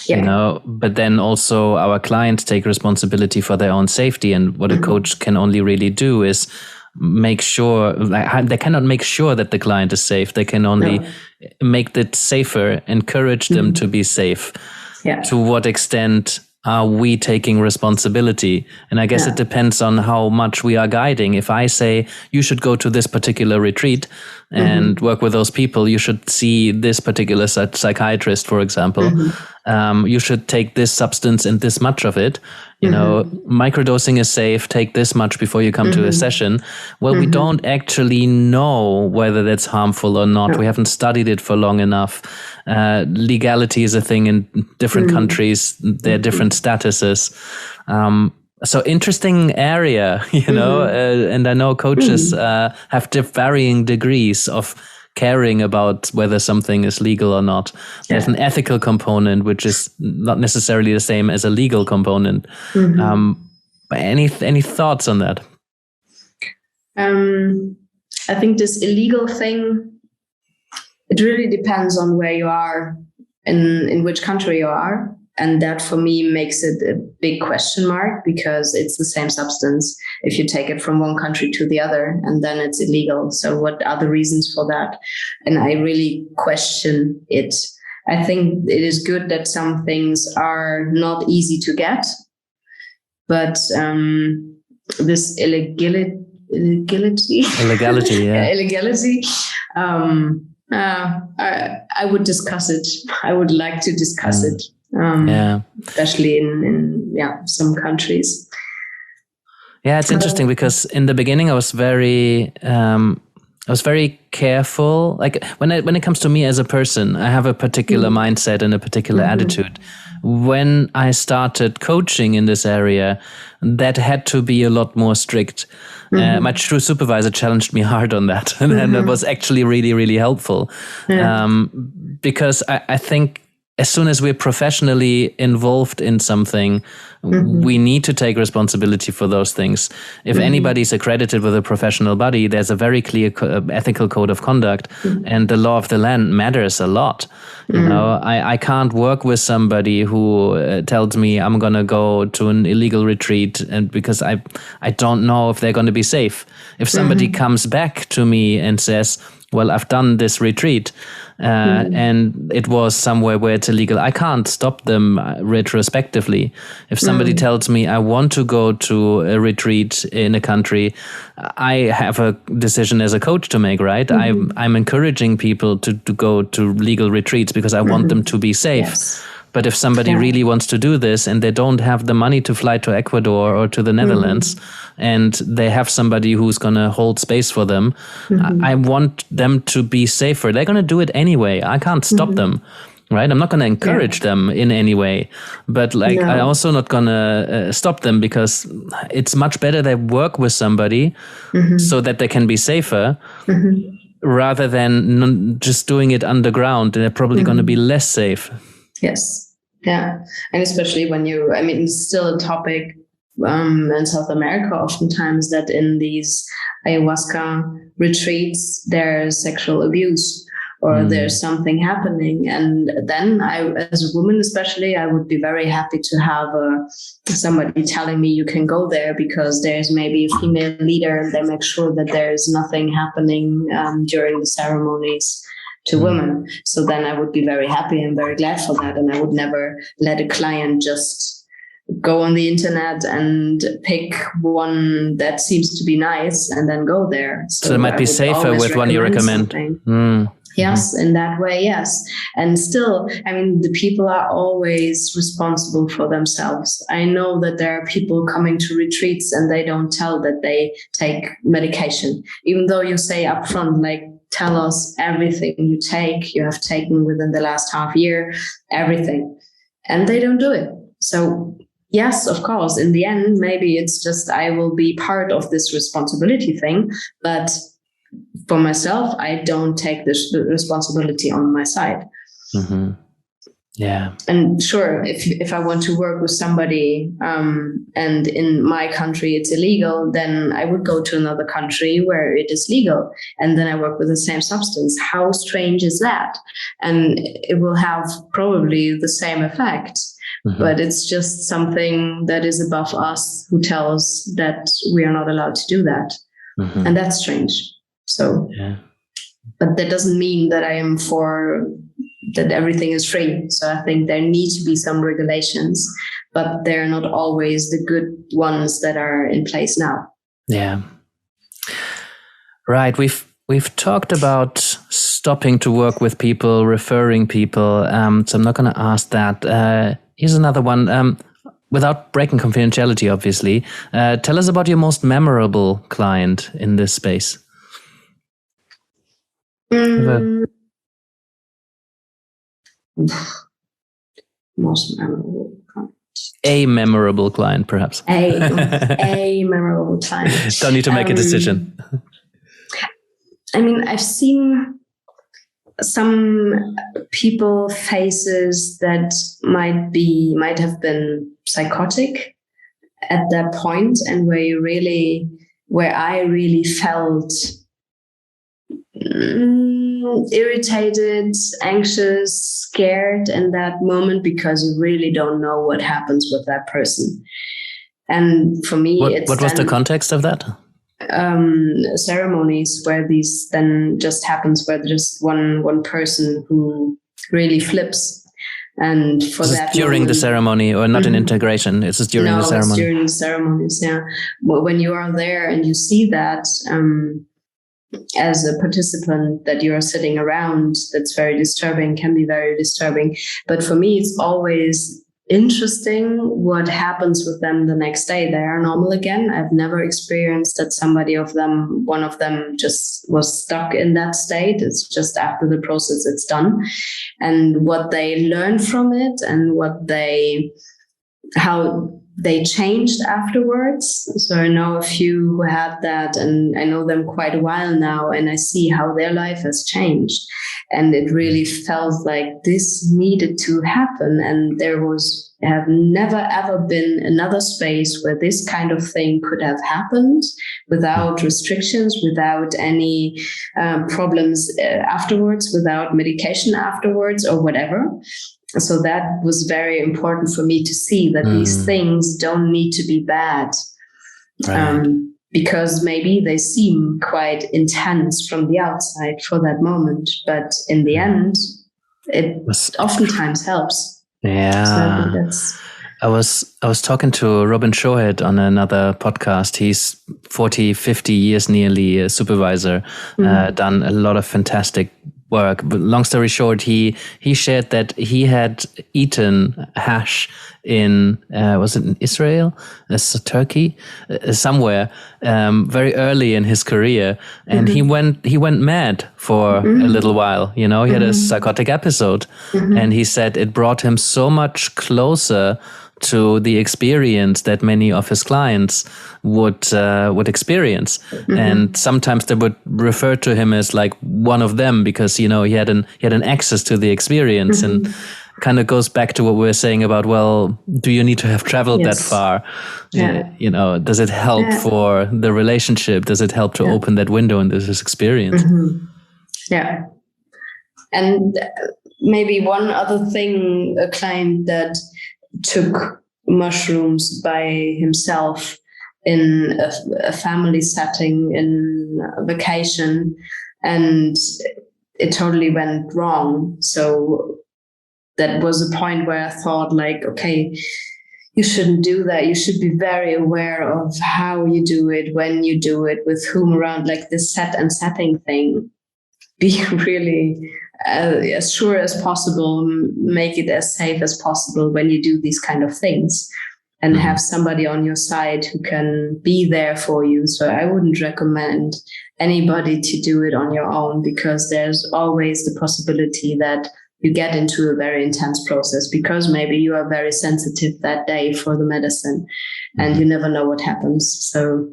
Yeah. You know, but then also our clients take responsibility for their own safety, and what a coach can only really do is make sure, like, they cannot make sure that the client is safe. They can only make it safer, encourage them to be safe. Yeah. To what extent are we taking responsibility? And I guess it depends on how much we are guiding. If I say you should go to this particular retreat and work with those people, you should see this particular psychiatrist, for example. You should take this substance and this much of it. You know, microdosing is safe. Take this much before you come to a session. Well, we don't actually know whether that's harmful or not. We haven't studied it for long enough. Legality is a thing in different countries. There are different statuses. So interesting area, you know, and I know coaches have varying degrees of caring about whether something is legal or not. There's an ethical component, which is not necessarily the same as a legal component. Any thoughts on that? I think this illegal thing, it it really depends on where you are, in which country you are. And that for me makes it a big question mark, because it's the same substance if you take it from one country to the other, and then it's illegal. So what are the reasons for that? And I really question it. I think it is good that some things are not easy to get, but this illegality, I would discuss it. I would like to discuss it. Especially in some countries. Yeah, it's interesting because in the beginning I was very careful. Like when it comes to me as a person, I have a particular mindset and a particular attitude. When I started coaching in this area, that had to be a lot more strict. My true supervisor challenged me hard on that, and it was actually really, really helpful. Because I think as soon as we're professionally involved in something, we need to take responsibility for those things. If anybody's accredited with a professional body, there's a very clear ethical code of conduct, and the law of the land matters a lot. You know, I can't work with somebody who tells me I'm going to go to an illegal retreat, and because I don't know if they're going to be safe. If somebody comes back to me and says, well, I've done this retreat and it was somewhere where it's illegal, I can't stop them retrospectively. If somebody tells me I want to go to a retreat in a country, I have a decision as a coach to make, right? I'm encouraging people to go to legal retreats because I want them to be safe. Yes. But if somebody really wants to do this and they don't have the money to fly to Ecuador or to the Netherlands, and they have somebody who's going to hold space for them, I want them to be safer. They're going to do it anyway. I can't stop them, right? I'm not going to encourage them in any way. But I'm also not going to stop them, because it's much better they work with somebody so that they can be safer, rather than just doing it underground. They're probably going to be less safe. Yes. Yeah. And especially when it's still a topic in South America, oftentimes, that in these ayahuasca retreats, there's sexual abuse or there's something happening. And then as a woman, especially, I would be very happy to have somebody telling me you can go there because there's maybe a female leader and they make sure that there's nothing happening during the ceremonies to women. So then I would be very happy and very glad for that. And I would never let a client just go on the internet and pick one that seems to be nice and then go there. So it might be safer with one you recommend. Yes, in that way, yes. And still, the people are always responsible for themselves. I know that there are people coming to retreats and they don't tell that they take medication, even though you say upfront, tell us everything you have taken within the last half year, everything. And they don't do it. So yes, of course, in the end, maybe it's just I will be part of this responsibility thing. But for myself, I don't take this responsibility on my side. Yeah. And sure, if I want to work with somebody and in my country it's illegal, then I would go to another country where it is legal. And then I work with the same substance. How strange is that? And it will have probably the same effect. But it's just something that is above us who tells that we are not allowed to do that. And that's strange. So, but that doesn't mean that I am for that everything is free. So I think there need to be some regulations, but they're not always the good ones that are in place now. Yeah. Right. We've talked about stopping to work with people, referring people. So I'm not going to ask that. Here's another one. Without breaking confidentiality, obviously. Tell us about your most memorable client in this space. Most memorable client. A memorable client, perhaps. A memorable client. Don't need to make a decision. I've seen some people faces that might have been psychotic at that point, and where I really felt irritated, anxious, scared in that moment because you really don't know what happens with that person. And for me, what was the context of that? Ceremonies where these then just happens, where there's one person who really flips. And for that during the ceremony, or not in integration? It's just during the ceremony. It's during the ceremonies, yeah. But when you are there and you see that as a participant that you are sitting around, that's very disturbing, can be very disturbing. But for me, it's always interesting what happens with them the next day. They are normal again. I've never experienced that one of them just was stuck in that state. It's just after the process it's done. And what they learn from it and how they changed afterwards. So I know a few who had that, and I know them quite a while now, and I see how their life has changed. And it really felt like this needed to happen. And have never ever been another space where this kind of thing could have happened without restrictions, without any problems afterwards, without medication afterwards or whatever. So that was very important for me to see that these things don't need to be bad. Right. Because maybe they seem quite intense from the outside for that moment, but in the end, it oftentimes helps. Yeah. So I think that's... I was talking to Robin Shohead on another podcast. He's 40, 50 years nearly a supervisor, done a lot of fantastic work. But long story short, he shared that he had eaten hash in was it in Israel, Turkey, somewhere very early in his career, and he went mad for a little while. You know, he had a psychotic episode, and he said it brought him so much closer to the experience that many of his clients would experience. And sometimes they would refer to him as like one of them because, you know, he had an access to the experience, and kind of goes back to what we were saying about, well, do you need to have traveled that far? Yeah. You know, does it help for the relationship? Does it help to open that window into this experience? Yeah. And maybe one other thing, a client that took mushrooms by himself in a family setting, in a vacation, and it totally went wrong. So that was a point where I thought, like, okay, you shouldn't do that. You should be very aware of how you do it, when you do it, with whom around, like this set and setting thing. Be really as sure as possible, make it as safe as possible when you do these kind of things, and have somebody on your side who can be there for you. So I wouldn't recommend anybody to do it on your own, because there's always the possibility that you get into a very intense process, because maybe you are very sensitive that day for the medicine, and you never know what happens. So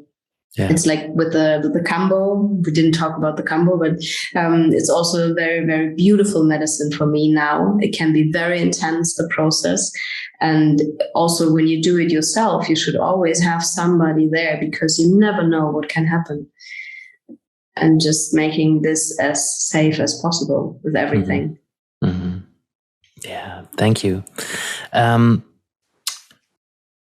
it's like with the Kambo. We didn't talk about the Kambo, but it's also a very, very beautiful medicine for me now. It can be very intense, the process. And also when you do it yourself, you should always have somebody there, because you never know what can happen. And just making this as safe as possible with everything. Yeah, thank you.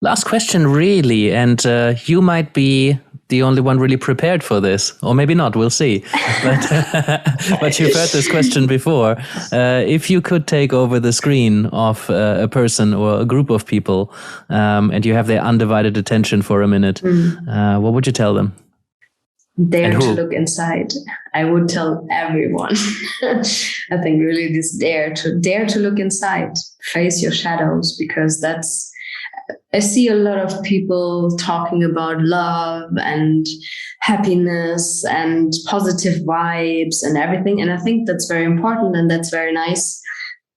Last question, really, and you might be the only one really prepared for this, or maybe not, we'll see. But you've heard this question before. If you could take over the screen of a person or a group of people, and you have their undivided attention for a minute, what would you tell them? Dare to look inside. I would tell everyone. I think really this dare to look inside, face your shadows, because I see a lot of people talking about love and happiness and positive vibes and everything. And I think that's very important and that's very nice.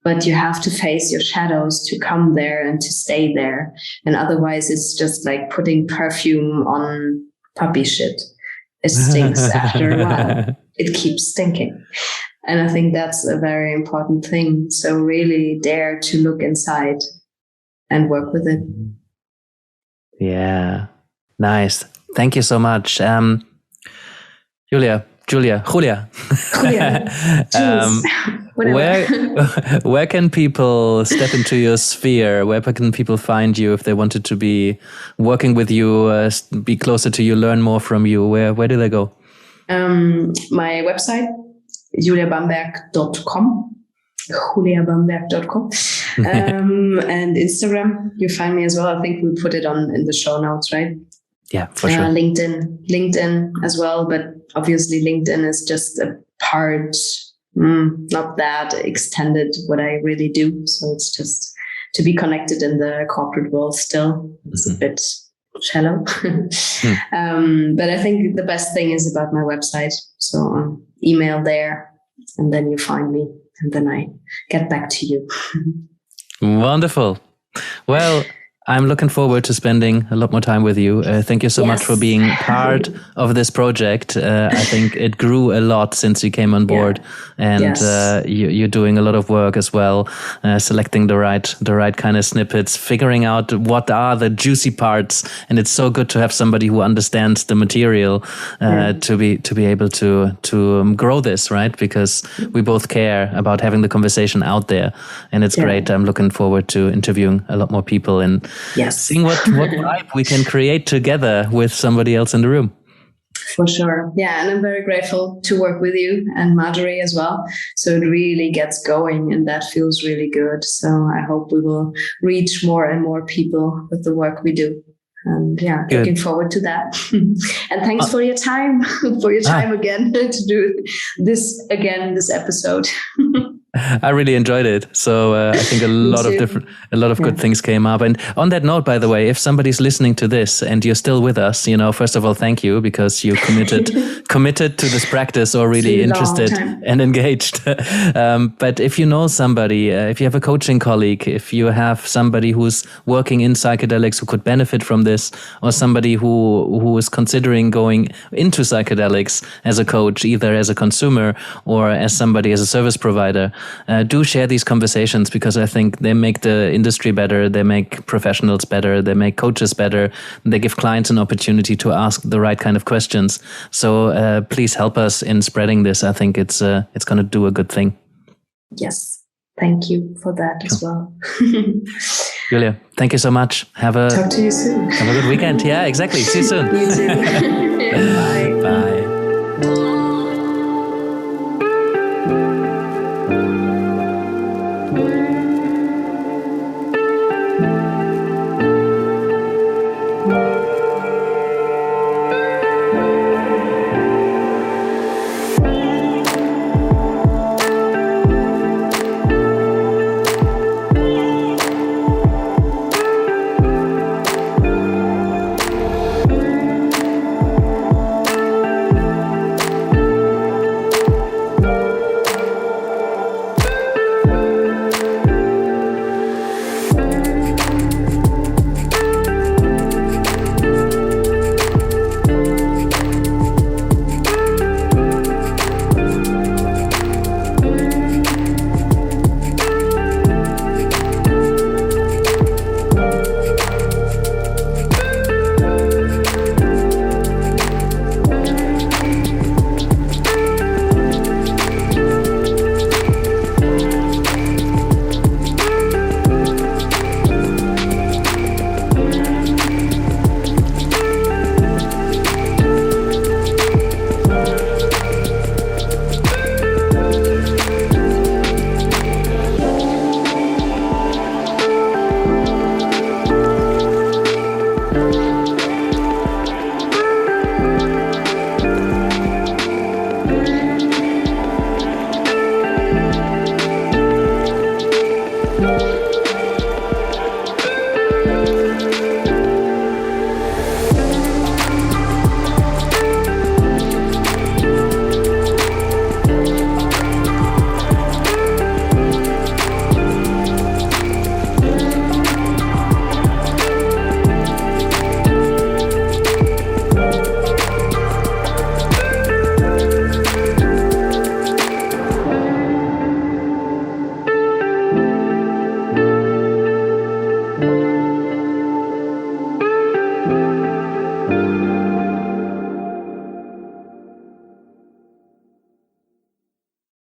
But you have to face your shadows to come there and to stay there. And otherwise, it's just like putting perfume on puppy shit. It stinks after a while. It keeps stinking. And I think that's a very important thing. So really dare to look inside and work with it. Yeah, nice. Thank you so much. Julia, Julia. Where can people step into your sphere? Where can people find you if they wanted to be working with you, be closer to you, learn more from you? Where do they go? My website, juliabamberg.com. juliabamberg.com. And Instagram, you find me as well. I think we put it in the show notes, right? Yeah, for sure. LinkedIn as well, but obviously LinkedIn is just a part, not that extended what I really do. So it's just to be connected in the corporate world still. It's a bit shallow. But I think the best thing is about my website. So email there and then you find me and then I get back to you. Wonderful. Well, I'm looking forward to spending a lot more time with you. Thank you so much for being part of this project. I think it grew a lot since you came on board, and you're doing a lot of work as well, selecting the right kind of snippets, figuring out what are the juicy parts. And it's so good to have somebody who understands the material to be able to grow this, right? Because we both care about having the conversation out there, and it's great. I'm looking forward to interviewing a lot more people and seeing what vibe we can create together with somebody else in the room. For sure. Yeah. And I'm very grateful to work with you and Marjorie as well. So it really gets going and that feels really good. So I hope we will reach more and more people with the work we do. And looking forward to that. And thanks for your time, again to do this episode. I really enjoyed it. So I think a lot of good things came up. And on that note, by the way, if somebody's listening to this and you're still with us, first of all, thank you because you committed to this practice or really interested and engaged. But if you know somebody, if you have a coaching colleague, if you have somebody who's working in psychedelics who could benefit from this, or somebody who is considering going into psychedelics as a coach, either as a consumer or as somebody as a service provider, do share these conversations because I think they make the industry better, they make professionals better, they make coaches better, they give clients an opportunity to ask the right kind of questions. So please help us in spreading this. I think it's going to do a good thing. Yes, thank you for that as well. Julia, thank you so much. Talk to you soon. Have a good weekend. Yeah, exactly. See you soon. You too. Bye. Bye.